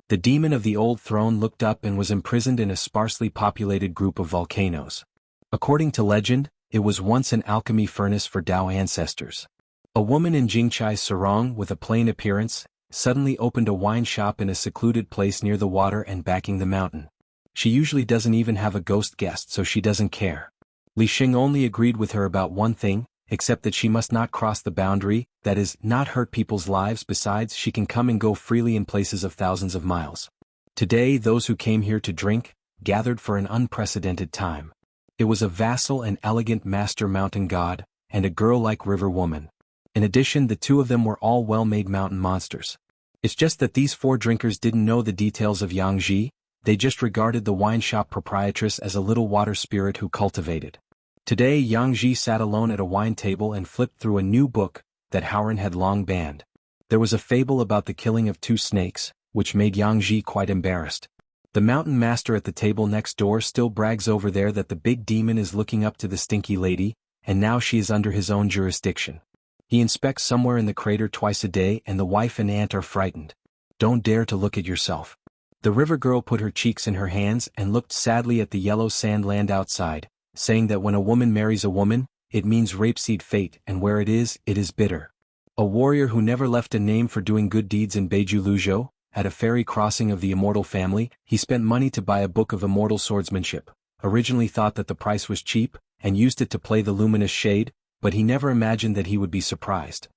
The demon of the old throne looked up and was imprisoned in a sparsely populated group of volcanoes. According to legend, it was once an alchemy furnace for Tao ancestors. A woman in Jingchai's sarong with a plain appearance suddenly opened a wine shop in a secluded place near the water and backing the mountain. She usually doesn't even have a ghost guest, so she doesn't care. Li Xing only agreed with her about one thing, except that she must not cross the boundary, that is, not hurt people's lives. Besides, she can come and go freely in places of thousands of miles. Today those who came here to drink gathered for an unprecedented time. It was a vassal and elegant master mountain god, and a girl-like river woman. In addition, the two of them were all well-made mountain monsters. It's just that these four drinkers didn't know the details of Yangji, they just regarded the wine shop proprietress as a little water spirit who cultivated. Today Yangji sat alone at a wine table and flipped through a new book that Howren had long banned. There was a fable about the killing of two snakes, which made Yangji quite embarrassed. The mountain master at the table next door still brags over there that the big demon is looking up to the stinky lady, and now she is under his own jurisdiction. He inspects somewhere in the crater twice a day and the wife and aunt are frightened. Don't dare to look at yourself. The river girl put her cheeks in her hands and looked sadly at the yellow sand land outside, saying that when a woman marries a woman, it means rapeseed fate, and where it is bitter. A warrior who never left a name for doing good deeds in Beiju Luzhou, at a ferry crossing of the immortal family, he spent money to buy a book of immortal swordsmanship, originally thought that the price was cheap, and used it to play the luminous shade, but he never imagined that he would be surprised.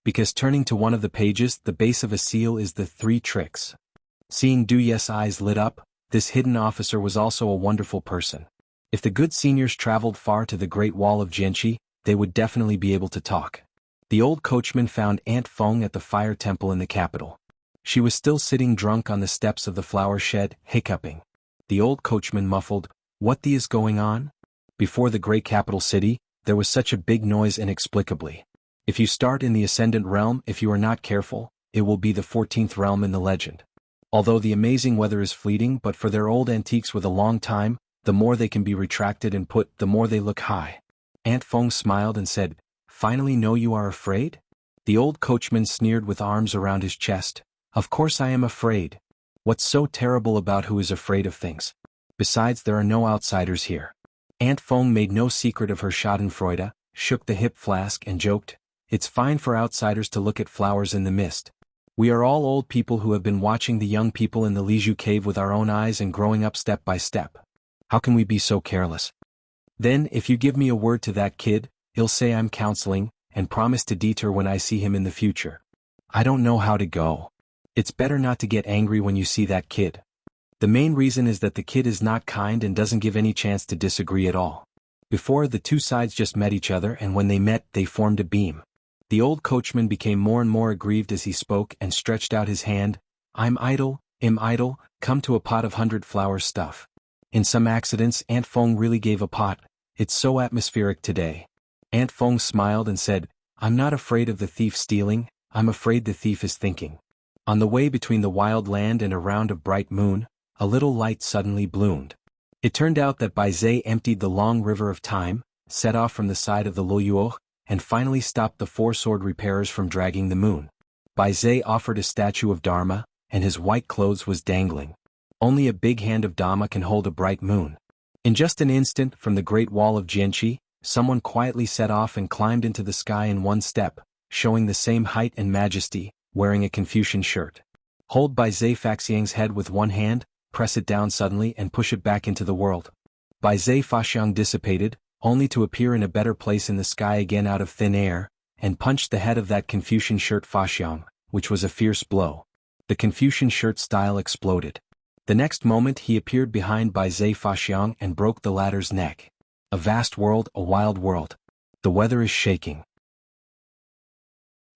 Because turning to one of the pages, the base of a seal is the 3 tricks. Seeing Du Ye's eyes lit up, this hidden officer was also a wonderful person. If the good seniors traveled far to the Great Wall of Jianxi, they would definitely be able to talk. The old coachman found Aunt Feng at the fire temple in the capital. She was still sitting drunk on the steps of the flower shed, hiccuping. The old coachman muffled, "What the is going on?" Before the great capital city, there was such a big noise inexplicably. If you start in the Ascendant realm, if you are not careful, it will be the 14th realm in the legend. Although the amazing weather is fleeting, but for their old antiques with a long time, the more they can be retracted and put, the more they look high. Aunt Feng smiled and said, "Finally know you are afraid?" The old coachman sneered with arms around his chest. "Of course I am afraid. What's so terrible about who is afraid of things? Besides, there are no outsiders here." Aunt Feng made no secret of her schadenfreude, shook the hip flask and joked, "It's fine for outsiders to look at flowers in the mist. We are all old people who have been watching the young people in the Liju cave with our own eyes and growing up step by step. How can we be so careless? Then, if you give me a word to that kid, he'll say I'm counseling, and promise to deter when I see him in the future. I don't know how to go. It's better not to get angry when you see that kid. The main reason is that the kid is not kind and doesn't give any chance to disagree at all." Before, the two sides just met each other, and when they met, they formed a beam. The old coachman became more and more aggrieved as he spoke and stretched out his hand. "I'm idle, come to a pot of 100 flower stuff." In some accidents, Aunt Feng really gave a pot. It's so atmospheric today. Aunt Feng smiled and said, "I'm not afraid of the thief stealing, I'm afraid the thief is thinking." On the way between the wild land and a round of bright moon, a little light suddenly bloomed. It turned out that Bai Zhe emptied the long river of time, set off from the side of the Luyuo, and finally stopped the 4 sword repairers from dragging the moon. Bai Zhe offered a statue of Dharma, and his white clothes was dangling. Only a big hand of Dharma can hold a bright moon. In just an instant, from the Great Wall of xianxia, someone quietly set off and climbed into the sky in one step, showing the same height and majesty, wearing a Confucian shirt. Hold Bai Zhe Faxiang's head with one hand, press it down suddenly and push it back into the world. Bai Zhe Faxiang dissipated, only to appear in a better place in the sky again out of thin air, and punched the head of that Confucian shirt Faxiang, which was a fierce blow. The Confucian shirt style exploded. The next moment he appeared behind Bai Zhe Faxiang and broke the latter's neck. A vast world, a wild world. The weather is shaking.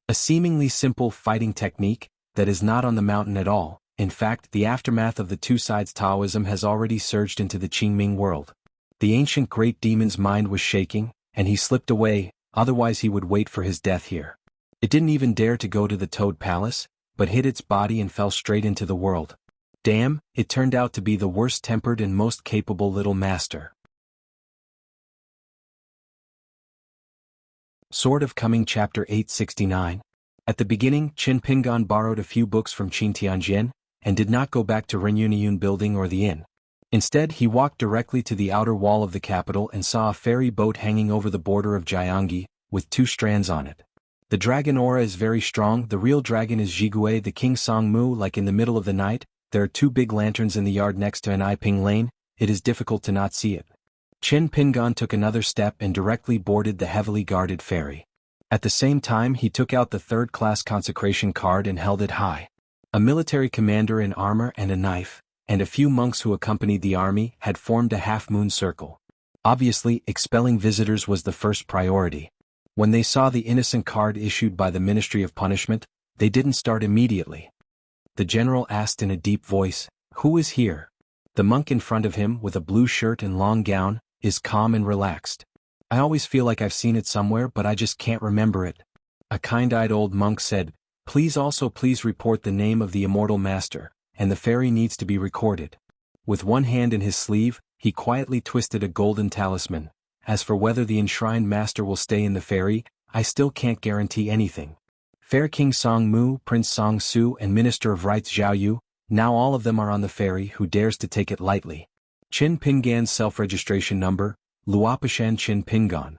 A seemingly simple fighting technique that is not on the mountain at all. In fact, the aftermath of the two sides Taoism has already surged into the Qingming world. The ancient great demon's mind was shaking, and he slipped away, otherwise he would wait for his death here. It didn't even dare to go to the Toad Palace, but hid its body and fell straight into the world. Damn, it turned out to be the worst-tempered and most capable little master. Sword of Coming Chapter 869. At the beginning, Qin Pingan borrowed a few books from Qin Tianjin, and did not go back to Renyunyun building or the inn. Instead, he walked directly to the outer wall of the capital and saw a ferry boat hanging over the border of jianghu, with 2 strands on it. The dragon aura is very strong. The real dragon is Zhigui the King Songmu. Like in the middle of the night, there are 2 big lanterns in the yard next to an Iping lane. It is difficult to not see it. Qin Pingan took another step and directly boarded the heavily guarded ferry. At the same time, he took out the 3rd-class consecration card and held it high. A military commander in armor and a knife, and a few monks who accompanied the army, had formed a half-moon circle. Obviously, expelling visitors was the first priority. When they saw the innocent card issued by the Ministry of Punishment, they didn't start immediately. The general asked in a deep voice, "Who is here?" The monk in front of him, with a blue shirt and long gown, is calm and relaxed. "I always feel like I've seen it somewhere, but I just can't remember it." A kind-eyed old monk said, Please report the name of the immortal master, and the ferry needs to be recorded." With one hand in his sleeve, he quietly twisted a golden talisman. "As for whether the enshrined master will stay in the ferry, I still can't guarantee anything. Fair King Song Mu, Prince Song Su and Minister of Rights Zhao Yu, now all of them are on the ferry. Who dares to take it lightly?" Qin Pingan's self-registration number, Luopashan Qin Pingan.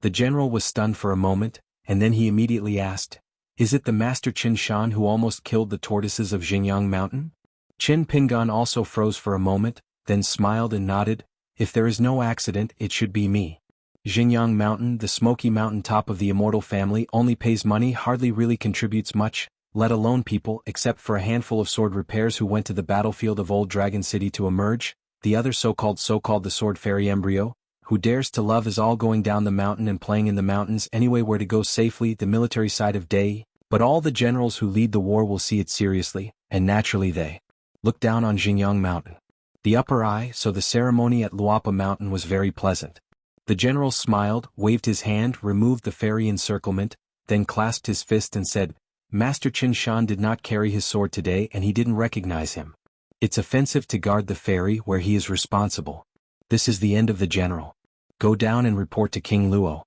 The general was stunned for a moment, and then he immediately asked, "Is it the Master Qin Shan who almost killed the tortoises of Xinjiang Mountain?" Qin Pingan also froze for a moment, then smiled and nodded. "If there is no accident, it should be me. Xinjiang Mountain, the smoky mountain top of the immortal family, only pays money, hardly really contributes much, let alone people, except for a handful of sword repairs who went to the battlefield of Old Dragon City to emerge. The other so-called the sword fairy embryo, who dares to love, is all going down the mountain and playing in the mountains anyway where to go safely, the military side of Dei, but all the generals who lead the war will see it seriously, and naturally they look down on Xinjiang Mountain. The upper eye, so the ceremony at Luapa Mountain was very pleasant." The general smiled, waved his hand, removed the fairy encirclement, then clasped his fist and said, "Master Qin Shan did not carry his sword today and he didn't recognize him. It's offensive to guard the ferry where he is responsible. This is the end of the general. Go down and report to King Luo."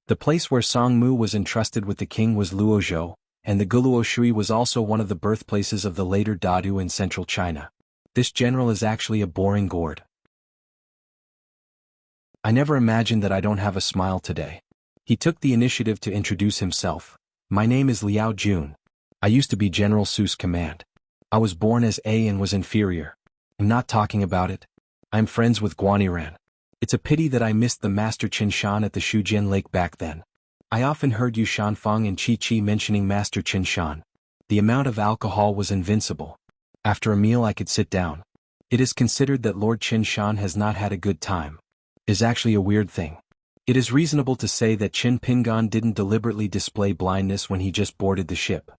The place where Song Mu was entrusted with the king was Luozhou, and the Guluo Shui was also one of the birthplaces of the later Dadu in central China. This general is actually a boring gourd. I never imagined that I don't have a smile today. He took the initiative to introduce himself. "My name is Liao Jun. I used to be General Su's command. I was born as A and was inferior. I'm not talking about it. I'm friends with Guaniran. It's a pity that I missed the Master Qin Shan at the Shujian Lake back then. I often heard Yu Shanfeng and Qi Qi mentioning Master Qin Shan. The amount of alcohol was invincible. After a meal I could sit down. It is considered that Lord Qin Shan has not had a good time. Is actually a weird thing. It is reasonable to say that Qin Pingan didn't deliberately display blindness when he just boarded the ship.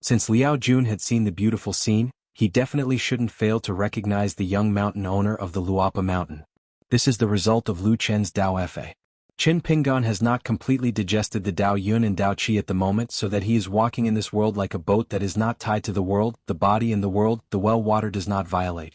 Since Liao Jun had seen the beautiful scene, he definitely shouldn't fail to recognize the young mountain owner of the Luapa Mountain. This is the result of Lu Chen's Dao Fa. Qin Pingan has not completely digested the Dao Yun and Dao Qi at the moment, so that he is walking in this world like a boat that is not tied to the world, the body and the world, the well water does not violate.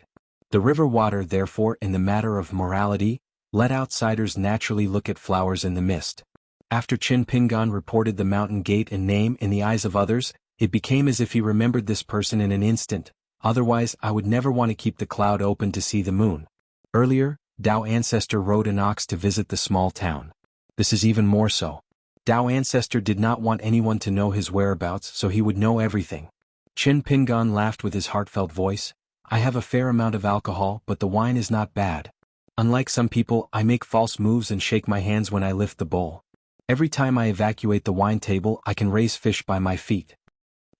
The river water, therefore, in the matter of morality, let outsiders naturally look at flowers in the mist. After Qin Pingan reported the mountain gate and name in the eyes of others, It became as if he remembered this person in an instant, otherwise I would never want to keep the cloud open to see the moon. Earlier, Dao Ancestor rode an ox to visit the small town. This is even more so. Dao Ancestor did not want anyone to know his whereabouts, so he would know everything. Qin Pingan laughed with his heartfelt voice. I have a fair amount of alcohol, but the wine is not bad. Unlike some people, I make false moves and shake my hands when I lift the bowl. Every time I evacuate the wine table, I can raise fish by my feet.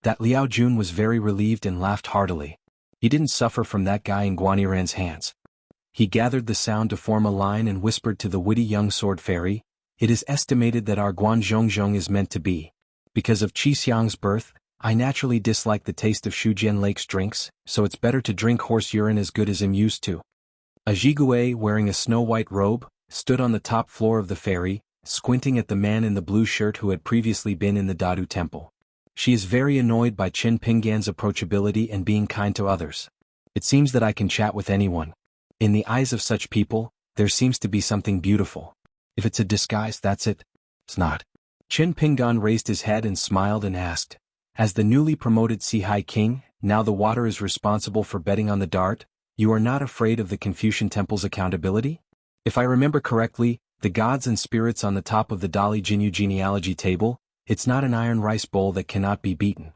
That Liao Jun was very relieved and laughed heartily. He didn't suffer from that guy in Guaniran's hands. He gathered the sound to form a line and whispered to the witty young sword fairy, "It is estimated that our Guanzhongzhong is meant to be. Because of Qi Xiang's birth, I naturally dislike the taste of Shujian Lake's drinks, so it's better to drink horse urine as good as I'm used to." A Jigue wearing a snow-white robe stood on the top floor of the ferry, squinting at the man in the blue shirt who had previously been in the Dadu temple. She is very annoyed by Qin Pingan's approachability and being kind to others. It seems that I can chat with anyone. In the eyes of such people, there seems to be something beautiful. If it's a disguise, that's it. It's not. Qin Pingan raised his head and smiled and asked, "As the newly promoted Sihai King, now the water is responsible for betting on the dart, you are not afraid of the Confucian Temple's accountability? If I remember correctly, the gods and spirits on the top of the Dali Jinyu genealogy table, it's not an iron rice bowl that cannot be beaten."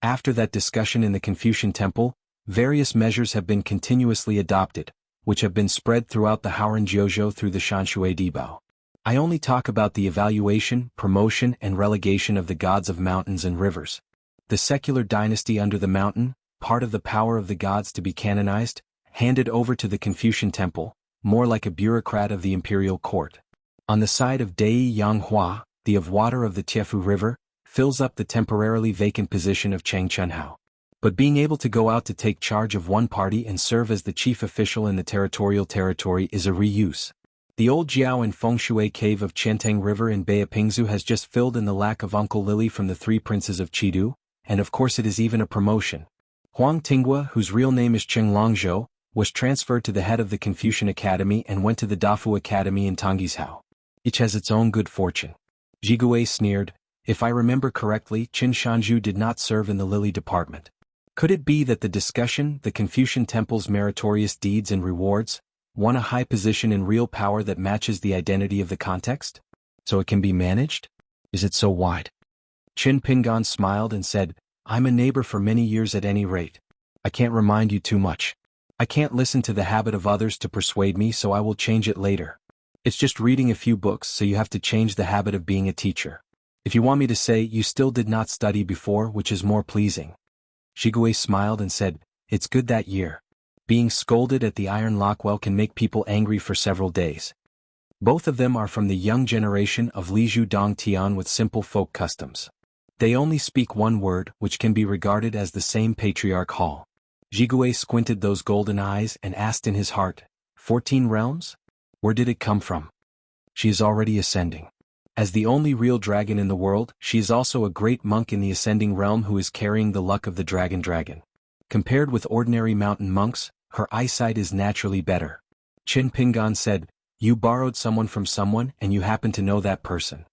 After that discussion in the Confucian Temple, various measures have been continuously adopted, which have been spread throughout the Haoran Jiuzhou through the Shanshui Dibao. I only talk about the evaluation, promotion and relegation of the gods of mountains and rivers. The secular dynasty under the mountain, part of the power of the gods to be canonized, handed over to the Confucian Temple, more like a bureaucrat of the imperial court. On the side of Dai Yanghua, the of water of the Tiefu River, fills up the temporarily vacant position of Cheng Chunhao. But being able to go out to take charge of one party and serve as the chief official in the territorial territory is a reuse. The old Jiao and Fengshui cave of Qiantang River in Beipingzu has just filled in the lack of Uncle Lily from the three princes of Qidu, and of course it is even a promotion. Huang Tinghua, whose real name is Cheng Longzhou, was transferred to the head of the Confucian Academy and went to the Dafu Academy in Tonggishao. Each has its own good fortune. Jigue sneered, "If I remember correctly, Qin Shanju did not serve in the Lily department. Could it be that the discussion, the Confucian Temple's meritorious deeds and rewards, won a high position in real power that matches the identity of the context? So it can be managed? Is it so wide?" Qin Pingan smiled and said, "I'm a neighbor for many years at any rate. I can't remind you too much. I can't listen to the habit of others to persuade me, so I will change it later. It's just reading a few books, so you have to change the habit of being a teacher. If you want me to say you still did not study before, which is more pleasing." Jigue smiled and said, "It's good that year. Being scolded at the Iron Lockwell can make people angry for several days." Both of them are from the young generation of Lizhu Dong Tian with simple folk customs. They only speak one word, which can be regarded as the same patriarch hall. Jigue squinted those golden eyes and asked in his heart, 14 realms? Where did it come from?" She is already ascending. As the only real dragon in the world, she is also a great monk in the ascending realm who is carrying the luck of the dragon. Compared with ordinary mountain monks, her eyesight is naturally better. Qin Pingan said, "You borrowed someone from someone and you happen to know that person."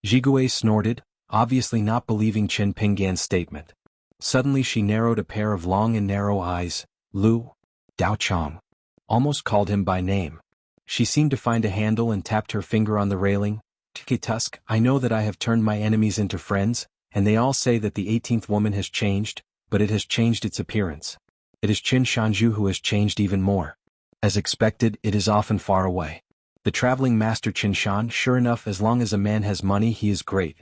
Jigue snorted, obviously not believing Qin Pingan's statement. Suddenly she narrowed a pair of long and narrow eyes. "Lu Dao Chong." Almost called him by name. She seemed to find a handle and tapped her finger on the railing. "Tiki Tusk, I know that I have turned my enemies into friends, and they all say that the 18th woman has changed, but it has changed its appearance. It is Qin Shanju who has changed even more. As expected, it is often far away. The traveling master Qin Shan, sure enough, as long as a man has money he is great."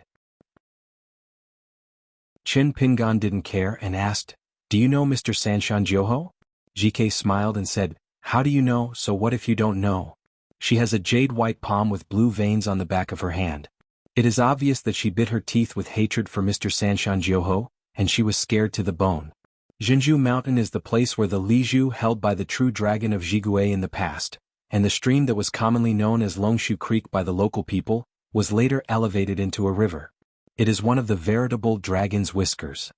Qin Pingan didn't care and asked, "Do you know Mr. Sanshan Jioho?" GK smiled and said, "How do you know? So what if you don't know?" She has a jade-white palm with blue veins on the back of her hand. It is obvious that she bit her teeth with hatred for Mr. Sanshan Jioho, and she was scared to the bone. Jinju Mountain is the place where the Lizhu held by the true dragon of Jigue in the past, and the stream that was commonly known as Longshu Creek by the local people, was later elevated into a river. It is one of the veritable dragon's whiskers.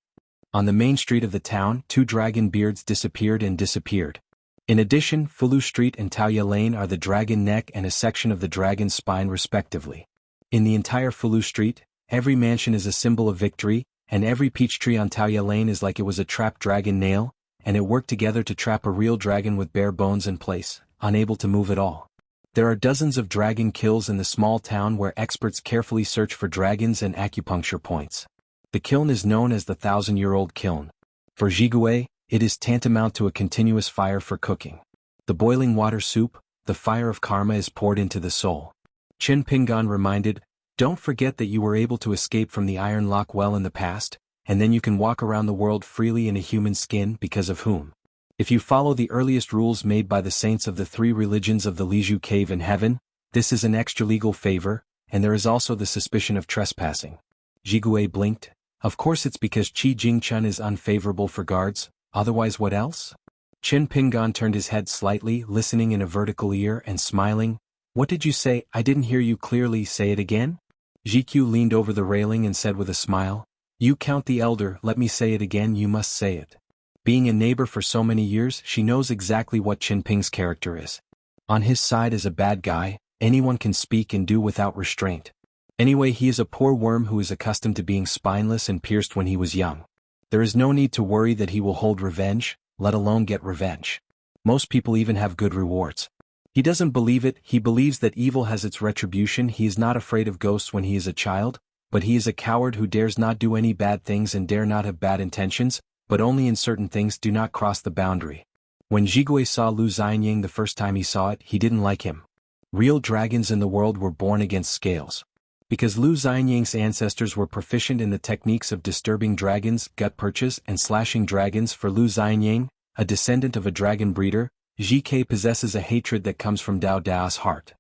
On the main street of the town, 2 dragon beards disappeared. In addition, Fulu Street and Taoya Lane are the dragon neck and a section of the dragon spine respectively. In the entire Fulu Street, every mansion is a symbol of victory, and every peach tree on Taoya Lane is like it was a trapped dragon nail, and it worked together to trap a real dragon with bare bones in place, unable to move at all. There are dozens of dragon kilns in the small town where experts carefully search for dragons and acupuncture points. The kiln is known as the 1,000-year-old kiln. For Jigue, it is tantamount to a continuous fire for cooking. The boiling water soup, the fire of karma, is poured into the soul. Qin Pingan reminded, "Don't forget that you were able to escape from the iron lock well in the past, and then you can walk around the world freely in a human skin because of whom. If you follow the earliest rules made by the saints of the 3 religions of the Liju cave in heaven, this is an extra-legal favor, and there is also the suspicion of trespassing." Jigue blinked. Of course it's because Qi Jingchun is unfavorable for guards, otherwise what else? Qin Pingan turned his head slightly, listening in a vertical ear and smiling. "What did you say? I didn't hear you clearly. Say it again?" Jiqiu leaned over the railing and said with a smile, "You Count the Elder, let me say it again, you must say it." Being a neighbor for so many years, she knows exactly what Qin Ping's character is. On his side is a bad guy, anyone can speak and do without restraint. Anyway, he is a poor worm who is accustomed to being spineless and pierced when he was young. There is no need to worry that he will hold revenge, let alone get revenge. Most people even have good rewards. He doesn't believe it, he believes that evil has its retribution. He is not afraid of ghosts when he is a child, but he is a coward who dares not do any bad things and dare not have bad intentions, but only in certain things do not cross the boundary. When Jigue saw Lu Xianying the first time he saw it, he didn't like him. Real dragons in the world were born against scales. Because Lu Xianying's ancestors were proficient in the techniques of disturbing dragons, gut perches, and slashing dragons, for Lu Xianying, a descendant of a dragon breeder, JK possesses a hatred that comes from Dao Dao's heart.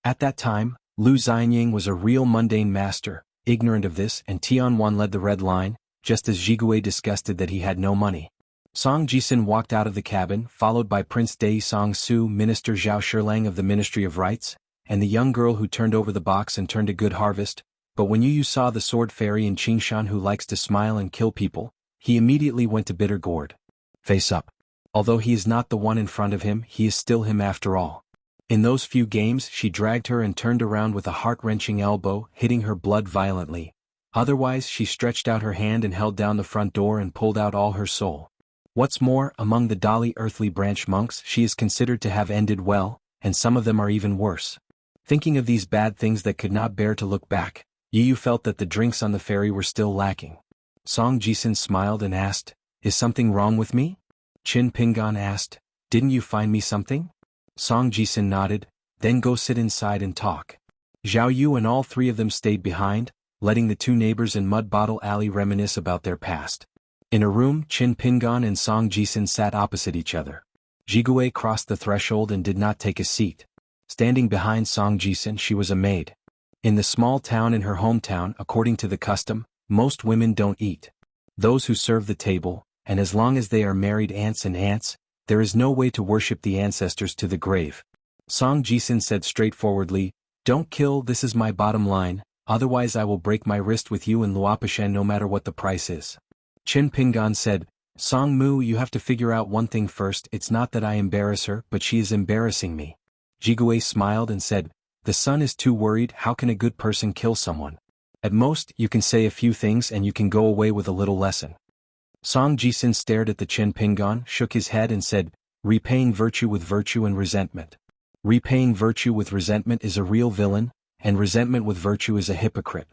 At that time, Lu Xianying was a real mundane master, ignorant of this, and Tianhuan led the red line, just as Jigue disgusted that he had no money. Song Jisun walked out of the cabin, followed by Prince Dai Song Su, Minister Zhao Shilang of the Ministry of Rites, and the young girl who turned over the box and turned a good harvest. But when Yu saw the sword fairy in Qingshan who likes to smile and kill people, he immediately went to bitter gourd. Face up. Although he is not the one in front of him, he is still him after all. In those few games she dragged her and turned around with a heart-wrenching elbow, hitting her blood violently. Otherwise she stretched out her hand and held down the front door and pulled out all her soul. What's more, among the Dali earthly branch monks she is considered to have ended well, and some of them are even worse. Thinking of these bad things that could not bear to look back, Yu felt that the drinks on the ferry were still lacking. Song Jisun smiled and asked, "Is something wrong with me?" Qin Pingan asked, "Didn't you find me something?" Song Jisun nodded, "Then go sit inside and talk." Zhao Yu and all 3 of them stayed behind, letting the 2 neighbors in Mud Bottle Alley reminisce about their past. In a room, Qin Pingan and Song Jisun sat opposite each other. Jigue crossed the threshold and did not take a seat. Standing behind Song Jisun, she was a maid. In the small town in her hometown, according to the custom, most women don't eat. Those who serve the table, and as long as they are married aunts and aunts, there is no way to worship the ancestors to the grave. Song Jisun said straightforwardly, "Don't kill, this is my bottom line, otherwise I will break my wrist with you in Luopashan no matter what the price is." Qin Pingan said, "Song Mu, you have to figure out one thing first. It's not that I embarrass her, but she is embarrassing me." Jigue smiled and said, "The son is too worried. How can a good person kill someone? At most, you can say a few things and you can go away with a little lesson." Song Jisun stared at the Qin Pingan, shook his head and said, "Repaying virtue with virtue and resentment. Repaying virtue with resentment is a real villain, and resentment with virtue is a hypocrite.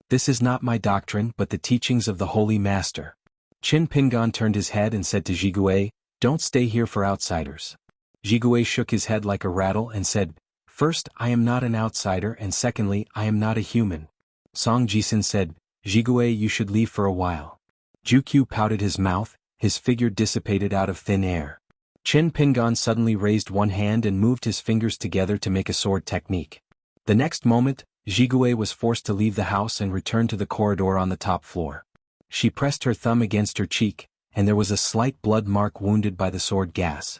This is not my doctrine but the teachings of the Holy Master." Qin Pingan turned his head and said to Jigue, "Don't stay here for outsiders." Jigue shook his head like a rattle and said, "First, I am not an outsider, and secondly, I am not a human." Song Jisun said, "Jigue, you should leave for a while." Jukyu pouted his mouth, his figure dissipated out of thin air. Qin Pingan suddenly raised one hand and moved his fingers together to make a sword technique. The next moment, Jigue was forced to leave the house and return to the corridor on the top floor. She pressed her thumb against her cheek, and there was a slight blood mark wounded by the sword gas.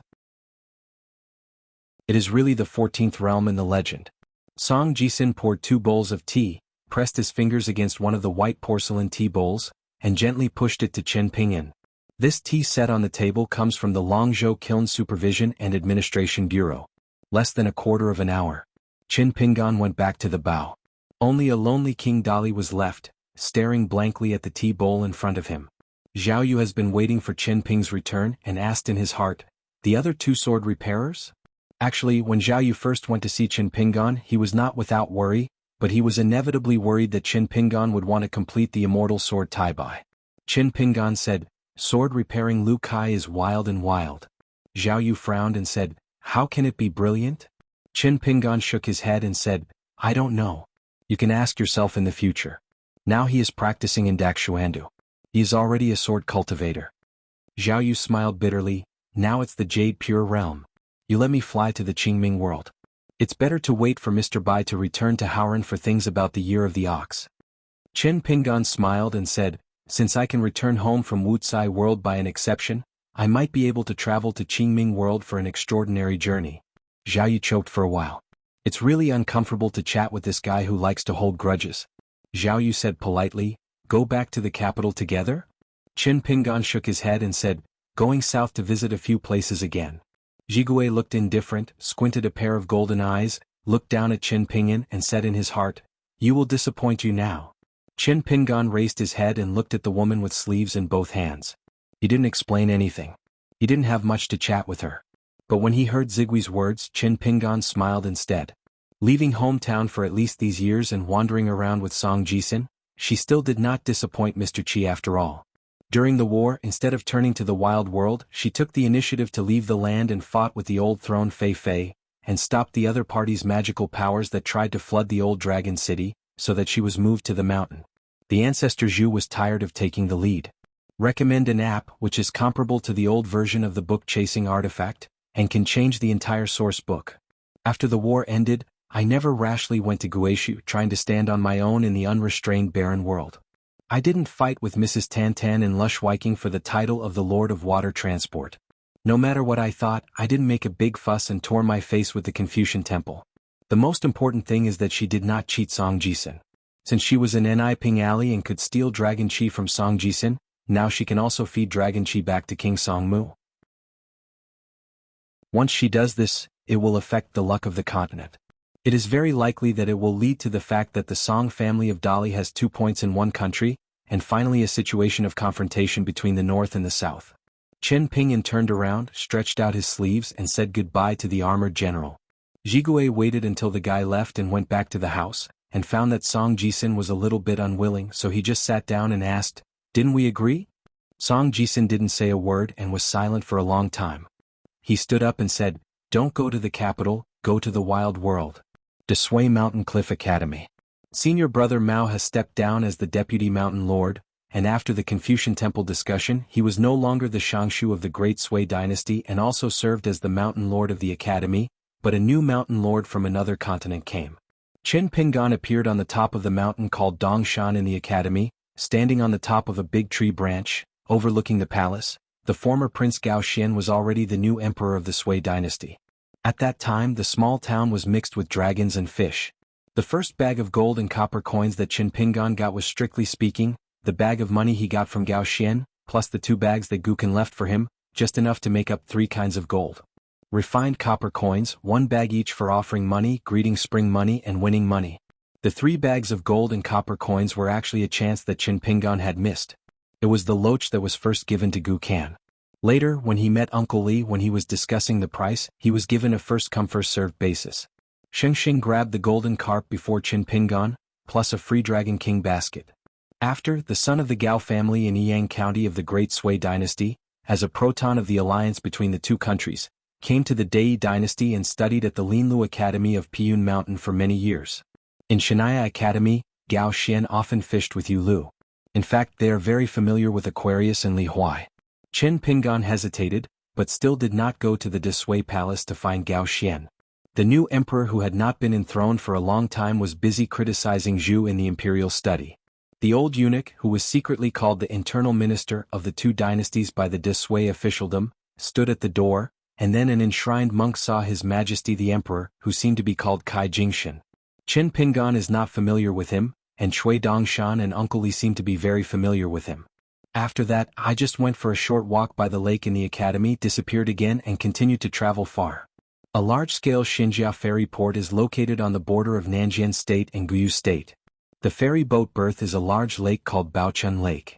It is really the 14th realm in the legend. Song Jisun poured 2 bowls of tea, pressed his fingers against one of the white porcelain tea bowls, and gently pushed it to Qin Pingan. This tea set on the table comes from the Longzhou Kiln Supervision and Administration Bureau. Less than a quarter of an hour. Qin Pingan went back to the bow. Only a lonely King Dali was left, staring blankly at the tea bowl in front of him. Zhao Yu has been waiting for Chen Ping's return and asked in his heart, "The other two sword repairers?" Actually, when Zhao Yu first went to see Chen Pinggan, he was not without worry, but he was inevitably worried that Chen Pinggan would want to complete the immortal sword Tai-Bai. Chen Pinggan said, "Sword repairing Lu Kai is wild and wild." Zhao Yu frowned and said, "How can it be brilliant?" Chen Pinggan shook his head and said, "I don't know. You can ask yourself in the future." Now he is practicing in Daxuandu. He is already a sword cultivator. Zhao Yu smiled bitterly, "Now it's the Jade Pure Realm. You let me fly to the Qingming world. It's better to wait for Mr. Bai to return to Howran for things about the Year of the Ox." Chen Pinggan smiled and said, "Since I can return home from Wuxia world by an exception, I might be able to travel to Qingming world for an extraordinary journey." Zhao Yu choked for a while. "It's really uncomfortable to chat with this guy who likes to hold grudges." Zhao Yu said politely, "Go back to the capital together?" Chen Pinggan shook his head and said, "Going south to visit a few places again." Jigui looked indifferent, squinted a pair of golden eyes, looked down at Chen Pinggan and said in his heart, "You will disappoint you now." Chen Pinggan raised his head and looked at the woman with sleeves in both hands. He didn't explain anything. He didn't have much to chat with her. But when he heard Zigui's words, Chen Pinggan smiled instead. Leaving hometown for at least these years and wandering around with Song Jisun, she still did not disappoint Mr. Qi after all. During the war, instead of turning to the wild world, she took the initiative to leave the land and fought with the old throne Fei Fei, and stopped the other party's magical powers that tried to flood the old dragon city, so that she was moved to the mountain. The ancestor Zhu was tired of taking the lead. Recommend an app which is comparable to the old version of the book Chasing Artifact, and can change the entire source book. After the war ended, I never rashly went to Guishu trying to stand on my own in the unrestrained barren world. I didn't fight with Mrs. Tantan in Lush Viking for the title of the Lord of Water Transport. No matter what I thought, I didn't make a big fuss and tore my face with the Confucian Temple. The most important thing is that she did not cheat Song Jisun. Since she was in Ni Ping Alley and could steal dragon chi from Song Jisun, now she can also feed dragon chi back to King Song Mu. Once she does this, it will affect the luck of the continent. It is very likely that it will lead to the fact that the Song family of Dali has 2 points in one country, and finally a situation of confrontation between the north and the south. Chen Pingyan turned around, stretched out his sleeves and said goodbye to the armored general. Jigui waited until the guy left and went back to the house, and found that Song Jisun was a little bit unwilling, so he just sat down and asked, "Didn't we agree?" Song Jisun didn't say a word and was silent for a long time. He stood up and said, "Don't go to the capital, go to the wild world. Desui Mountain Cliff Academy. Senior brother Mao has stepped down as the deputy mountain lord, and after the Confucian Temple discussion he was no longer the xianxia of the Great Sui dynasty and also served as the mountain lord of the academy, but a new mountain lord from another continent came. Chen Pinggan appeared on the top of the mountain called Dongshan in the academy, standing on the top of a big tree branch, overlooking the palace. The former Prince Gao Xian was already the new emperor of the Sui dynasty. At that time the small town was mixed with dragons and fish. The first bag of gold and copper coins that Chen Pinggan got was, strictly speaking, the bag of money he got from Gao Xian, plus the 2 bags that Gukan left for him, just enough to make up 3 kinds of gold. Refined copper coins, 1 bag each for offering money, greeting spring money and winning money. The 3 bags of gold and copper coins were actually a chance that Chen Pinggan had missed. It was the loach that was first given to Gukan. Later, when he met Uncle Li when he was discussing the price, he was given a first-come first-served basis. Shengxing grabbed the golden carp before Chen Pinggan, plus a free Dragon King basket. After, the son of the Gao family in Yang County of the Great Sui dynasty, as a proton of the alliance between the 2 countries, came to the Dai dynasty and studied at the Linlu Academy of Piyun Mountain for many years. In Shanaya Academy, Gao Xian often fished with Yu Lu. In fact, they are very familiar with Aquarius and Li Huai. Chen Pinggan hesitated, but still did not go to the Desui Palace to find Gao Xian. The new emperor who had not been enthroned for a long time was busy criticizing Zhu in the imperial study. The old eunuch, who was secretly called the internal minister of the 2 dynasties by the Desui officialdom, stood at the door, and then an enshrined monk saw His Majesty the Emperor, who seemed to be called Kai Jingshan. Chen Pinggan is not familiar with him, and Chui Dongshan and Uncle Li seem to be very familiar with him. After that, I just went for a short walk by the lake in the academy, disappeared again and continued to travel far. A large-scale xianxia ferry port is located on the border of Nanjian State and Guyu State. The ferry boat berth is a large lake called Baochun Lake.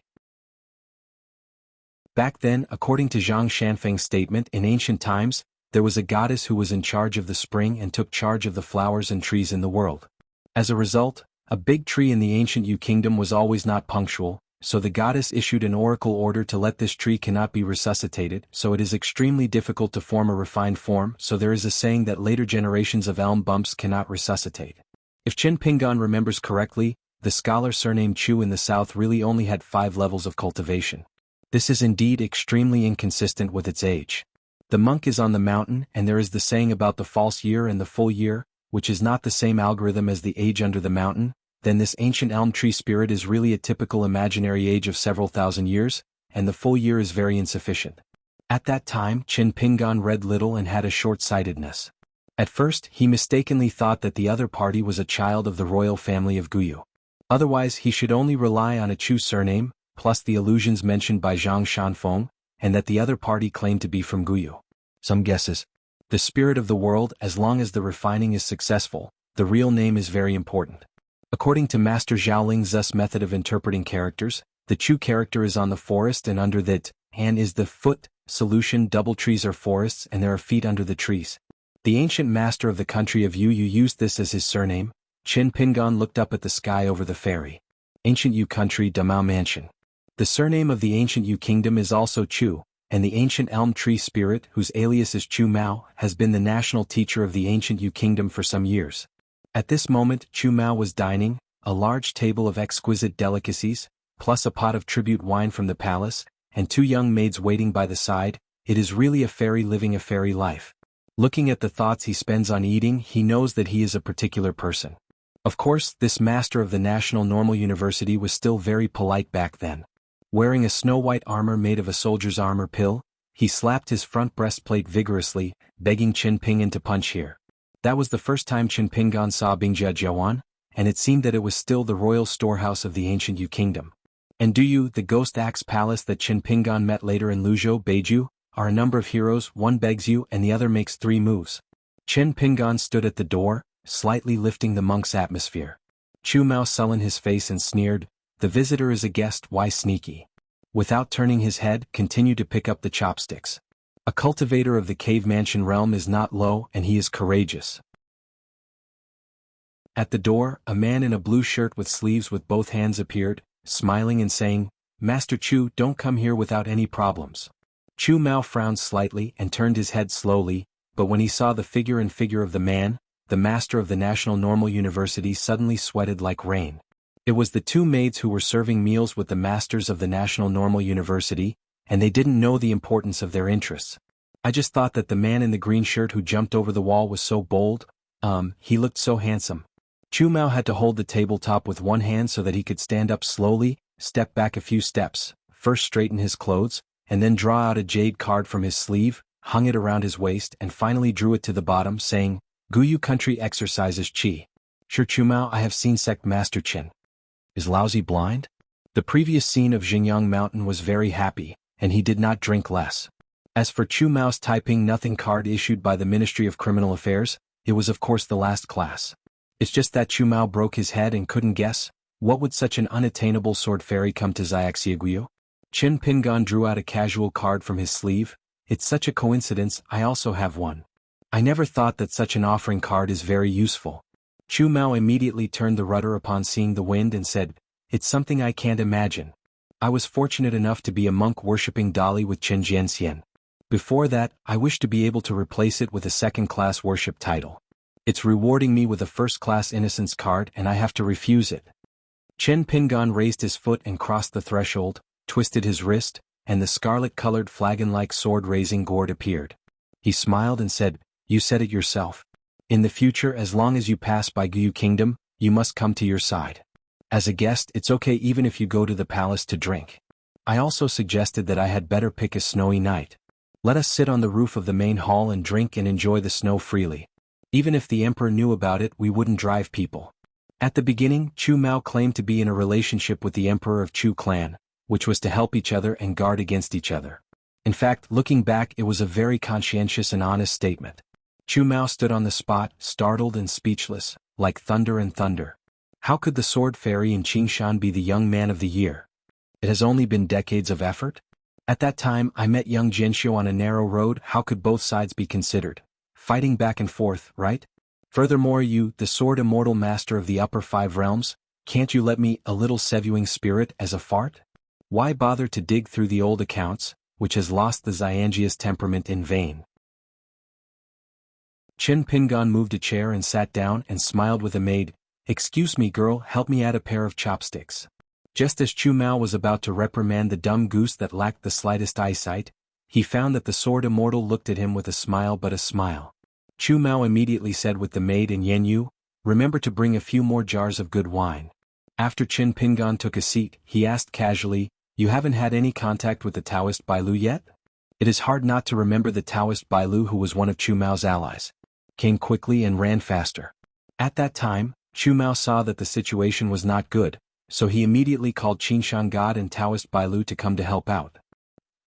Back then, according to Zhang Shanfeng's statement, in ancient times, there was a goddess who was in charge of the spring and took charge of the flowers and trees in the world. As a result, a big tree in the ancient Yu kingdom was always not punctual, so the goddess issued an oracle order to let this tree cannot be resuscitated, so it is extremely difficult to form a refined form, so there is a saying that later generations of elm bumps cannot resuscitate. If Qin Pingan remembers correctly, the scholar surnamed Chu in the south really only had 5 levels of cultivation. This is indeed extremely inconsistent with its age. The monk is on the mountain and there is the saying about the false year and the full year, which is not the same algorithm as the age under the mountain, then this ancient elm tree spirit is really a typical imaginary age of several thousand years, and the full year is very insufficient. At that time, Qin Pingan read little and had a short-sightedness. At first, he mistakenly thought that the other party was a child of the royal family of Guyu. Otherwise he should only rely on a Chu surname, plus the allusions mentioned by Zhang Shanfeng, and that the other party claimed to be from Guyu. Some guesses. The spirit of the world, as long as the refining is successful, the real name is very important. According to Master Zhao Ling's method of interpreting characters, the Chu character is on the forest and under that, and is the foot solution. Double trees are forests and there are feet under the trees. The ancient master of the country of Yu used this as his surname. Qin Pingan looked up at the sky over the ferry. Ancient Yu country Damao Mansion. The surname of the ancient Yu kingdom is also Chu, and the ancient elm tree spirit, whose alias is Chu Mao, has been the national teacher of the ancient Yu kingdom for some years. At this moment, Chu Mao was dining, a large table of exquisite delicacies, plus a pot of tribute wine from the palace, and 2 young maids waiting by the side. It is really a fairy living a fairy life. Looking at the thoughts he spends on eating, he knows that he is a particular person. Of course, this master of the National Normal University was still very polite back then. Wearing a snow-white armor made of a soldier's armor pill, he slapped his front breastplate vigorously, begging Qin Pingan to punch here. That was the first time Qin Pingan saw Bingjia Jiawan, and it seemed that it was still the royal storehouse of the ancient Yu kingdom. And the Ghost Axe Palace that Qin Pingan met later in Luzhou, Beiju, are a number of heroes. One begs you and the other makes 3 moves. Qin Pingan stood at the door, slightly lifting the monk's atmosphere. Chu Mao sullen his face and sneered, "The visitor is a guest, why sneaky?" Without turning his head, continued to pick up the chopsticks. A cultivator of the cave mansion realm is not low and he is courageous. At the door, a man in a blue shirt with sleeves with both hands appeared, smiling and saying, "Master Chu, don't come here without any problems." Chu Mao frowned slightly and turned his head slowly, but when he saw the figure of the man, the master of the National Normal University suddenly sweated like rain. It was the 2 maids who were serving meals with the masters of the National Normal University, and they didn't know the importance of their interests. I just thought that the man in the green shirt who jumped over the wall was so bold, he looked so handsome. Chu Mao had to hold the tabletop with one hand so that he could stand up slowly, step back a few steps, first straighten his clothes, and then draw out a jade card from his sleeve, hung it around his waist and finally drew it to the bottom, saying, "Guyu country exercises Qi." "Sure Chu Mao, I have seen Sect Master Qin. Is Laozi blind?" The previous scene of Xingyang Mountain was very happy, and he did not drink less. As for Chu Mao's typing nothing card issued by the Ministry of Criminal Affairs, it was of course the last class. It's just that Chu Mao broke his head and couldn't guess, what would such an unattainable sword fairy come to xianxia Guyu? Qin Pingan drew out a casual card from his sleeve. "It's such a coincidence, I also have one. I never thought that such an offering card is very useful." Chu Mao immediately turned the rudder upon seeing the wind and said, "It's something I can't imagine. I was fortunate enough to be a monk worshipping Dali with Chen Jianxian. Before that, I wish to be able to replace it with a second-class worship title. It's rewarding me with a first-class innocence card and I have to refuse it." Qin Pingan raised his foot and crossed the threshold, twisted his wrist, and the scarlet-colored flagon-like sword-raising gourd appeared. He smiled and said, "You said it yourself. In the future, as long as you pass by Guyu Kingdom, you must come to your side. As a guest, it's okay even if you go to the palace to drink. I also suggested that I had better pick a snowy night. Let us sit on the roof of the main hall and drink and enjoy the snow freely. Even if the emperor knew about it, we wouldn't drive people." At the beginning, Chu Mao claimed to be in a relationship with the emperor of Chu clan, which was to help each other and guard against each other. In fact, looking back, it was a very conscientious and honest statement. Chu Mao stood on the spot, startled and speechless, like thunder and thunder. How could the sword fairy in Qingshan be the young man of the year? It has only been decades of effort? At that time I met young Jianxia on a narrow road. How could both sides be considered? Fighting back and forth, right? Furthermore, you, the sword immortal master of the upper 5 realms, can't you let me a little sevuing spirit as a fart? Why bother to dig through the old accounts, which has lost the xianxia's temperament in vain? Qin Pingan moved a chair and sat down and smiled with a maid. Excuse me girl, help me add a pair of chopsticks. Just as Chu Mao was about to reprimand the dumb goose that lacked the slightest eyesight, he found that the sword immortal looked at him with a smile but a smile. Chu Mao immediately said with the maid and Yanyu, remember to bring a few more jars of good wine. After Qin Pingan took a seat, he asked casually, you haven't had any contact with the Taoist Bailu yet? It is hard not to remember the Taoist Bailu who was one of Chu Mao's allies. Came quickly and ran faster. At that time, Chu Mao saw that the situation was not good, so he immediately called Qingshan God and Taoist Bailu to come to help out.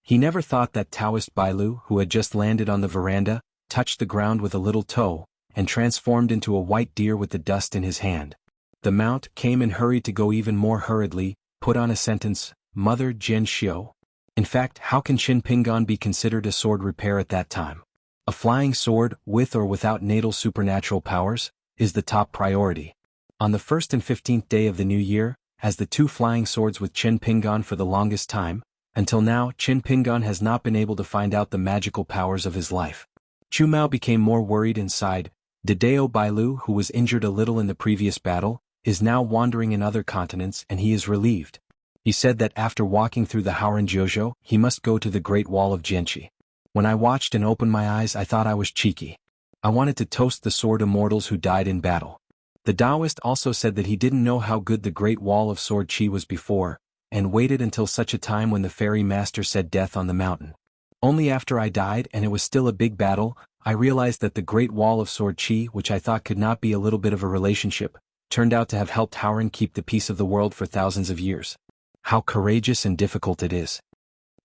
He never thought that Taoist Bailu, who had just landed on the veranda, touched the ground with a little toe, and transformed into a white deer with the dust in his hand. The mount came and hurried to go even more hurriedly, put on a sentence, Mother Jianxiu. In fact, how can Qin Pingan be considered a sword repair at that time? A flying sword, with or without natal supernatural powers, is the top priority. On the 1st and 15th day of the new year, as the 2 flying swords with Qin Pingan for the longest time, until now Qin Pingan has not been able to find out the magical powers of his life. Chu Mao became more worried and sighed. Dedeo Bailu, who was injured a little in the previous battle, is now wandering in other continents and he is relieved. He said that after walking through the Haoran Jojo, he must go to the Great Wall of Jianxi. When I watched and opened my eyes I thought I was cheeky. I wanted to toast the sword immortals who died in battle. The Taoist also said that he didn't know how good the Great Wall of Sword Qi was before, and waited until such a time when the fairy master said death on the mountain. Only after I died and it was still a big battle, I realized that the Great Wall of Sword Qi, which I thought could not be a little bit of a relationship, turned out to have helped Haoran keep the peace of the world for thousands of years. How courageous and difficult it is.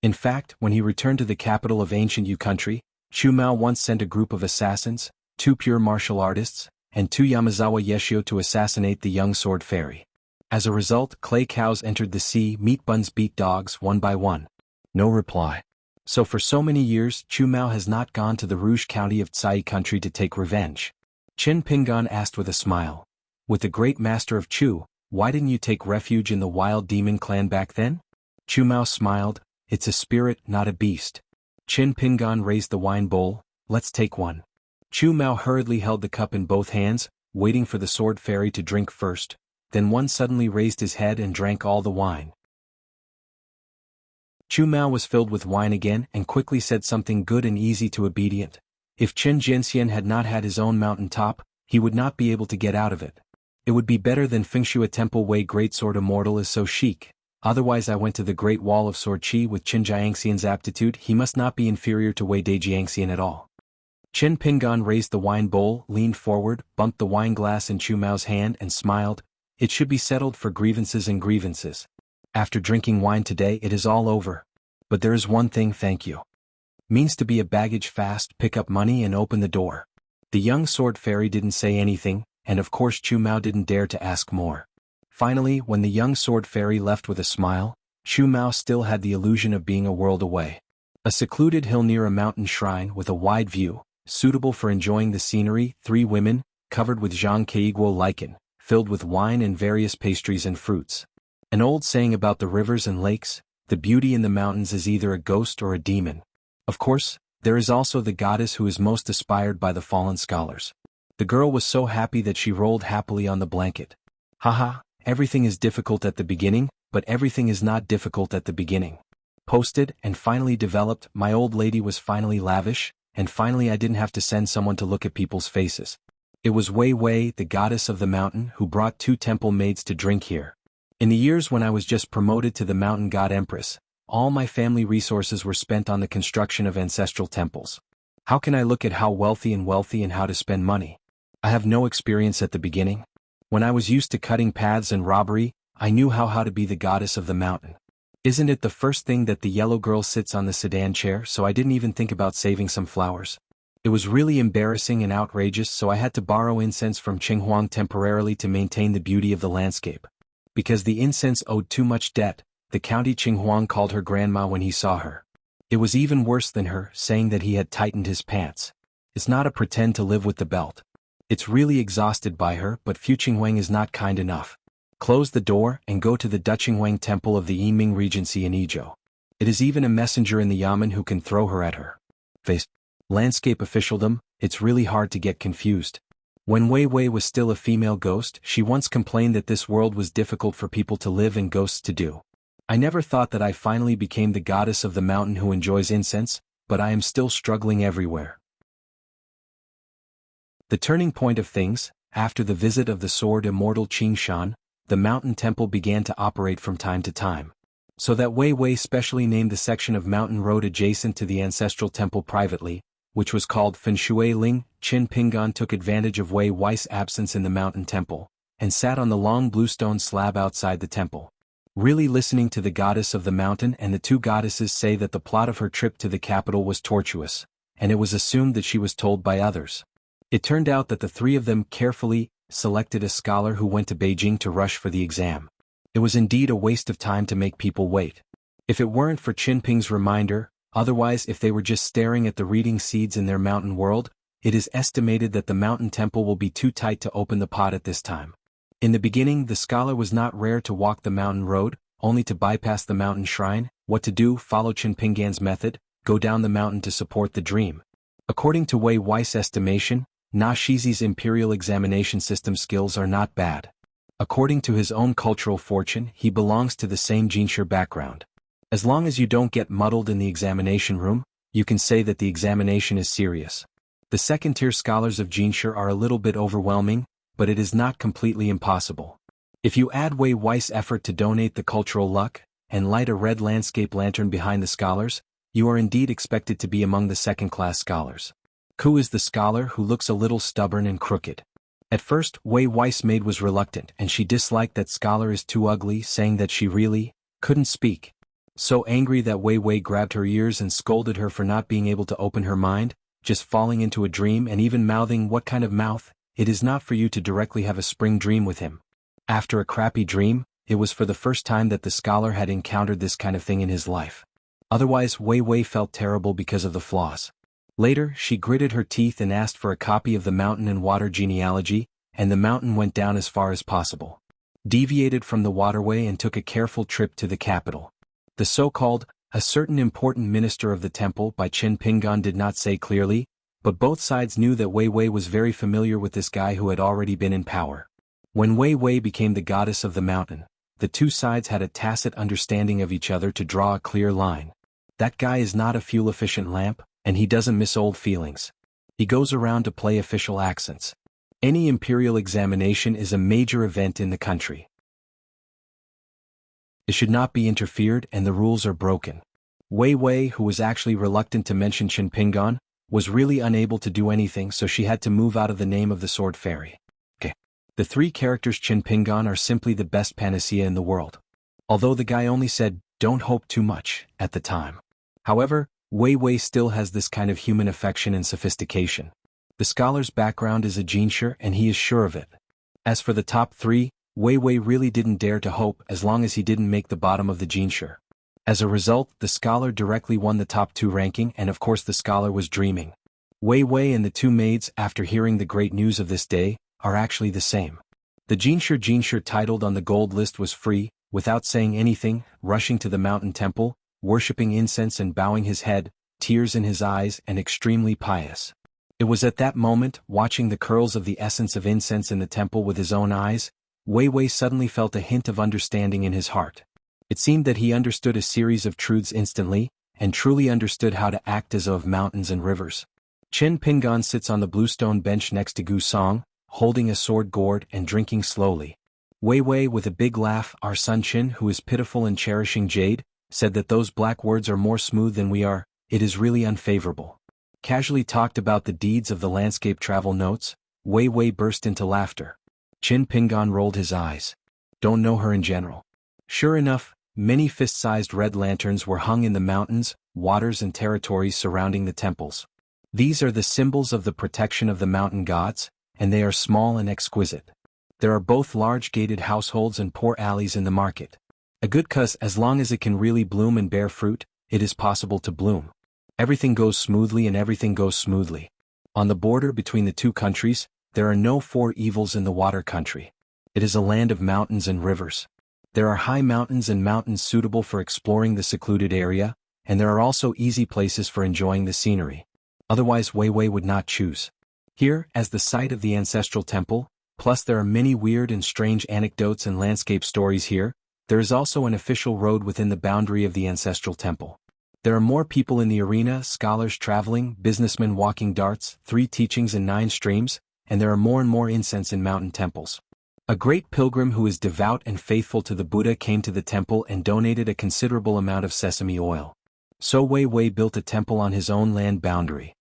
In fact, when he returned to the capital of ancient Yu country, Chu Mao once sent a group of assassins, 2 pure martial artists, and 2 Yamazawa Yeshio to assassinate the young sword fairy. As a result, clay cows entered the sea, meat buns beat dogs one by one. No reply. So for so many years, Chu Mao has not gone to the Rouge County of Tsai country to take revenge. Qin Pingan asked with a smile. With the great master of Chu, why didn't you take refuge in the wild demon clan back then? Chu Mao smiled. It's a spirit, not a beast. Qin Pingan raised the wine bowl. Let's take one. Chu Mao hurriedly held the cup in both hands, waiting for the sword fairy to drink first. Then one suddenly raised his head and drank all the wine. Chu Mao was filled with wine again and quickly said something good and easy to obedient. If Qin Jianxian had not had his own mountain top, he would not be able to get out of it. It would be better than Fengshua Temple Wei Great Sword Immortal is so chic. Otherwise I went to the Great Wall of Sword Qi with Qin Jiangxian's aptitude. He must not be inferior to Wei De Jiangxian at all. Qin Pingan raised the wine bowl, leaned forward, bumped the wine glass in Chu Mao's hand and smiled. It should be settled for grievances and grievances. After drinking wine today it is all over. But there is one thing, thank you. Means to be a baggage fast, pick up money and open the door. The young sword fairy didn't say anything, and of course Chu Mao didn't dare to ask more. Finally, when the young sword fairy left with a smile, Chu Mao still had the illusion of being a world away. A secluded hill near a mountain shrine with a wide view, suitable for enjoying the scenery, 3 women, covered with xianxia lichen, filled with wine and various pastries and fruits. An old saying about the rivers and lakes, the beauty in the mountains is either a ghost or a demon. Of course, there is also the goddess who is most aspired by the fallen scholars. The girl was so happy that she rolled happily on the blanket. Haha. Everything is difficult at the beginning, but everything is not difficult at the beginning. Posted and finally developed, my old lady was finally lavish, and finally I didn't have to send someone to look at people's faces. It was Wei Wei, the goddess of the mountain, who brought 2 temple maids to drink here. In the years when I was just promoted to the mountain god empress, all my family resources were spent on the construction of ancestral temples. How can I look at how wealthy and how to spend money? I have no experience at the beginning. When I was used to cutting paths and robbery, I knew how to be the goddess of the mountain. Isn't it the first thing that the yellow girl sits on the sedan chair, so I didn't even think about saving some flowers. It was really embarrassing and outrageous, so I had to borrow incense from Xuanhuan temporarily to maintain the beauty of the landscape. Because the incense owed too much debt, the county Xuanhuan called her grandma when he saw her. It was even worse than her, saying that he had tightened his pants. It's not a pretend to live with the belt. It's really exhausted by her, but Fu Qinghuang is not kind enough. Close the door and go to the Duqinghuang temple of the Yiming Regency in Yizhou. It is even a messenger in the Yamen who can throw her at her face. Landscape officialdom, it's really hard to get confused. When Wei Wei was still a female ghost, she once complained that this world was difficult for people to live and ghosts to do. I never thought that I finally became the goddess of the mountain who enjoys incense, but I am still struggling everywhere. The turning point of things, after the visit of the sword immortal Qingshan, the mountain temple began to operate from time to time. So that Wei Wei specially named the section of mountain road adjacent to the ancestral temple privately, which was called Fenshui Ling. Qin Pingan took advantage of Wei Wei's absence in the mountain temple, and sat on the long bluestone slab outside the temple. Really listening to the goddess of the mountain, and the two goddesses say that the plot of her trip to the capital was tortuous, and it was assumed that she was told by others. It turned out that the three of them carefully selected a scholar who went to Beijing to rush for the exam. It was indeed a waste of time to make people wait. If it weren't for Qin Ping's reminder, otherwise if they were just staring at the reading seeds in their mountain world, it is estimated that the mountain temple will be too tight to open the pot at this time. In the beginning, the scholar was not rare to walk the mountain road, only to bypass the mountain shrine. What to do? Follow Qin Pingan's method, go down the mountain to support the dream. According to Wei Wei's estimation, Na Shizi's imperial examination system skills are not bad. According to his own cultural fortune, he belongs to the same Jinshi background. As long as you don't get muddled in the examination room, you can say that the examination is serious. The second-tier scholars of Jinshi are a little bit overwhelming, but it is not completely impossible. If you add Wei Wei's effort to donate the cultural luck, and light a red landscape lantern behind the scholars, you are indeed expected to be among the second-class scholars. Ku is the scholar who looks a little stubborn and crooked. At first, Wei Wei's maid was reluctant and she disliked that scholar is too ugly, saying that she really couldn't speak. So angry that Wei Wei grabbed her ears and scolded her for not being able to open her mind, just falling into a dream and even mouthing, "What kind of mouth? It is not for you to directly have a spring dream with him." After a crappy dream, it was for the first time that the scholar had encountered this kind of thing in his life. Otherwise, Wei Wei felt terrible because of the flaws. Later, she gritted her teeth and asked for a copy of the Mountain and Water genealogy, and the mountain went down as far as possible. Deviated from the waterway and took a careful trip to the capital. The so-called, a certain important minister of the temple by Qin Pingan did not say clearly, but both sides knew that Wei Wei was very familiar with this guy who had already been in power. When Wei Wei became the goddess of the mountain, the two sides had a tacit understanding of each other to draw a clear line. That guy is not a fuel-efficient lamp, and he doesn't miss old feelings. He goes around to play official accents. Any imperial examination is a major event in the country. It should not be interfered and the rules are broken. Wei Wei, who was actually reluctant to mention Qin Pingan, was really unable to do anything, so she had to move out of the name of the sword fairy. The three characters Qin Pingan are simply the best panacea in the world. Although the guy only said, "Don't hope too much," at the time. However, Wei Wei still has this kind of human affection and sophistication. The scholar's background is a Jinshi and he is sure of it. As for the top three, Wei Wei really didn't dare to hope as long as he didn't make the bottom of the Jinshi. As a result, the scholar directly won the top 2 ranking, and of course the scholar was dreaming. Wei Wei and the two maids, after hearing the great news of this day, are actually the same. The Jinshi titled on the gold list was free, without saying anything, rushing to the mountain temple, worshipping incense and bowing his head, tears in his eyes and extremely pious. It was at that moment, watching the curls of the essence of incense in the temple with his own eyes, Wei Wei suddenly felt a hint of understanding in his heart. It seemed that he understood a series of truths instantly, and truly understood how to act as of mountains and rivers. Qin Pingan sits on the bluestone bench next to Gu Song, holding a sword gourd and drinking slowly. Wei Wei, with a big laugh, our son Qin, who is pitiful and cherishing jade, said that those black words are more smooth than we are, it is really unfavorable. Casually talked about the deeds of the landscape travel notes, Wei Wei burst into laughter. Qin Pingan rolled his eyes. Don't know her in general. Sure enough, many fist-sized red lanterns were hung in the mountains, waters and territories surrounding the temples. These are the symbols of the protection of the mountain gods, and they are small and exquisite. There are both large gated households and poor alleys in the market. A good cuz as long as it can really bloom and bear fruit, it is possible to bloom. Everything goes smoothly and everything goes smoothly. On the border between the two countries, there are no four evils in the water country. It is a land of mountains and rivers. There are high mountains and mountains suitable for exploring the secluded area, and there are also easy places for enjoying the scenery. Otherwise Wei Wei would not choose here as the site of the ancestral temple. Plus there are many weird and strange anecdotes and landscape stories here. There is also an official road within the boundary of the ancestral temple. There are more people in the arena, scholars traveling, businessmen walking darts, 3 teachings and 9 streams, and there are more and more incense in mountain temples. A great pilgrim who is devout and faithful to the Buddha came to the temple and donated a considerable amount of sesame oil. So Wei Wei built a temple on his own land boundary.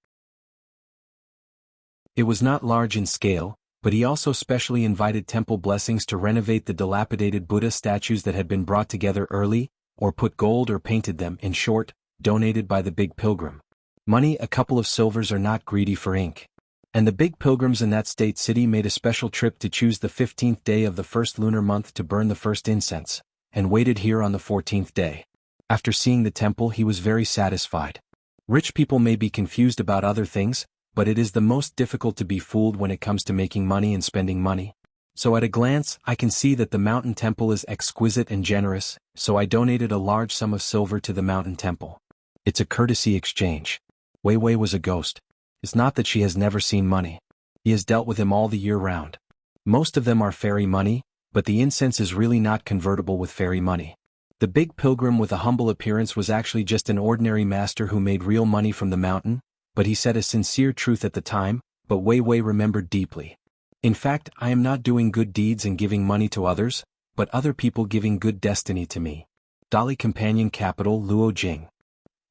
It was not large in scale, but he also specially invited temple blessings to renovate the dilapidated Buddha statues that had been brought together early, or put gold or painted them, in short, donated by the big pilgrim. Money, a couple of silvers, are not greedy for ink. And the big pilgrims in that state city made a special trip to choose the 15th day of the first lunar month to burn the first incense, and waited here on the 14th day. After seeing the temple he was very satisfied. Rich people may be confused about other things, but it is the most difficult to be fooled when it comes to making money and spending money. So at a glance, I can see that the mountain temple is exquisite and generous, so I donated a large sum of silver to the mountain temple. It's a courtesy exchange. Wei Wei was a ghost. It's not that she has never seen money. He has dealt with him all the year round. Most of them are fairy money, but the incense is really not convertible with fairy money. The big pilgrim with a humble appearance was actually just an ordinary master who made real money from the mountain, but he said a sincere truth at the time, but Wei Wei remembered deeply. In fact, I am not doing good deeds and giving money to others, but other people giving good destiny to me. Dali Companion Capital Luojing.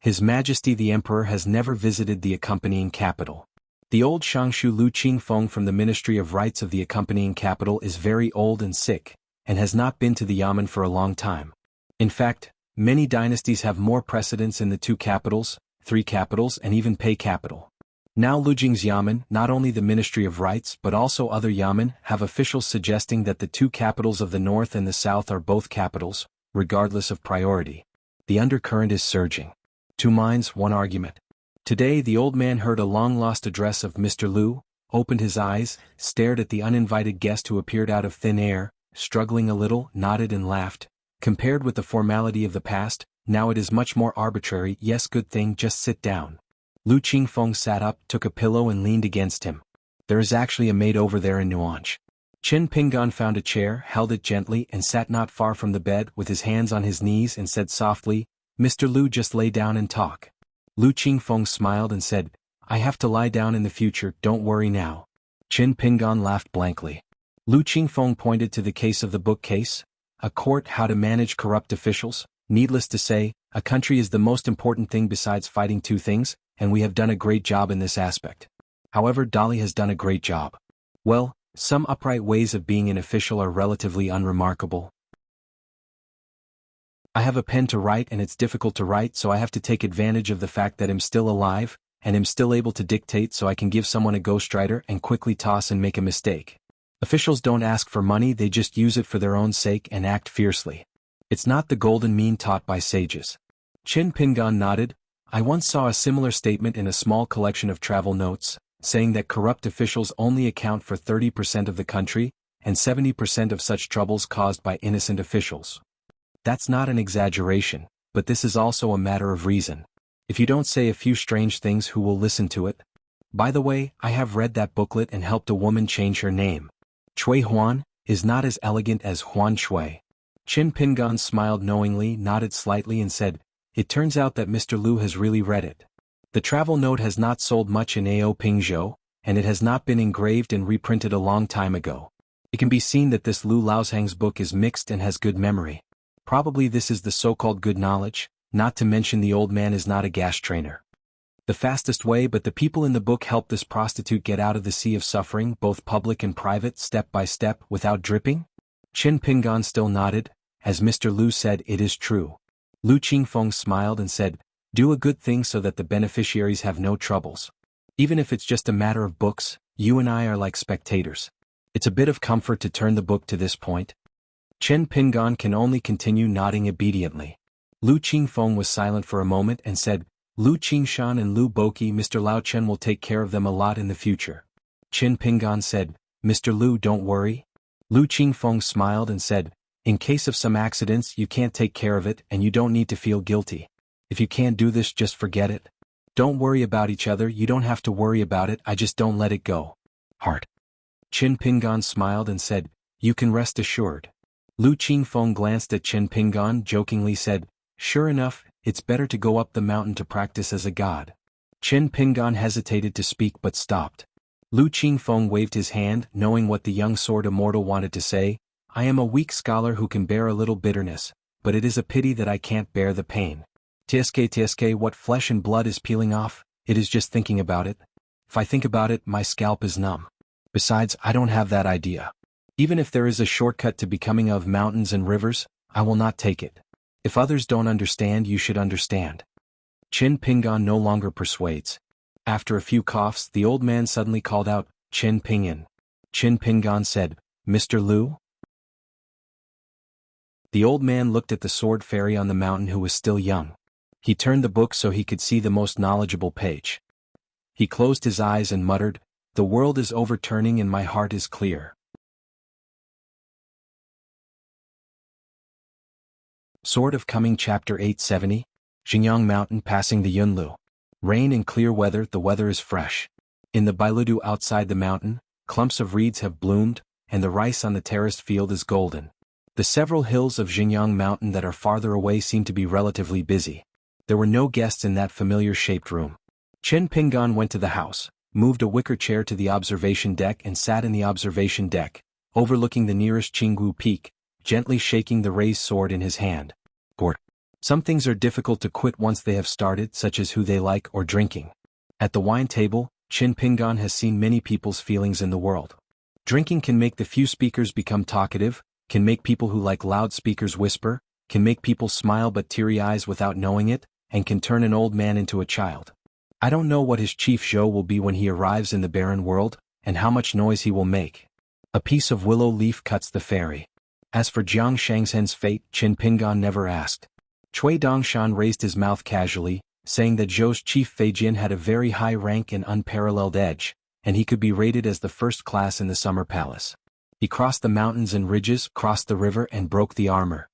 His Majesty the Emperor has never visited the accompanying capital. The old Shangshu Lu Qingfeng from the Ministry of Rites of the accompanying capital is very old and sick, and has not been to the Yamen for a long time. In fact, many dynasties have more precedence in the 2 capitals, 3 capitals and even Pei capital. Now Lujing's Yamen, not only the Ministry of Rites but also other Yamen, have officials suggesting that the 2 capitals of the north and the south are both capitals, regardless of priority. The undercurrent is surging. 2 minds, 1 argument. Today the old man heard a long-lost address of Mr. Lu, opened his eyes, stared at the uninvited guest who appeared out of thin air, struggling a little, nodded and laughed. Compared with the formality of the past, now it is much more arbitrary. Yes, good thing, just sit down. Lu Qingfeng sat up, took a pillow and leaned against him. There is actually a maid over there in Nuange. Qin Pingan found a chair, held it gently and sat not far from the bed with his hands on his knees and said softly, Mr. Lu, just lay down and talk. Lu Qingfeng smiled and said, I have to lie down in the future, don't worry now. Qin Pingan laughed blankly. Lu Qingfeng pointed to the case of the bookcase. A court, how to manage corrupt officials. Needless to say, a country is the most important thing besides fighting 2 things, and we have done a great job in this aspect. However, Dali has done a great job. Well, some upright ways of being an official are relatively unremarkable. I have a pen to write and it's difficult to write, so I have to take advantage of the fact that I'm still alive, and am still able to dictate, so I can give someone a ghostwriter and quickly toss and make a mistake. Officials don't ask for money, they just use it for their own sake and act fiercely. It's not the golden mean taught by sages. Qin Pingan nodded. I once saw a similar statement in a small collection of travel notes, saying that corrupt officials only account for 30% of the country, and 70% of such troubles caused by innocent officials. That's not an exaggeration, but this is also a matter of reason. If you don't say a few strange things, who will listen to it? By the way, I have read that booklet and helped a woman change her name. Xuanhuan is not as elegant as Huan Shui. Qin Pingan smiled knowingly, nodded slightly and said, It turns out that Mr. Lu has really read it. The travel note has not sold much in Ao Pingzhou, and it has not been engraved and reprinted a long time ago. It can be seen that this Lu Laoshang's book is mixed and has good memory. Probably this is the so-called good knowledge, not to mention the old man is not a gas trainer. The fastest way, but the people in the book help this prostitute get out of the sea of suffering, both public and private, step by step, without dripping? Qin Pingan still nodded. As Mr. Lu said, it is true. Lu Qingfeng smiled and said, do a good thing so that the beneficiaries have no troubles. Even if it's just a matter of books, you and I are like spectators. It's a bit of comfort to turn the book to this point. Chen Pingan can only continue nodding obediently. Lu Qingfeng was silent for a moment and said, Lu Qingshan and Lu Boqi, Mr. Lao Chen will take care of them a lot in the future. Chen Pingan said, Mr. Lu, don't worry. Lu Qingfeng smiled and said, in case of some accidents you can't take care of it and you don't need to feel guilty. If you can't do this, just forget it. Don't worry about each other, you don't have to worry about it, I just don't let it go. Heart. Chen Pingan smiled and said, you can rest assured. Lu Qingfeng glanced at Chen Pingan, jokingly said, sure enough, it's better to go up the mountain to practice as a god. Chen Pingan hesitated to speak but stopped. Lu Qingfeng waved his hand, knowing what the young sword immortal wanted to say. I am a weak scholar who can bear a little bitterness, but it is a pity that I can't bear the pain. Tsk, what flesh and blood is peeling off, it is just thinking about it. If I think about it, my scalp is numb. Besides, I don't have that idea. Even if there is a shortcut to becoming of mountains and rivers, I will not take it. If others don't understand, you should understand. Chen Pingan no longer persuades. After a few coughs, the old man suddenly called out, Chen Pingan. Chen Pingan said, Mr. Lu? The old man looked at the sword fairy on the mountain who was still young. He turned the book so he could see the most knowledgeable page. He closed his eyes and muttered, the world is overturning and my heart is clear. Sword of Coming Chapter 870, Xingyang Mountain passing the Yunlu. Rain and clear weather, the weather is fresh. In the Bailudu outside the mountain, clumps of reeds have bloomed, and the rice on the terraced field is golden. The several hills of Xingyang Mountain that are farther away seem to be relatively busy. There were no guests in that familiar-shaped room. Chen Pingan went to the house, moved a wicker chair to the observation deck and sat in the observation deck, overlooking the nearest Jianghu peak, gently shaking the raised sword in his hand. Some things are difficult to quit once they have started, such as who they like or drinking. At the wine table, Chen Pingan has seen many people's feelings in the world. Drinking can make the few speakers become talkative, can make people who like loudspeakers whisper, can make people smile but teary eyes without knowing it, and can turn an old man into a child. I don't know what his chief show will be when he arrives in the barren world, and how much noise he will make. A piece of willow leaf cuts the fairy. As for Jiang Shangzhen's fate, Chen Pingan never asked. Cui Dongshan raised his mouth casually, saying that Zhou's chief Feijian had a very high rank and unparalleled edge, and he could be rated as the first class in the summer palace. He crossed the mountains and ridges, crossed the river and broke the armor.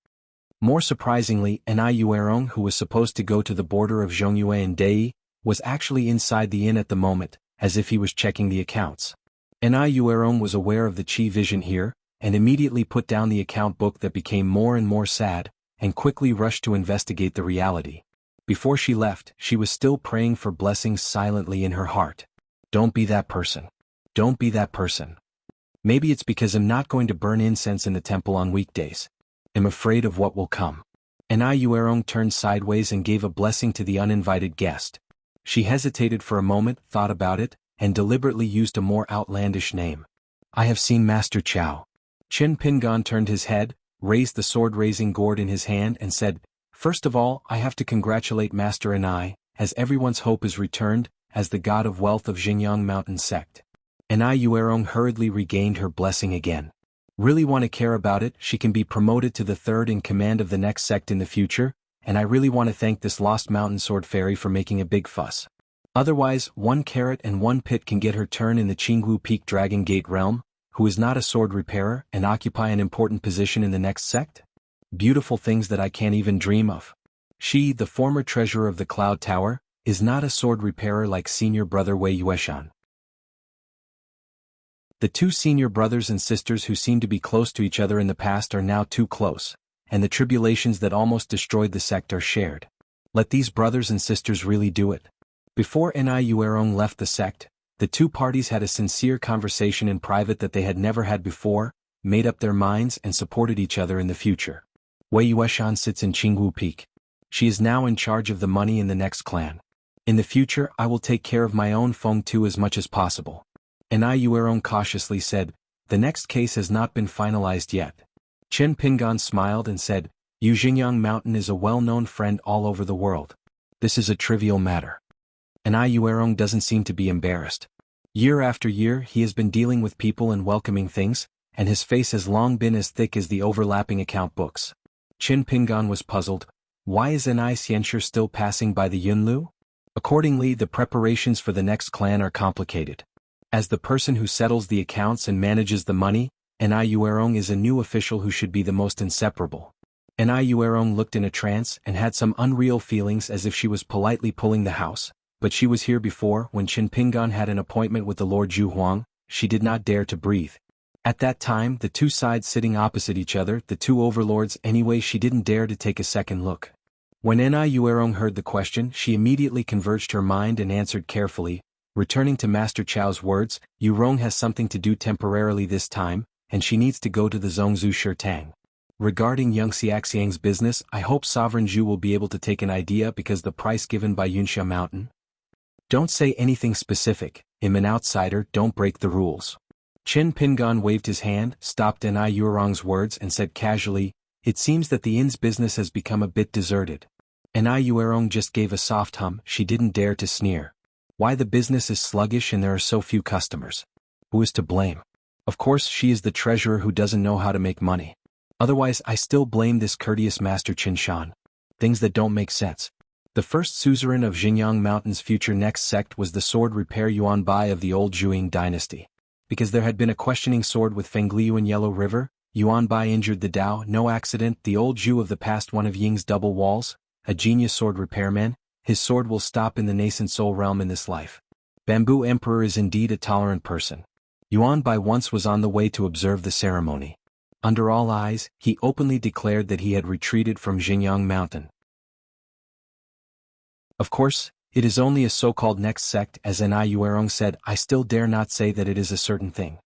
More surprisingly, Enai Yuerong, who was supposed to go to the border of Zhongyue and Dei, was actually inside the inn at the moment, as if he was checking the accounts. Enai Yuerong was aware of the Qi vision here, and immediately put down the account book that became more and more sad, and quickly rushed to investigate the reality. Before she left, she was still praying for blessings silently in her heart. Don't be that person. Don't be that person. Maybe it's because I'm not going to burn incense in the temple on weekdays. I'm afraid of what will come. Enai Yuerong turned sideways and gave a blessing to the uninvited guest. She hesitated for a moment, thought about it, and deliberately used a more outlandish name. I have seen Master Chao. Chen Pingan turned his head, raised the sword-raising gourd in his hand and said, First of all, I have to congratulate Master Enai, as everyone's hope is returned, as the god of wealth of Xingyang Mountain sect. Enai Yuerong hurriedly regained her blessing again. Really want to care about it, she can be promoted to the third in command of the next sect in the future, and I really want to thank this lost mountain sword fairy for making a big fuss. Otherwise, 1 carrot and 1 pit can get her turn in the Qinghu Peak Dragon Gate realm, who is not a sword repairer and occupy an important position in the next sect? Beautiful things that I can't even dream of. She, the former treasurer of the Cloud Tower, is not a sword repairer like senior brother Wei Yueshan. The 2 senior brothers and sisters who seemed to be close to each other in the past are now too close, and the tribulations that almost destroyed the sect are shared. Let these brothers and sisters really do it. Before Enai Yuerong left the sect, the 2 parties had a sincere conversation in private that they had never had before, made up their minds and supported each other in the future. Wei Yueshan sits in Qinghu Peak. She is now in charge of the money in the next clan. In the future, I will take care of my own Feng Tu as much as possible. Enai Yuerong cautiously said, The next case has not been finalized yet. Chen Pingan smiled and said, Xingyang Mountain is a well-known friend all over the world. This is a trivial matter. and Yuerong doesn't seem to be embarrassed. Year after year he has been dealing with people and welcoming things, and his face has long been as thick as the overlapping account books. Qin Pingan was puzzled. Why is xianxia still passing by the Yunlu? Accordingly, the preparations for the next clan are complicated. As the person who settles the accounts and manages the money, Yuerong is a new official who should be the most inseparable. Yuerong looked in a trance and had some unreal feelings as if she was politely pulling the house, but she was here before when Qin Pingan had an appointment with the Lord Xuanhuan. She did not dare to breathe. At that time, the two sides sitting opposite each other, the two overlords, anyway, she didn't dare to take a second look. When Yuerong heard the question, she immediately converged her mind and answered carefully, returning to Master Chao's words, Yuerong has something to do temporarily this time, and she needs to go to the Zhongzhou Shirtang. Regarding Young Xiaxiang's business, I hope Sovereign Zhu will be able to take an idea because the price given by Yunxia Mountain. Don't say anything specific, I'm an outsider, don't break the rules. Qin Pingan waved his hand, stopped Yuerong's words and said casually, it seems that the inn's business has become a bit deserted. Yuerong just gave a soft hum, she didn't dare to sneer. Why the business is sluggish and there are so few customers? Who is to blame? Of course she is the treasurer who doesn't know how to make money. Otherwise I still blame this courteous Master Qin Shan. Things that don't make sense. The first suzerain of Xinjiang Mountain's future next sect was the sword repair Yuan Bai of the old Zhuing dynasty. Because there had been a questioning sword with Fengliu in Yellow River, Yuan Bai injured the Dao, no accident, the old Zhu of the past, one of Ying's double walls, a genius sword repairman, his sword will stop in the nascent soul realm in this life. Bamboo Emperor is indeed a tolerant person. Yuan Bai once was on the way to observe the ceremony. Under all eyes, he openly declared that he had retreated from Xinjiang Mountain. Of course, it is only a so-called next sect, as Yuerong said, I still dare not say that it is a certain thing.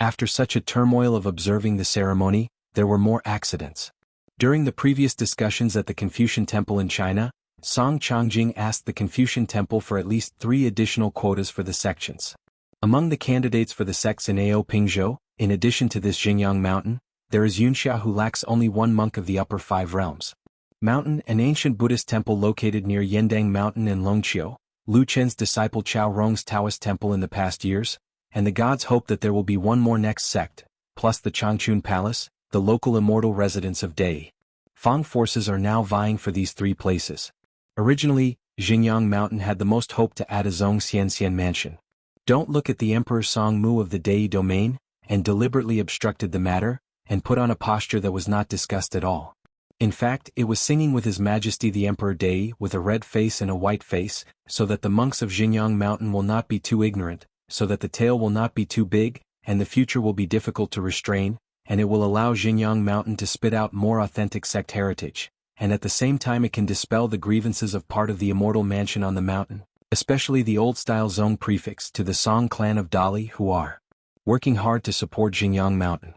After such a turmoil of observing the ceremony, there were more accidents. During the previous discussions at the Confucian Temple in China, Song Changjing asked the Confucian Temple for at least 3 additional quotas for the sections. Among the candidates for the sects in Ao Pingzhou, in addition to this Xinjiang Mountain, there is Yunxia who lacks only 1 monk of the upper 5 realms. Mountain, an ancient Buddhist temple located near Yendang Mountain in Longqiu, Lu Chen's disciple Chao Rong's Taoist temple in the past years, and the gods hope that there will be 1 more next sect, plus the Changchun Palace, the local immortal residence of Dei. Fang forces are now vying for these 3 places. Originally, Xinjiang Mountain had the most hope to add a Zhong Xianxian mansion. Don't look at the Emperor Song Mu of the Dei domain, and deliberately obstructed the matter, and put on a posture that was not discussed at all. In fact, it was singing with His Majesty the Emperor Dei with a red face and a white face, so that the monks of Xinjiang Mountain will not be too ignorant, so that the tail will not be too big, and the future will be difficult to restrain, and it will allow Xinjiang Mountain to spit out more authentic sect heritage, and at the same time it can dispel the grievances of part of the immortal mansion on the mountain, especially the old-style Zong prefix to the Song clan of Dali who are working hard to support Xinjiang Mountain.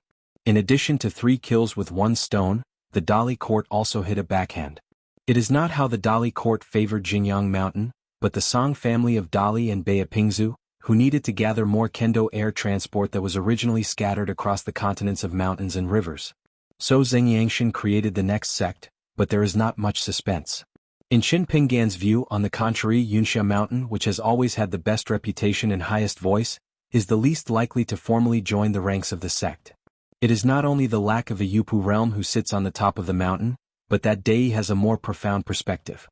In addition to 3 kills with 1 stone, the Dali court also hit a backhand. It is not how the Dali court favored Xinjiang Mountain, but the Song family of Dali and Beipingzu, who needed to gather more kendo air transport that was originally scattered across the continents of mountains and rivers. So Zhengyangshan created the next sect, but there is not much suspense. In Qin Pingan's view, on the contrary, Yunxia Mountain, which has always had the best reputation and highest voice, is the least likely to formally join the ranks of the sect. It is not only the lack of a Yupu realm who sits on the top of the mountain, but that Dei has a more profound perspective.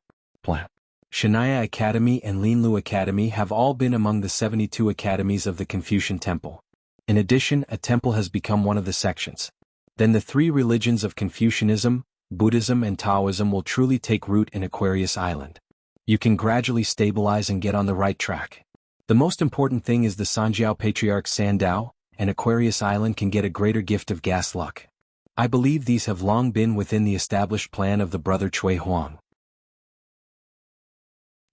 Shanaya Academy and Linlu Academy have all been among the 72 academies of the Confucian Temple. In addition, a temple has become one of the sections. Then the 3 religions of Confucianism, Buddhism and Taoism will truly take root in Aquarius Island. You can gradually stabilize and get on the right track. The most important thing is the Sanjiao Patriarch Sandao, and Aquarius Island can get a greater gift of gas luck. I believe these have long been within the established plan of the brother Cui Huang.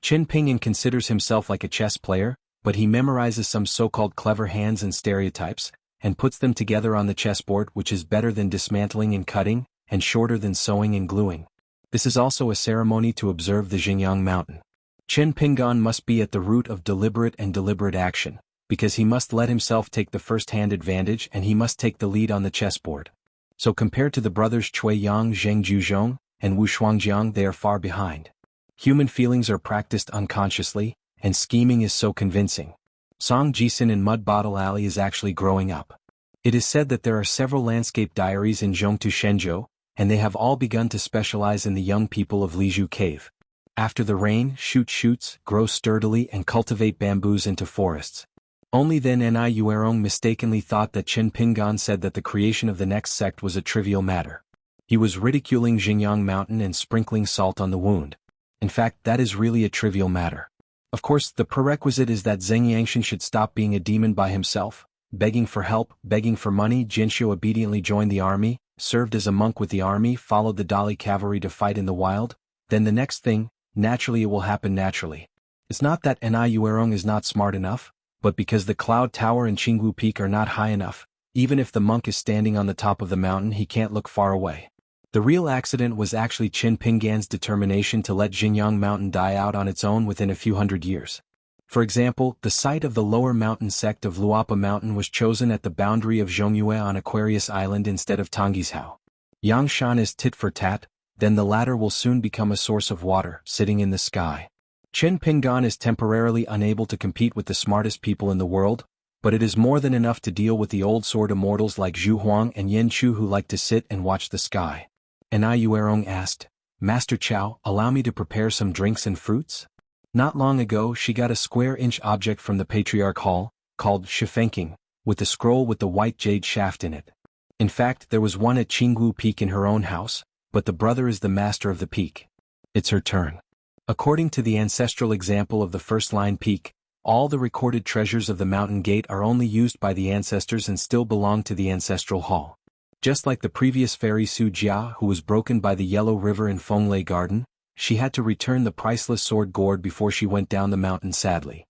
Qin Pingan considers himself like a chess player, but he memorizes some so-called clever hands and stereotypes, and puts them together on the chessboard, which is better than dismantling and cutting, and shorter than sewing and gluing. This is also a ceremony to observe the Xinjiang Mountain. Qin Pingan must be at the root of deliberate action, because he must let himself take the first-hand advantage and he must take the lead on the chessboard. So compared to the brothers Cui Yang Zheng Juzhong and Wu Shuangjiang, they are far behind. Human feelings are practiced unconsciously, and scheming is so convincing. Song Jisun in Mud Bottle Alley is actually growing up. It is said that there are several landscape diaries in Zhongtu Shenzhou, and they have all begun to specialize in the young people of Lizhu Cave. After the rain, shoot shoots, grow sturdily and cultivate bamboos into forests. Only then Ni Yuerong mistakenly thought that Chen Pingan said that the creation of the next sect was a trivial matter. He was ridiculing Xinjiang Mountain and sprinkling salt on the wound. In fact, that is really a trivial matter. Of course, the prerequisite is that Zheng Yangshan should stop being a demon by himself, begging for help, begging for money. Jinshu obediently joined the army, served as a monk with the army, followed the Dali cavalry to fight in the wild. Then the next thing, naturally it will happen naturally. It's not that Ni Yuerong is not smart enough, but because the Cloud Tower and Qingwu Peak are not high enough. Even if the monk is standing on the top of the mountain, he can't look far away. The real accident was actually Qin Pingan's determination to let Xinjiang Mountain die out on its own within a few hundred years. For example, the site of the lower mountain sect of Luapa Mountain was chosen at the boundary of Zhongyue on Aquarius Island instead of Tanggishao. Yangshan is tit for tat, then the latter will soon become a source of water, sitting in the sky. Qin Pingan is temporarily unable to compete with the smartest people in the world, but it is more than enough to deal with the old sword immortals like Zhu Huang and Yen Chu who like to sit and watch the sky. Ni Yuerong asked, "Master Chow, allow me to prepare some drinks and fruits?" Not long ago she got a square-inch object from the Patriarch Hall, called Shifenking, with the scroll with the white jade shaft in it. In fact, there was one at Qingwu Peak in her own house, but the brother is the master of the peak. It's her turn. According to the ancestral example of the first-line peak, all the recorded treasures of the mountain gate are only used by the ancestors and still belong to the ancestral hall. Just like the previous fairy Su Jia who was broken by the Yellow River in Fenglei Garden, she had to return the priceless sword gourd before she went down the mountain sadly.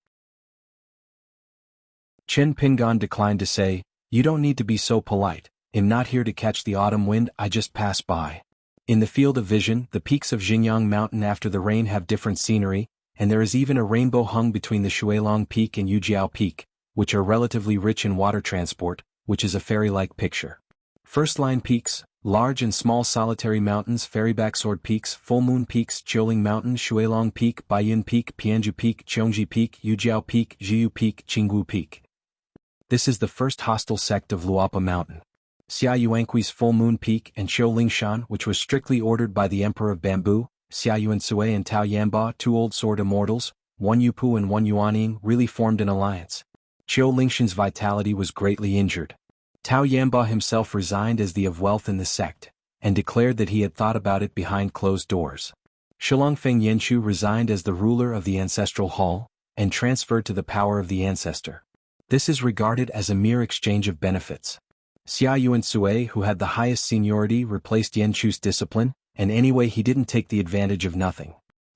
Chen Pingan declined to say, "You don't need to be so polite, I'm not here to catch the autumn wind, I just pass by." In the field of vision, the peaks of Xinjiang Mountain after the rain have different scenery, and there is even a rainbow hung between the Shuilong Peak and Yujiao Peak, which are relatively rich in water transport, which is a fairy-like picture. First-line peaks, large and small solitary mountains, fairyback sword peaks, full moon peaks, Qiuling Mountain, Shuilong Peak, Baiyun Peak, Pianju Peak, Cheongji Peak, Yujiao Peak, Jiu Peak, Qingwu Peak. This is the first hostile sect of Luapa Mountain. Xia Yuanqui's Full Moon Peak and Qiu Lingshan, which was strictly ordered by the Emperor of Bamboo, Xia Yuansui and Tao Yanba, two old sword immortals, one Yupu and one Yuanying, really formed an alliance. Qiu Lingshan's vitality was greatly injured. Tao Yanba himself resigned as the of wealth in the sect, and declared that he had thought about it behind closed doors. Shilongfeng Yanchu resigned as the ruler of the ancestral hall, and transferred to the power of the ancestor. This is regarded as a mere exchange of benefits. Xia Yuansui, who had the highest seniority, replaced Yanchu's discipline, and anyway he didn't take the advantage of nothing.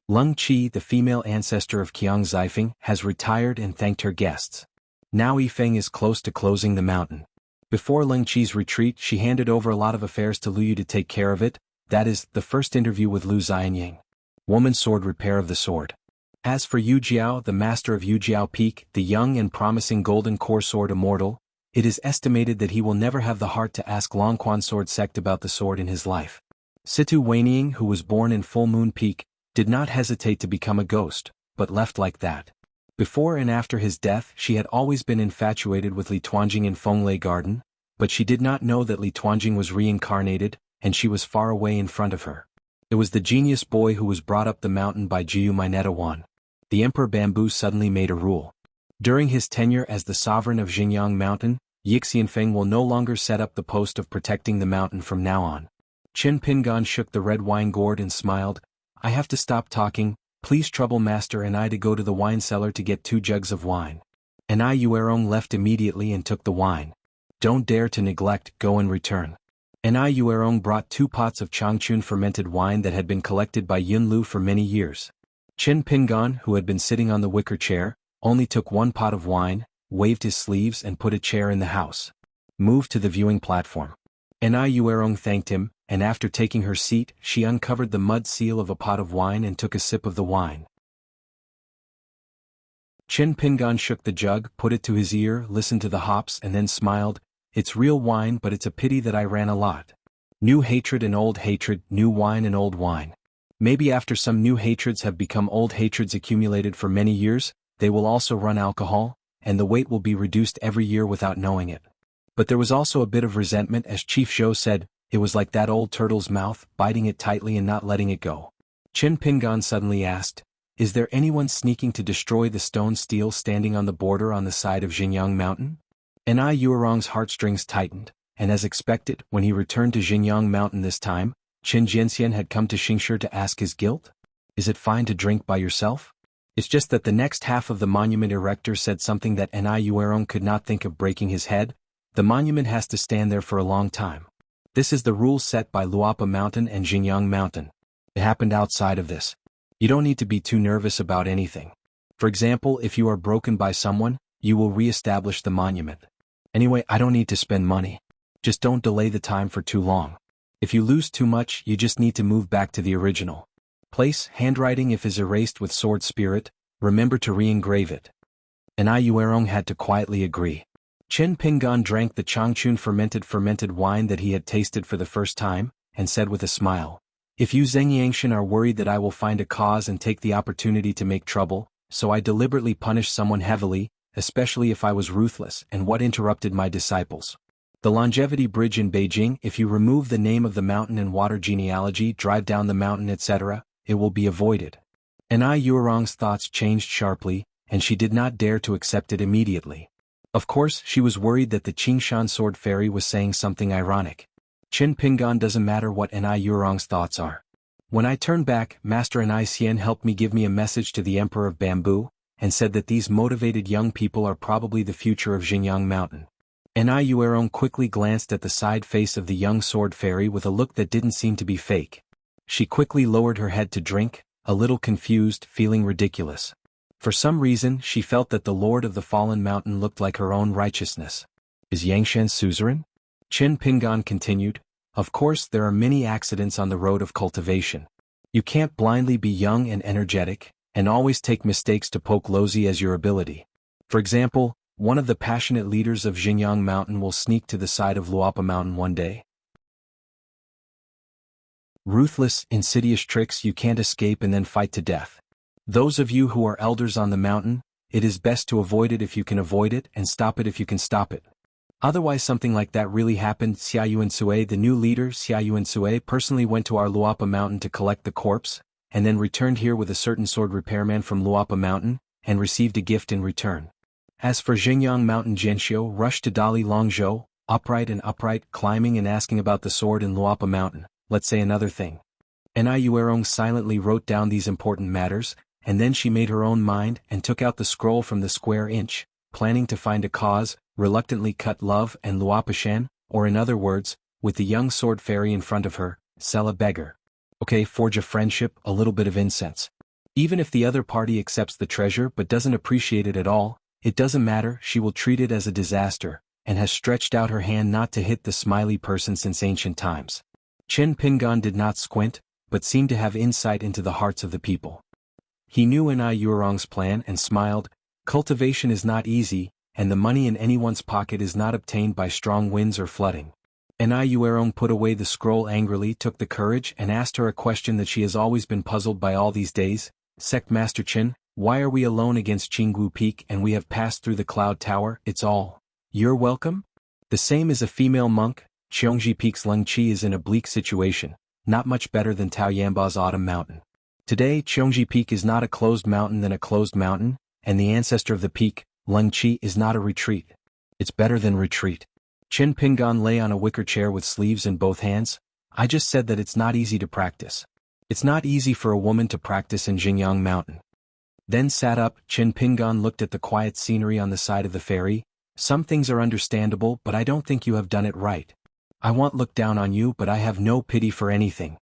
Leng Qi, the female ancestor of Qiang Zifeng, has retired and thanked her guests. Now Yifeng is close to closing the mountain. Before Leng Qi's retreat, she handed over a lot of affairs to Lu Yu to take care of it, that is, the first interview with Lu Xianying. Woman sword repair of the sword. As for Yu Jiao, the master of Yujiao Peak, the young and promising golden core sword immortal, it is estimated that he will never have the heart to ask Longquan sword sect about the sword in his life. Situ Wanying, who was born in Full Moon Peak, did not hesitate to become a ghost, but left like that. Before and after his death she had always been infatuated with Li Tuanjing in Fenglei Garden, but she did not know that Li Tuanjing was reincarnated, and she was far away in front of her. It was the genius boy who was brought up the mountain by Jiu Minetawan. The Emperor Bamboo suddenly made a rule. During his tenure as the sovereign of Xinjiang Mountain, Yixianfeng will no longer set up the post of protecting the mountain from now on. Qin Pingan shook the red wine gourd and smiled, "I have to stop talking. Please trouble Master and I to go to the wine cellar to get 2 jugs of wine." Ni Yuerong left immediately and took the wine. "Don't dare to neglect, go and return." Ni Yuerong brought 2 pots of Changchun fermented wine that had been collected by Yun Lu for many years. Qin Pingan, who had been sitting on the wicker chair, only took 1 pot of wine, waved his sleeves and put a chair in the house. Moved to the viewing platform. Ni Yuerong thanked him, and after taking her seat, she uncovered the mud seal of a pot of wine and took a sip of the wine. Qin Pingan shook the jug, put it to his ear, listened to the hops and then smiled, "It's real wine, but it's a pity that I ran a lot. New hatred and old hatred, new wine and old wine. Maybe after some new hatreds have become old hatreds accumulated for many years, they will also run alcohol, and the weight will be reduced every year without knowing it. But there was also a bit of resentment as Chief Zhou said, it was like that old turtle's mouth, biting it tightly and not letting it go. Qin Pingan suddenly asked, is there anyone sneaking to destroy the stone steel standing on the border on the side of Xinjiang Mountain? Ni Yuerong's heartstrings tightened, and as expected, when he returned to Xinjiang Mountain this time, Qin Jianxian had come to Xingshi to ask his guilt? Is it fine to drink by yourself? It's just that the next half of the monument erector said something that Ni Yuerong could not think of breaking his head. The monument has to stand there for a long time. This is the rule set by Luopa Mountain and Xinjiang Mountain. It happened outside of this. You don't need to be too nervous about anything. For example, if you are broken by someone, you will re-establish the monument. Anyway, I don't need to spend money. Just don't delay the time for too long. If you lose too much, you just need to move back to the original place. Handwriting if is erased with sword spirit, remember to re-engrave it. Ni Yuerong had to quietly agree. Qin Pingan drank the Changchun fermented wine that he had tasted for the first time, and said with a smile, if you Zhengyangshan are worried that I will find a cause and take the opportunity to make trouble, so I deliberately punish someone heavily, especially if I was ruthless and what interrupted my disciples. The longevity bridge in Beijing, if you remove the name of the mountain and water genealogy, drive down the mountain etc., it will be avoided. Ni Yuerong's thoughts changed sharply, and she did not dare to accept it immediately. Of course, she was worried that the Qingshan sword fairy was saying something ironic. Qin Pingan doesn't matter what Ni Yuerong's thoughts are. When I turned back, Master Ni Xian helped me give me a message to the Emperor of Bamboo, and said that these motivated young people are probably the future of Xinjiang Mountain. Ni Yuerong quickly glanced at the side face of the young sword fairy with a look that didn't seem to be fake. She quickly lowered her head to drink, a little confused, feeling ridiculous. For some reason, she felt that the Lord of the Fallen Mountain looked like her own righteousness. Is Yangshan suzerain? Qin Pingan continued, of course there are many accidents on the road of cultivation. You can't blindly be young and energetic, and always take mistakes to poke Lozi as your ability. For example, one of the passionate leaders of Xinjiang Mountain will sneak to the side of Luopa Mountain one day. Ruthless, insidious tricks you can't escape and then fight to death. Those of you who are elders on the mountain, it is best to avoid it if you can avoid it and stop it if you can stop it. Otherwise something like that really happened. Xianhuan Sui, the new leader, Xianhuan Sui personally went to our Luopa Mountain to collect the corpse, and then returned here with a certain sword repairman from Luopa Mountain, and received a gift in return. As for Xinjiang Mountain Jianxiu rushed to Dali Longzhou, upright, climbing and asking about the sword in Luopa Mountain. Let's say another thing. Ni Yuerong silently wrote down these important matters, and then she made her own mind and took out the scroll from the square inch, planning to find a cause, reluctantly cut love and Luopashan, or in other words, with the young sword fairy in front of her, sell a beggar. Okay, forge a friendship, a little bit of incense. Even if the other party accepts the treasure but doesn't appreciate it at all, it doesn't matter, she will treat it as a disaster, and has stretched out her hand not to hit the smiley person since ancient times. Qin Pingan did not squint, but seemed to have insight into the hearts of the people. He knew Ni Yuerong's plan and smiled. Cultivation is not easy, and the money in anyone's pocket is not obtained by strong winds or flooding. Ni Yuerong put away the scroll angrily, took the courage and asked her a question that she has always been puzzled by all these days. Sect Master Qin, why are we alone against Qinggu Peak and we have passed through the Cloud Tower? It's all you're welcome? The same as a female monk, Xiongji Peak's Leng Qi is in a bleak situation, not much better than Taoyamba's Autumn Mountain. Today, Xiongji Peak is not a closed mountain than a closed mountain, and the ancestor of the peak, Leng Qi, is not a retreat. It's better than retreat. Qin Pingan lay on a wicker chair with sleeves in both hands. I just said that it's not easy to practice. It's not easy for a woman to practice in Xinjiang Mountain. Then sat up, Qin Pingan looked at the quiet scenery on the side of the ferry. Some things are understandable, but I don't think you have done it right. I won't look down on you, but I have no pity for anything.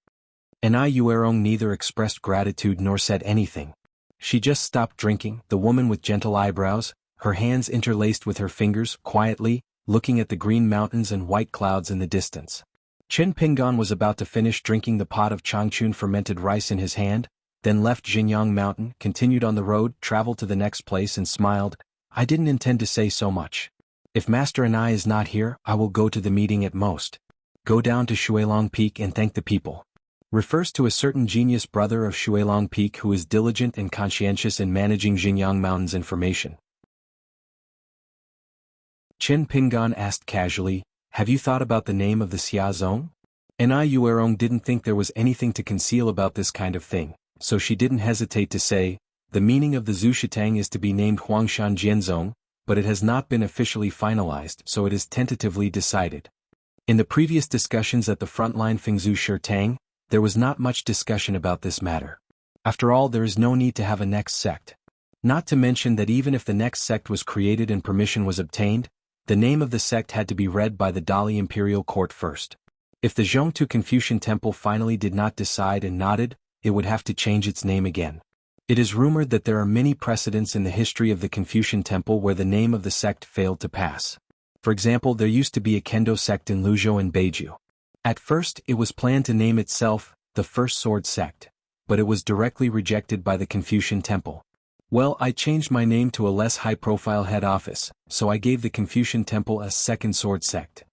Ni Yuerong neither expressed gratitude nor said anything. She just stopped drinking, the woman with gentle eyebrows, her hands interlaced with her fingers, quietly, looking at the green mountains and white clouds in the distance. Qin Pingan was about to finish drinking the pot of Changchun fermented rice in his hand, then left Xinjiang Mountain, continued on the road, traveled to the next place and smiled. I didn't intend to say so much. If Master Ni is not here, I will go to the meeting at most. Go down to Shuilong Peak and thank the people. refers to a certain genius brother of Shuilong Peak who is diligent and conscientious in managing Xinjiang Mountain's information. Chen Pingan asked casually, "Have you thought about the name of the Xia Zone?" Ni Yuerong didn't think there was anything to conceal about this kind of thing, so she didn't hesitate to say, "The meaning of the Zhushitang is to be named Huangshan Jianzong, but it has not been officially finalized, so it is tentatively decided." In the previous discussions at the frontline Fengzhu Shirtang, there was not much discussion about this matter. After all, there is no need to have a next sect. Not to mention that even if the next sect was created and permission was obtained, the name of the sect had to be read by the Dali imperial court first. If the Zhongtu Confucian Temple finally did not decide and nodded, it would have to change its name again. It is rumored that there are many precedents in the history of the Confucian Temple where the name of the sect failed to pass. For example, there used to be a Kendo sect in Luzhou and Beiju. At first, it was planned to name itself the First Sword Sect, but it was directly rejected by the Confucian Temple. "Well, I changed my name to a less high-profile head office, so I gave the Confucian Temple a Second Sword Sect."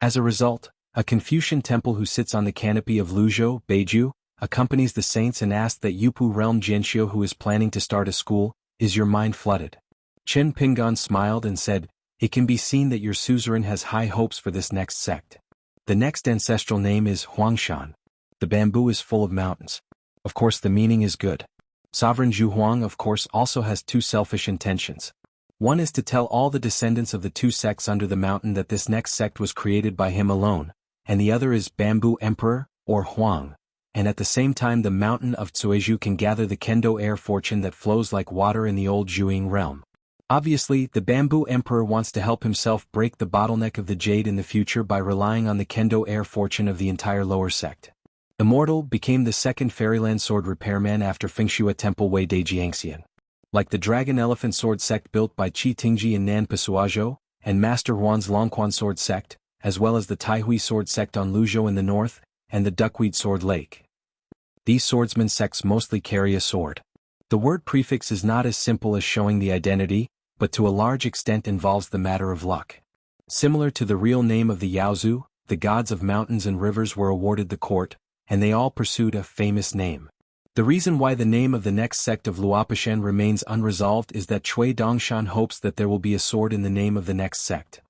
As a result, a Confucian temple who sits on the canopy of Luzhou, Beiju, accompanies the saints and asks that Yupu realm Jianxia who is planning to start a school, "Is your mind flooded?" Chen Pingan smiled and said, "It can be seen that your suzerain has high hopes for this next sect. The next ancestral name is Huangshan. The bamboo is full of mountains. Of course the meaning is good. Sovereign Xuanhuan of course also has two selfish intentions. One is to tell all the descendants of the two sects under the mountain that this next sect was created by him alone, and the other is Bamboo Emperor, or Huang, and at the same time the mountain of Tsueju can gather the Kendo air fortune that flows like water in the old Zhuing realm. Obviously, the Bamboo Emperor wants to help himself break the bottleneck of the jade in the future by relying on the Kendo air fortune of the entire lower sect. Immortal became the second fairyland sword repairman after Fengshua Temple Wei Dai Jiangxian. Like the dragon elephant sword sect built by Qi Tingji in Nanpasuazhou, and Master Huan's Longquan sword sect, as well as the Taihui sword sect on Luzhou in the north, and the Duckweed sword lake. These swordsman sects mostly carry a sword. The word prefix is not as simple as showing the identity, but to a large extent involves the matter of luck. Similar to the real name of the Yaozu, the gods of mountains and rivers were awarded the court, and they all pursued a famous name. The reason why the name of the next sect of Luopishan remains unresolved is that Cui Dongshan hopes that there will be a sword in the name of the next sect.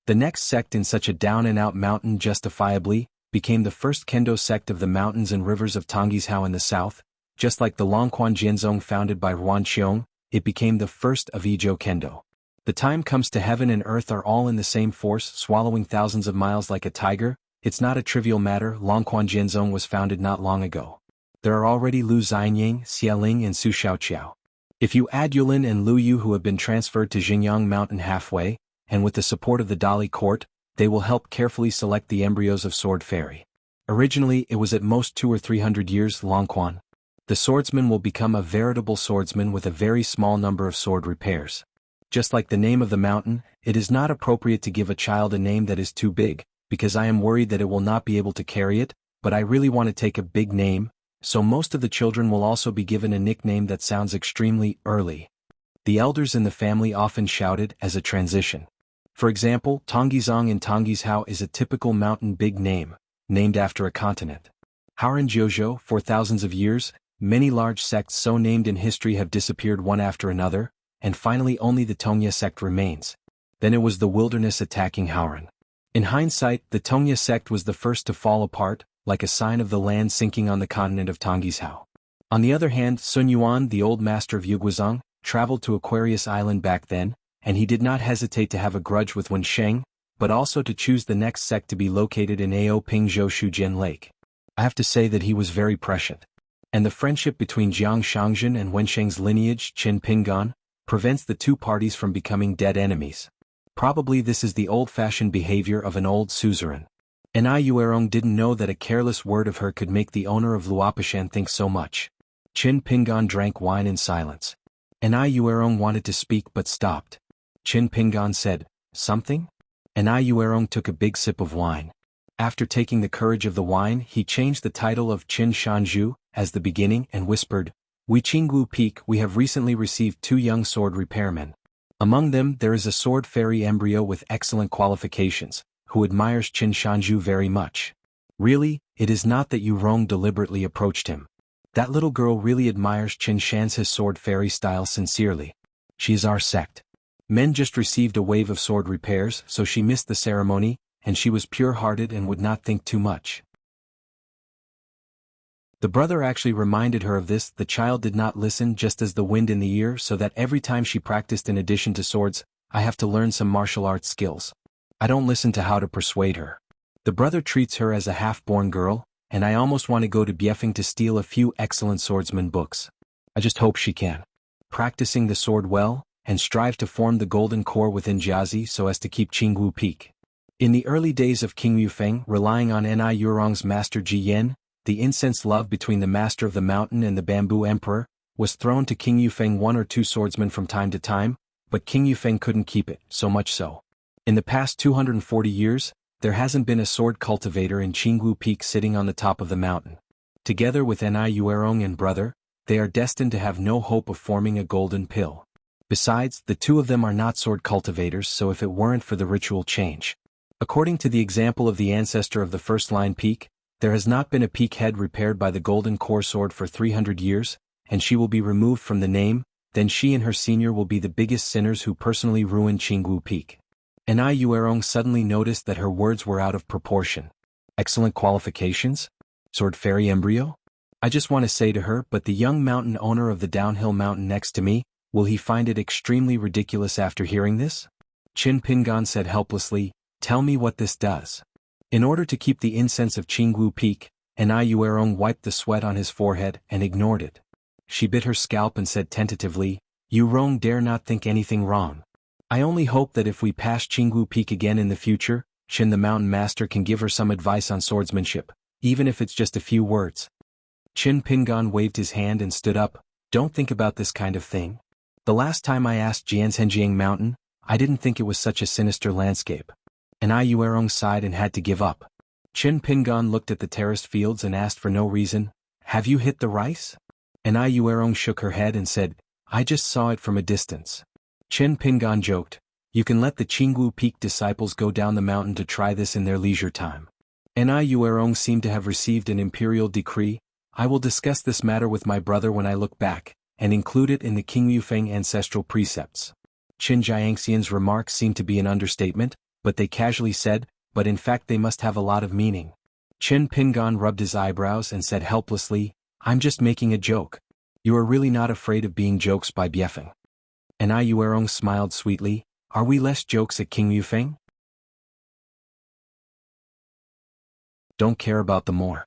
The next sect in such a down-and-out mountain justifiably became the first Kendo sect of the mountains and rivers of Tonghizhao in the south. Just like the Longquan Jianzong founded by Ruan Qiong, it became the first of Ijo Kendo. The time comes to heaven and earth are all in the same force, swallowing thousands of miles like a tiger. It's not a trivial matter. Longquan Jianzong was founded not long ago. There are already Lu Xianying, Xialing and Su Xiaoqiao. If you add Yulin and Lu Yu who have been transferred to Xinjiang Mountain halfway, and with the support of the Dali court, they will help carefully select the embryos of Sword Fairy. Originally it was at most 200 or 300 years Longquan. The swordsman will become a veritable swordsman with a very small number of sword repairs. Just like the name of the mountain, it is not appropriate to give a child a name that is too big, because I am worried that it will not be able to carry it, but I really want to take a big name, so most of the children will also be given a nickname that sounds extremely early. The elders in the family often shouted as a transition. For example, Tonghizhang in Tonghizhao is a typical mountain big name, named after a continent. Haoran Jiuzhou, for thousands of years, many large sects so named in history have disappeared one after another, and finally only the Tongya sect remains. Then it was the wilderness attacking Haoran. In hindsight, the Tongya sect was the first to fall apart, like a sign of the land sinking on the continent of Tonghizhao. On the other hand, Xuanhuan, the old master of Yuguazhang, traveled to Aquarius Island back then, and he did not hesitate to have a grudge with Wensheng, but also to choose the next sect to be located in Ao Pingzhou Shujian Lake. I have to say that he was very prescient. And the friendship between Jiang Shangzhen and Wensheng's lineage, Qin Pingan, prevents the two parties from becoming dead enemies. Probably this is the old-fashioned behavior of an old suzerain. Ni Yuerong didn't know that a careless word of her could make the owner of Luopishan think so much. Qin Pingan drank wine in silence. Ni Yuerong wanted to speak but stopped. Qin Pingan said, "Something?" Ni Yuerong took a big sip of wine. After taking the courage of the wine, he changed the title of Qin Shanzhu as the beginning and whispered, "Wuxialover Peak, we have recently received 2 young sword repairmen. Among them there is a sword fairy embryo with excellent qualifications, who admires Qin Shanzhu very much. Really, it is not that Yu Rong deliberately approached him. That little girl really admires xianxia's sword fairy style sincerely. She is our sect. Men just received a wave of sword repairs, so she missed the ceremony, and she was pure-hearted and would not think too much. The brother actually reminded her of this. The child did not listen, just as the wind in the ear, so that every time she practiced, in addition to swords, I have to learn some martial arts skills. I don't listen to how to persuade her. The brother treats her as a half-born girl, and I almost want to go to Biefeng to steal a few excellent swordsman books. I just hope she can. Practicing the sword well, and strive to form the golden core within Jiazi so as to keep Qingwu peak. In the early days of King Yufeng, relying on Ni Yurong's master Ji Yen, the incense love between the master of the mountain and the bamboo emperor was thrown to King Yufeng 1 or 2 swordsmen from time to time, but King Yufeng couldn't keep it, so much so. In the past 240 years, there hasn't been a sword cultivator in Qingwu Peak sitting on the top of the mountain. Together with Ni Yurong and brother, they are destined to have no hope of forming a golden pill. Besides, the two of them are not sword cultivators, so if it weren't for the ritual change. According to the example of the ancestor of the first-line peak, there has not been a peak head repaired by the golden core sword for 300 years, and she will be removed from the name, then she and her senior will be the biggest sinners who personally ruined Qingwu Peak. Ni Yuerong suddenly noticed that her words were out of proportion. Excellent qualifications? Sword fairy embryo? I just want to say to her, but the young mountain owner of the downhill mountain next to me, will he find it extremely ridiculous after hearing this? Qin Pingan said helplessly, tell me what this does. In order to keep the incense of Qingwu Peak, Ni Yuerong wiped the sweat on his forehead and ignored it. She bit her scalp and said tentatively, Yurong dare not think anything wrong. I only hope that if we pass Qingwu Peak again in the future, Qin the mountain master can give her some advice on swordsmanship, even if it's just a few words. Qin Pingan waved his hand and stood up, don't think about this kind of thing. The last time I asked Jianzhenjiang Mountain, I didn't think it was such a sinister landscape. Ni Yuerong sighed and had to give up. Qin Pingan looked at the terraced fields and asked for no reason, have you hit the rice? Ni Yuerong shook her head and said, I just saw it from a distance. Qin Pingan joked, you can let the Qingwu Peak disciples go down the mountain to try this in their leisure time. Ni Yuerong seemed to have received an imperial decree, I will discuss this matter with my brother when I look back, and include it in the King Yufeng ancestral precepts. Qin Jiangxian's remarks seemed to be an understatement, but they casually said, but in fact they must have a lot of meaning. Qin Pingan rubbed his eyebrows and said helplessly, I'm just making a joke. You are really not afraid of being jokes by Biefeng. Ni Yuerong smiled sweetly, are we less jokes at King Yufeng? Don't care about the more.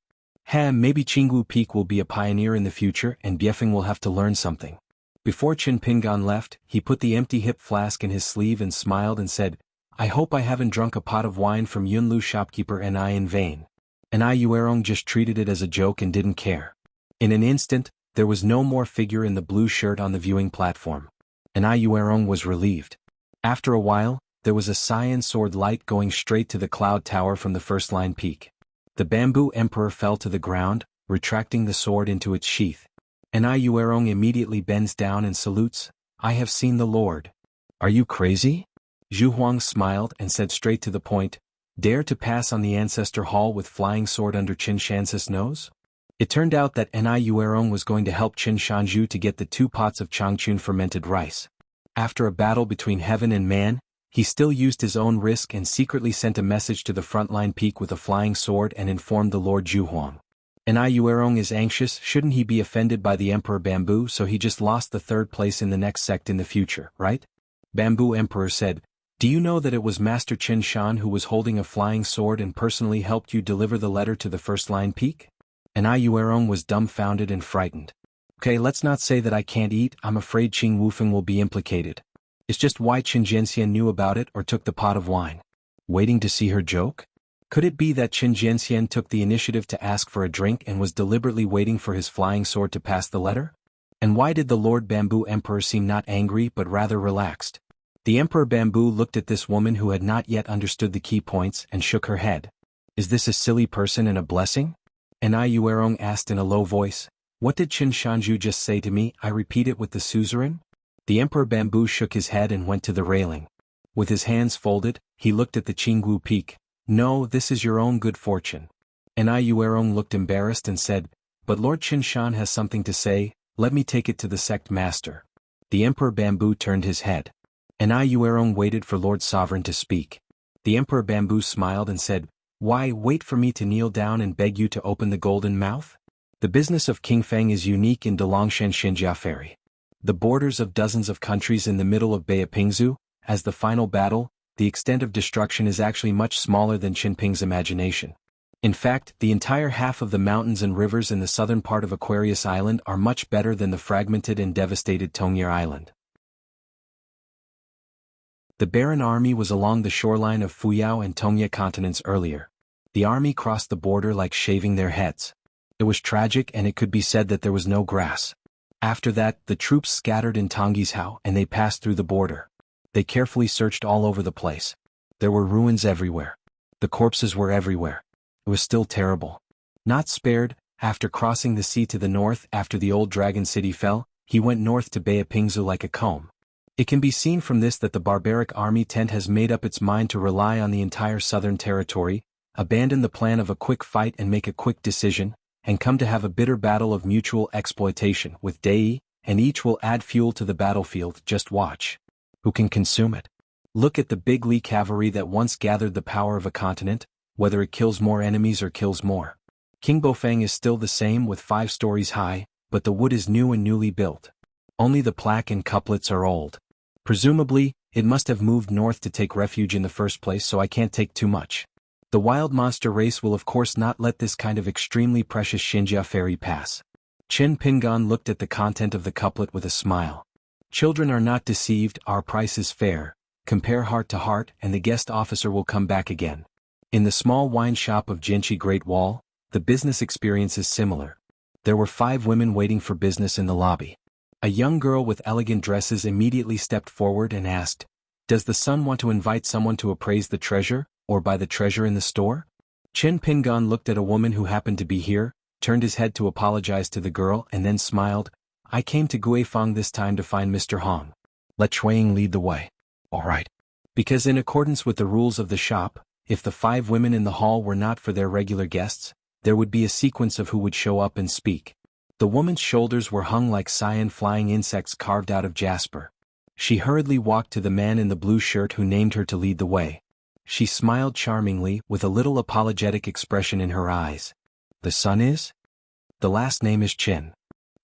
Maybe Qingwu Peak will be a pioneer in the future and Biefeng will have to learn something. Before Qin Pingan left, he put the empty hip flask in his sleeve and smiled and said, I hope I haven't drunk a pot of wine from Yunlu shopkeeper Ni in vain. Ni Yuerong just treated it as a joke and didn't care. In an instant, there was no more figure in the blue shirt on the viewing platform. Ni Yuerong was relieved. After a while, there was a cyan sword light going straight to the cloud tower from the first-line peak. The bamboo emperor fell to the ground, retracting the sword into its sheath. Ni Yuerong immediately bends down and salutes, I have seen the Lord. Are you crazy? Xuanhuan smiled and said straight to the point, dare to pass on the ancestor hall with flying sword under Qin Shan's nose? It turned out that Ni Yuerong was going to help Qin Shanju to get the 2 pots of Changchun fermented rice. After a battle between heaven and man, he still used his own risk and secretly sent a message to the frontline peak with a flying sword and informed the Lord Zhuhuang. Ni Yuerong is anxious, shouldn't he be offended by the Emperor Bamboo, so he just lost the 3rd place in the next sect in the future, right? Bamboo Emperor said, do you know that it was Master Qin Shan who was holding a flying sword and personally helped you deliver the letter to the first-line peak? Ni Yuerong was dumbfounded and frightened. Okay, let's not say that I can't eat, I'm afraid Qing Wufeng will be implicated. It's just why Qin Jianxian knew about it or took the pot of wine. Waiting to see her joke? Could it be that Qin Jianxian took the initiative to ask for a drink and was deliberately waiting for his flying sword to pass the letter? And why did the Lord Bamboo Emperor seem not angry but rather relaxed? The Emperor Bamboo looked at this woman who had not yet understood the key points and shook her head. Is this a silly person and a blessing? Ni Yuerong asked in a low voice, what did Qin Shanju just say to me? I repeat it with the suzerain? The Emperor Bamboo shook his head and went to the railing. With his hands folded, he looked at the Qingwu Peak. No, this is your own good fortune. And Yuerong looked embarrassed and said, "But Lord Qinshan has something to say, let me take it to the sect master." The Emperor Bamboo turned his head. And Yuerong waited for Lord Sovereign to speak. The Emperor Bamboo smiled and said, "Why wait for me to kneel down and beg you to open the golden mouth? The business of King Feng is unique in Dalongshan Xinjia Ferry. The borders of dozens of countries in the middle of Bay of Pingzu, as the final battle, the extent of destruction is actually much smaller than Qinping's imagination. In fact, the entire half of the mountains and rivers in the southern part of Aquarius Island are much better than the fragmented and devastated Tongye Island." The Baron army was along the shoreline of Fuyao and Tongye continents earlier. The army crossed the border like shaving their heads. It was tragic, and it could be said that there was no grass. After that, the troops scattered in Tongyishao and they passed through the border. They carefully searched all over the place. There were ruins everywhere. The corpses were everywhere. It was still terrible. Not spared, after crossing the sea to the north after the old dragon city fell, he went north to Bay of Pingzu like a comb. It can be seen from this that the barbaric army tent has made up its mind to rely on the entire southern territory, abandon the plan of a quick fight and make a quick decision, and come to have a bitter battle of mutual exploitation with Dei, and each will add fuel to the battlefield. Just watch. Who can consume it? Look at the big Li cavalry that once gathered the power of a continent, whether it kills more enemies or kills more. King Bofeng is still the same with 5 stories high, but the wood is new and newly built. Only the plaque and couplets are old. Presumably, it must have moved north to take refuge in the first place, so I can't take too much. The wild monster race will of course not let this kind of extremely precious Xinjia ferry pass. Qin Pingan looked at the content of the couplet with a smile. "Children are not deceived, our price is fair. Compare heart to heart and the guest officer will come back again." In the small wine shop of Jinchi Great Wall, the business experience is similar. There were 5 women waiting for business in the lobby. A young girl with elegant dresses immediately stepped forward and asked, "Does the son want to invite someone to appraise the treasure, or buy the treasure in the store?" Qin Pingan looked at a woman who happened to be here, turned his head to apologize to the girl and then smiled, "I came to Guifang this time to find Mr. Hong. Let Chuang lead the way." "All right." Because in accordance with the rules of the shop, if the 5 women in the hall were not for their regular guests, there would be a sequence of who would show up and speak. The woman's shoulders were hung like cyan flying insects carved out of jasper. She hurriedly walked to the man in the blue shirt who named her to lead the way. She smiled charmingly with a little apologetic expression in her eyes. "The son is?" "The last name is Qin."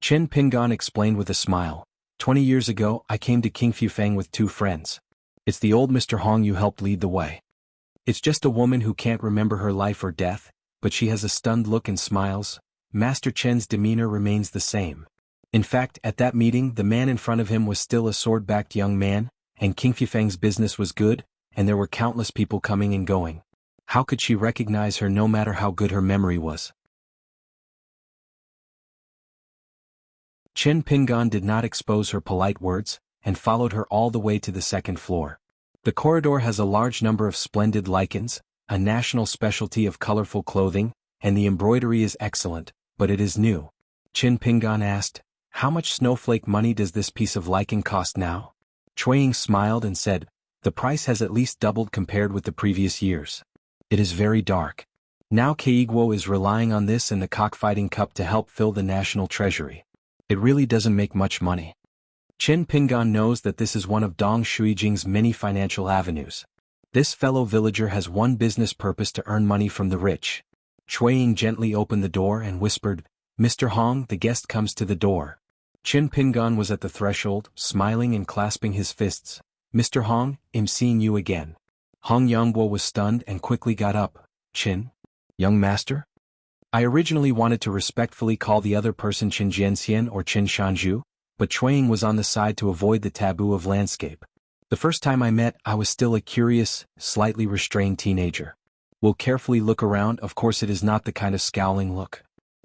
Qin Pingan explained with a smile. 20 years ago I came to King Fufeng with 2 friends. It's the old Mr. Hong you helped lead the way. It's just a woman who can't remember her life or death, but she has a stunned look and smiles. Master Chen's demeanor remains the same. In fact, at that meeting the man in front of him was still a sword-backed young man, and King Fufeng's business was good, and there were countless people coming and going. How could she recognize her no matter how good her memory was? Qin Pingan did not expose her polite words, and followed her all the way to the 2nd floor. The corridor has a large number of splendid lichens, a national specialty of colorful clothing, and the embroidery is excellent, but it is new. Qin Pingan asked, "How much snowflake money does this piece of lichen cost now?" Chuang smiled and said, "The price has at least doubled compared with the previous years. It is very dark. Now Keiguo is relying on this and the cockfighting cup to help fill the national treasury. It really doesn't make much money." Qin Pingan knows that this is one of Dong Shuijing's many financial avenues. This fellow villager has one business purpose: to earn money from the rich. Chuang gently opened the door and whispered, "Mr. Hong, the guest comes to the door." Qin Pingan was at the threshold, smiling and clasping his fists. "Mr. Hong, I'm seeing you again." Hong Yongbo was stunned and quickly got up. "Qin? Young master?" I originally wanted to respectfully call the other person Qin Jianxian or Qin Shanju, but Chuang was on the side to avoid the taboo of landscape. The first time I met, I was still a curious, slightly restrained teenager. We'll carefully look around. Of course it is not the kind of scowling look.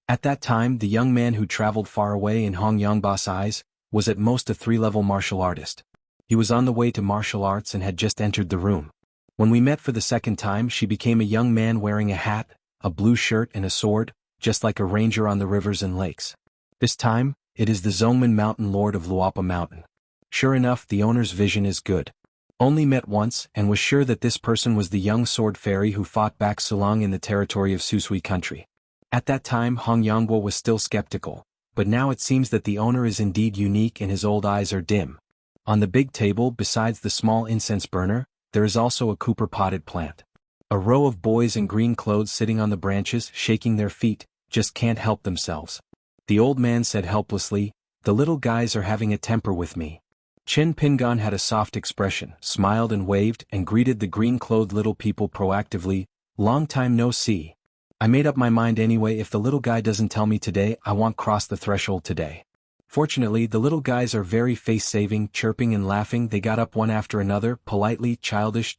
At that time the young man who traveled far away in Hong Yongba's eyes, was at most a 3-level martial artist. He was on the way to martial arts and had just entered the room. When we met for the second time she became a young man wearing a hat, a blue shirt and a sword, just like a ranger on the rivers and lakes. This time, it is the Zongmen Mountain Lord of Luapa Mountain. Sure enough, the owner's vision is good. Only met once and was sure that this person was the young sword fairy who fought back so long in the territory of Susui country. At that time Hong Yangbo was still skeptical, but now it seems that the owner is indeed unique and his old eyes are dim. On the big table besides the small incense burner, there is also a copper-potted plant. A row of boys in green clothes sitting on the branches shaking their feet, just can't help themselves. The old man said helplessly, "The little guys are having a temper with me." Chen Pingan had a soft expression, smiled and waved and greeted the green-clothed little people proactively, "Long time no see. I made up my mind anyway, if the little guy doesn't tell me today, I won't cross the threshold today." Fortunately the little guys are very face-saving, chirping and laughing. They got up one after another, politely, childish,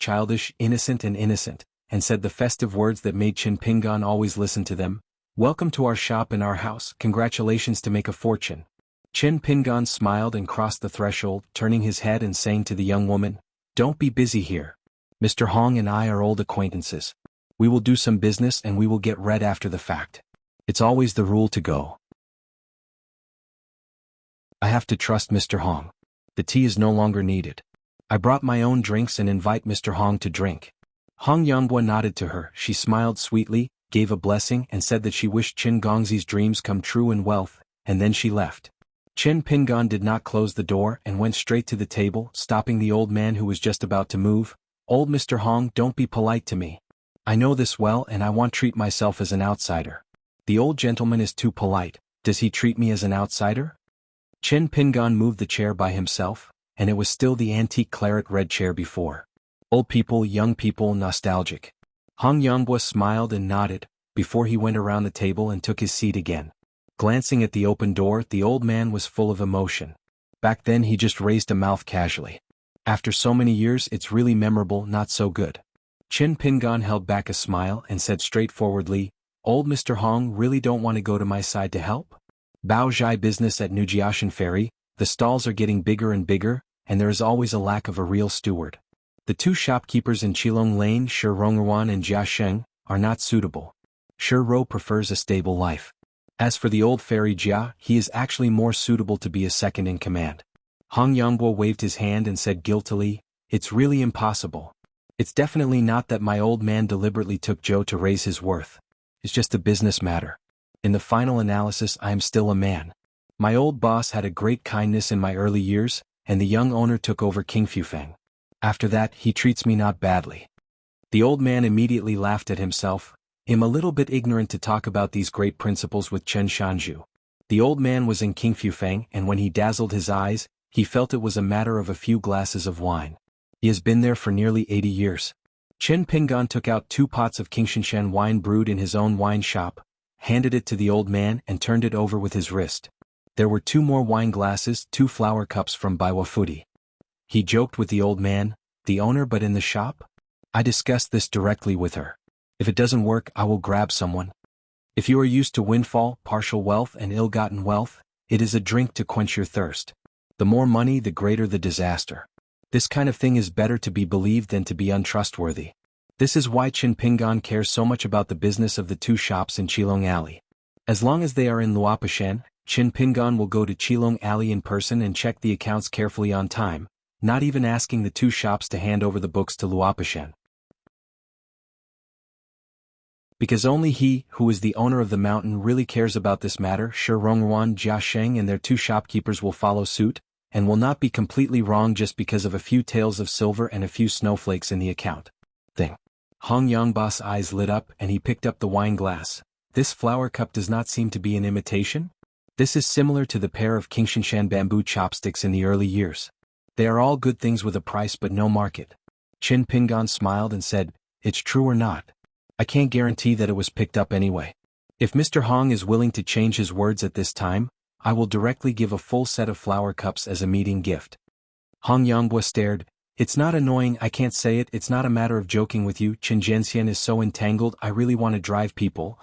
innocent and said the festive words that made Chen Pingan always listen to them. "Welcome to our shop and our house, congratulations to make a fortune." Chen Pingan smiled and crossed the threshold, turning his head and saying to the young woman, "Don't be busy here. Mr. Hong and I are old acquaintances. We will do some business and we will get red after the fact. It's always the rule to go. I have to trust Mr. Hong. The tea is no longer needed. I brought my own drinks and invite Mr. Hong to drink." Hong Yonghua nodded to her. She smiled sweetly, gave a blessing and said that she wished Qin Gongzi's dreams come true in wealth, and then she left. Chen Pingan did not close the door and went straight to the table, stopping the old man who was just about to move. "Old Mr. Hong, don't be polite to me. I know this well and I won't treat myself as an outsider." "The old gentleman is too polite. Does he treat me as an outsider?" Chen Pingan moved the chair by himself, and it was still the antique claret red chair before. Old people, young people, nostalgic. Hong Yonghua smiled and nodded, before he went around the table and took his seat again. Glancing at the open door, the old man was full of emotion. Back then he just raised a mouth casually. After so many years it's really memorable, not so good. Chen Pingan held back a smile and said straightforwardly, "Old Mr. Hong really don't want to go to my side to help? Bao Zhai business at Nujiashan Ferry, the stalls are getting bigger and bigger, and there is always a lack of a real steward. The two shopkeepers in Qilong Lane, Xuanhuan and Jiasheng, are not suitable. Shi Ro prefers a stable life. As for the old fairy Jia, he is actually more suitable to be a second in command." Hong Yongbo waved his hand and said guiltily, "It's really impossible. It's definitely not that my old man deliberately took Joe to raise his worth. It's just a business matter. In the final analysis I am still a man. My old boss had a great kindness in my early years, and the young owner took over King Fufeng. After that he treats me not badly." The old man immediately laughed at himself. "I'm a little bit ignorant to talk about these great principles with Chen Shanju." The old man was in King Fufeng, and when he dazzled his eyes, he felt it was a matter of a few glasses of wine. He has been there for nearly 80 years. Chen Pingan took out 2 pots of Qingshan wine brewed in his own wine shop, handed it to the old man and turned it over with his wrist. There were 2 more wine glasses, 2 flower cups from Baiwa Fudi. He joked with the old man, "The owner but in the shop? I discussed this directly with her. If it doesn't work I will grab someone. If you are used to windfall, partial wealth and ill-gotten wealth, it is a drink to quench your thirst. The more money the greater the disaster. This kind of thing is better to be believed than to be untrustworthy." This is why Chen Pingan cares so much about the business of the 2 shops in Qilong Alley. As long as they are in Luopashan, Chen Pingan will go to Qilong Alley in person and check the accounts carefully on time, not even asking the 2 shops to hand over the books to Luopashan. Because only he, who is the owner of the mountain, really cares about this matter. Shi Rongruan, Jia Sheng and their 2 shopkeepers will follow suit, and will not be completely wrong just because of a few taels of silver and a few snowflakes in the account. Hong Yongba's eyes lit up and he picked up the wine glass. "This flower cup does not seem to be an imitation? This is similar to the pair of Qingshan bamboo chopsticks in the early years. They are all good things with a price but no market." Chen Pingan smiled and said, "It's true or not? I can't guarantee that it was picked up anyway. If Mr. Hong is willing to change his words at this time, I will directly give a full set of flower cups as a meeting gift." Hong Yonghua stared. "It's not annoying, I can't say it, it's not a matter of joking with you. Chen Jianxian is so entangled, I really want to drive people.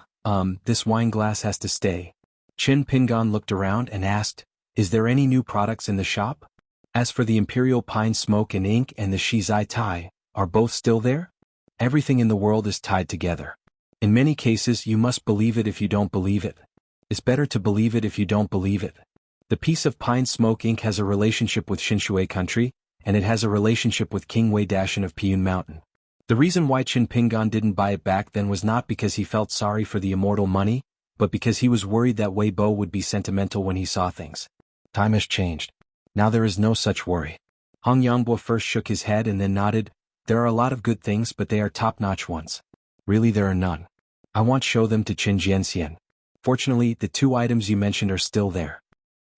This wine glass has to stay." Chen Pingan looked around and asked, "Is there any new products in the shop? As for the Imperial Pine Smoke and Ink and the Shizai Tai, are both still there? Everything in the world is tied together. In many cases you must believe it if you don't believe it. It's better to believe it if you don't believe it. The piece of Pine Smoke Ink has a relationship with Xinshui country, and it has a relationship with King Wei Dashan of Piyun Mountain. The reason why Qin Pingan didn't buy it back then was not because he felt sorry for the immortal money, but because he was worried that Wei Bo would be sentimental when he saw things. Time has changed. Now there is no such worry. Hong Yangbo first shook his head and then nodded. There are a lot of good things, but they are top-notch ones. Really, there are none. I want show them to Qin Jianxian. Fortunately, the 2 items you mentioned are still there.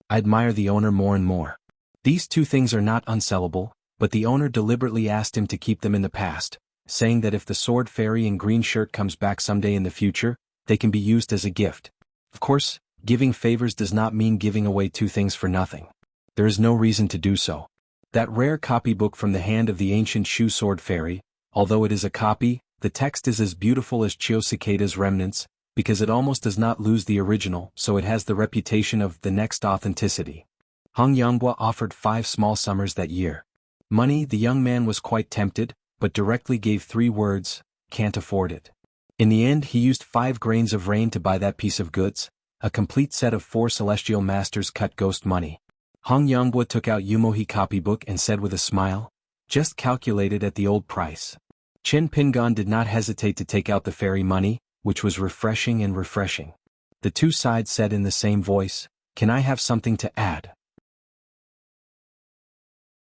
I admire the owner more and more. These 2 things are not unsellable, but the owner deliberately asked him to keep them in the past, saying that if the sword fairy in green shirt comes back someday in the future, they can be used as a gift. Of course, giving favors does not mean giving away 2 things for nothing. There is no reason to do so. That rare copybook from the hand of the ancient Shu sword fairy, although it is a copy, the text is as beautiful as Chio Cicada's remnants, because it almost does not lose the original, so it has the reputation of the next authenticity. Hong Yanghua offered 5 small summers that year. Money, the young man was quite tempted, but directly gave 3 words, can't afford it. In the end he used 5 grains of rain to buy that piece of goods, a complete set of 4 celestial masters cut ghost money. Hong Yanghua took out Yumohi copybook and said with a smile, just calculated at the old price. Qin Pingan did not hesitate to take out the fairy money, which was refreshing and refreshing. The 2 sides said in the same voice, can I have something to add?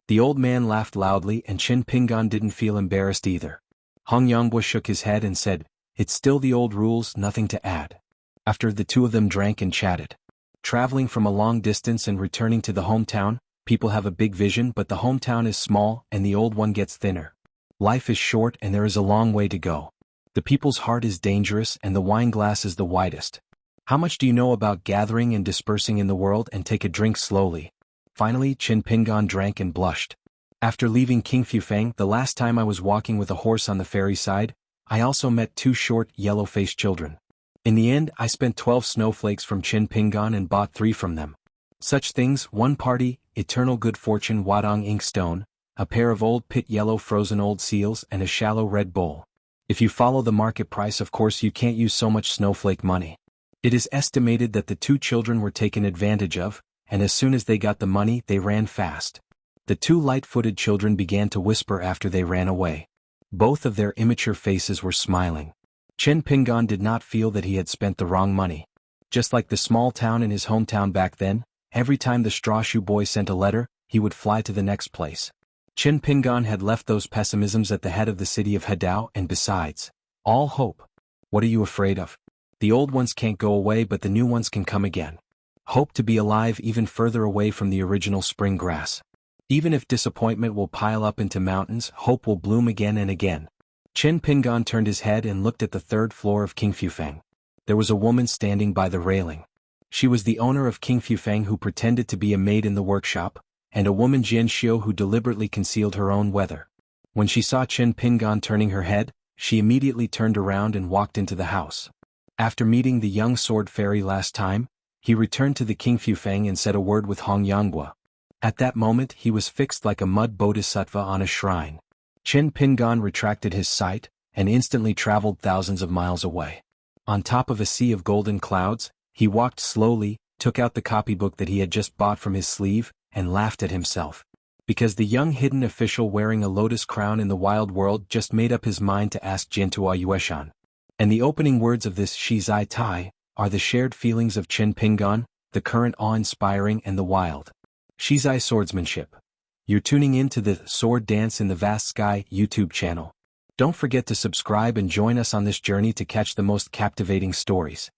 The old man laughed loudly and Qin Pingan didn't feel embarrassed either. Hong Yanghua shook his head and said, it's still the old rules, nothing to add. After the 2 of them drank and chatted. Traveling from a long distance and returning to the hometown, people have a big vision but the hometown is small and the old one gets thinner. Life is short and there is a long way to go. The people's heart is dangerous and the wine glass is the widest. How much do you know about gathering and dispersing in the world, and take a drink slowly? Finally Qin Pingan drank and blushed. After leaving King Fufeng the last time I was walking with a horse on the ferry side, I also met 2 short, yellow-faced children. In the end I spent 12 snowflakes from Qin Pingan and bought 3 from them. Such things: 1 party, eternal good fortune wadong ink stone, a pair of old pit yellow frozen old seals and a shallow red bowl. If you follow the market price, of course you can't use so much snowflake money. It is estimated that the 2 children were taken advantage of, and as soon as they got the money they ran fast. The 2 light-footed children began to whisper after they ran away. Both of their immature faces were smiling. Qin Pingan did not feel that he had spent the wrong money. Just like the small town in his hometown back then, every time the straw shoe boy sent a letter, he would fly to the next place. Qin Pingan had left those pessimisms at the head of the city of Hadao, and besides, all hope. What are you afraid of? The old ones can't go away but the new ones can come again. Hope to be alive even further away from the original spring grass. Even if disappointment will pile up into mountains, hope will bloom again and again. Qin Pingan turned his head and looked at the 3rd floor of King Fufeng. There was a woman standing by the railing. She was the owner of King Fufeng who pretended to be a maid in the workshop, and a woman Jianxio who deliberately concealed her own weather. When she saw Qin Pingan turning her head, she immediately turned around and walked into the house. After meeting the young sword fairy last time, he returned to the King Fufeng and said a word with Hong Yanghua. At that moment he was fixed like a mud bodhisattva on a shrine. Qin Pingan retracted his sight, and instantly traveled thousands of miles away. On top of a sea of golden clouds, he walked slowly, took out the copybook that he had just bought from his sleeve, and laughed at himself. Because the young hidden official wearing a lotus crown in the wild world just made up his mind to ask Jiantua Yueshan. And the opening words of this Shi Zai Tai are the shared feelings of Qin Pingan, the current awe-inspiring and the wild. Shizai Swordsmanship. You're tuning in to the Sword Dance in the Vast Sky YouTube channel. Don't forget to subscribe and join us on this journey to catch the most captivating stories.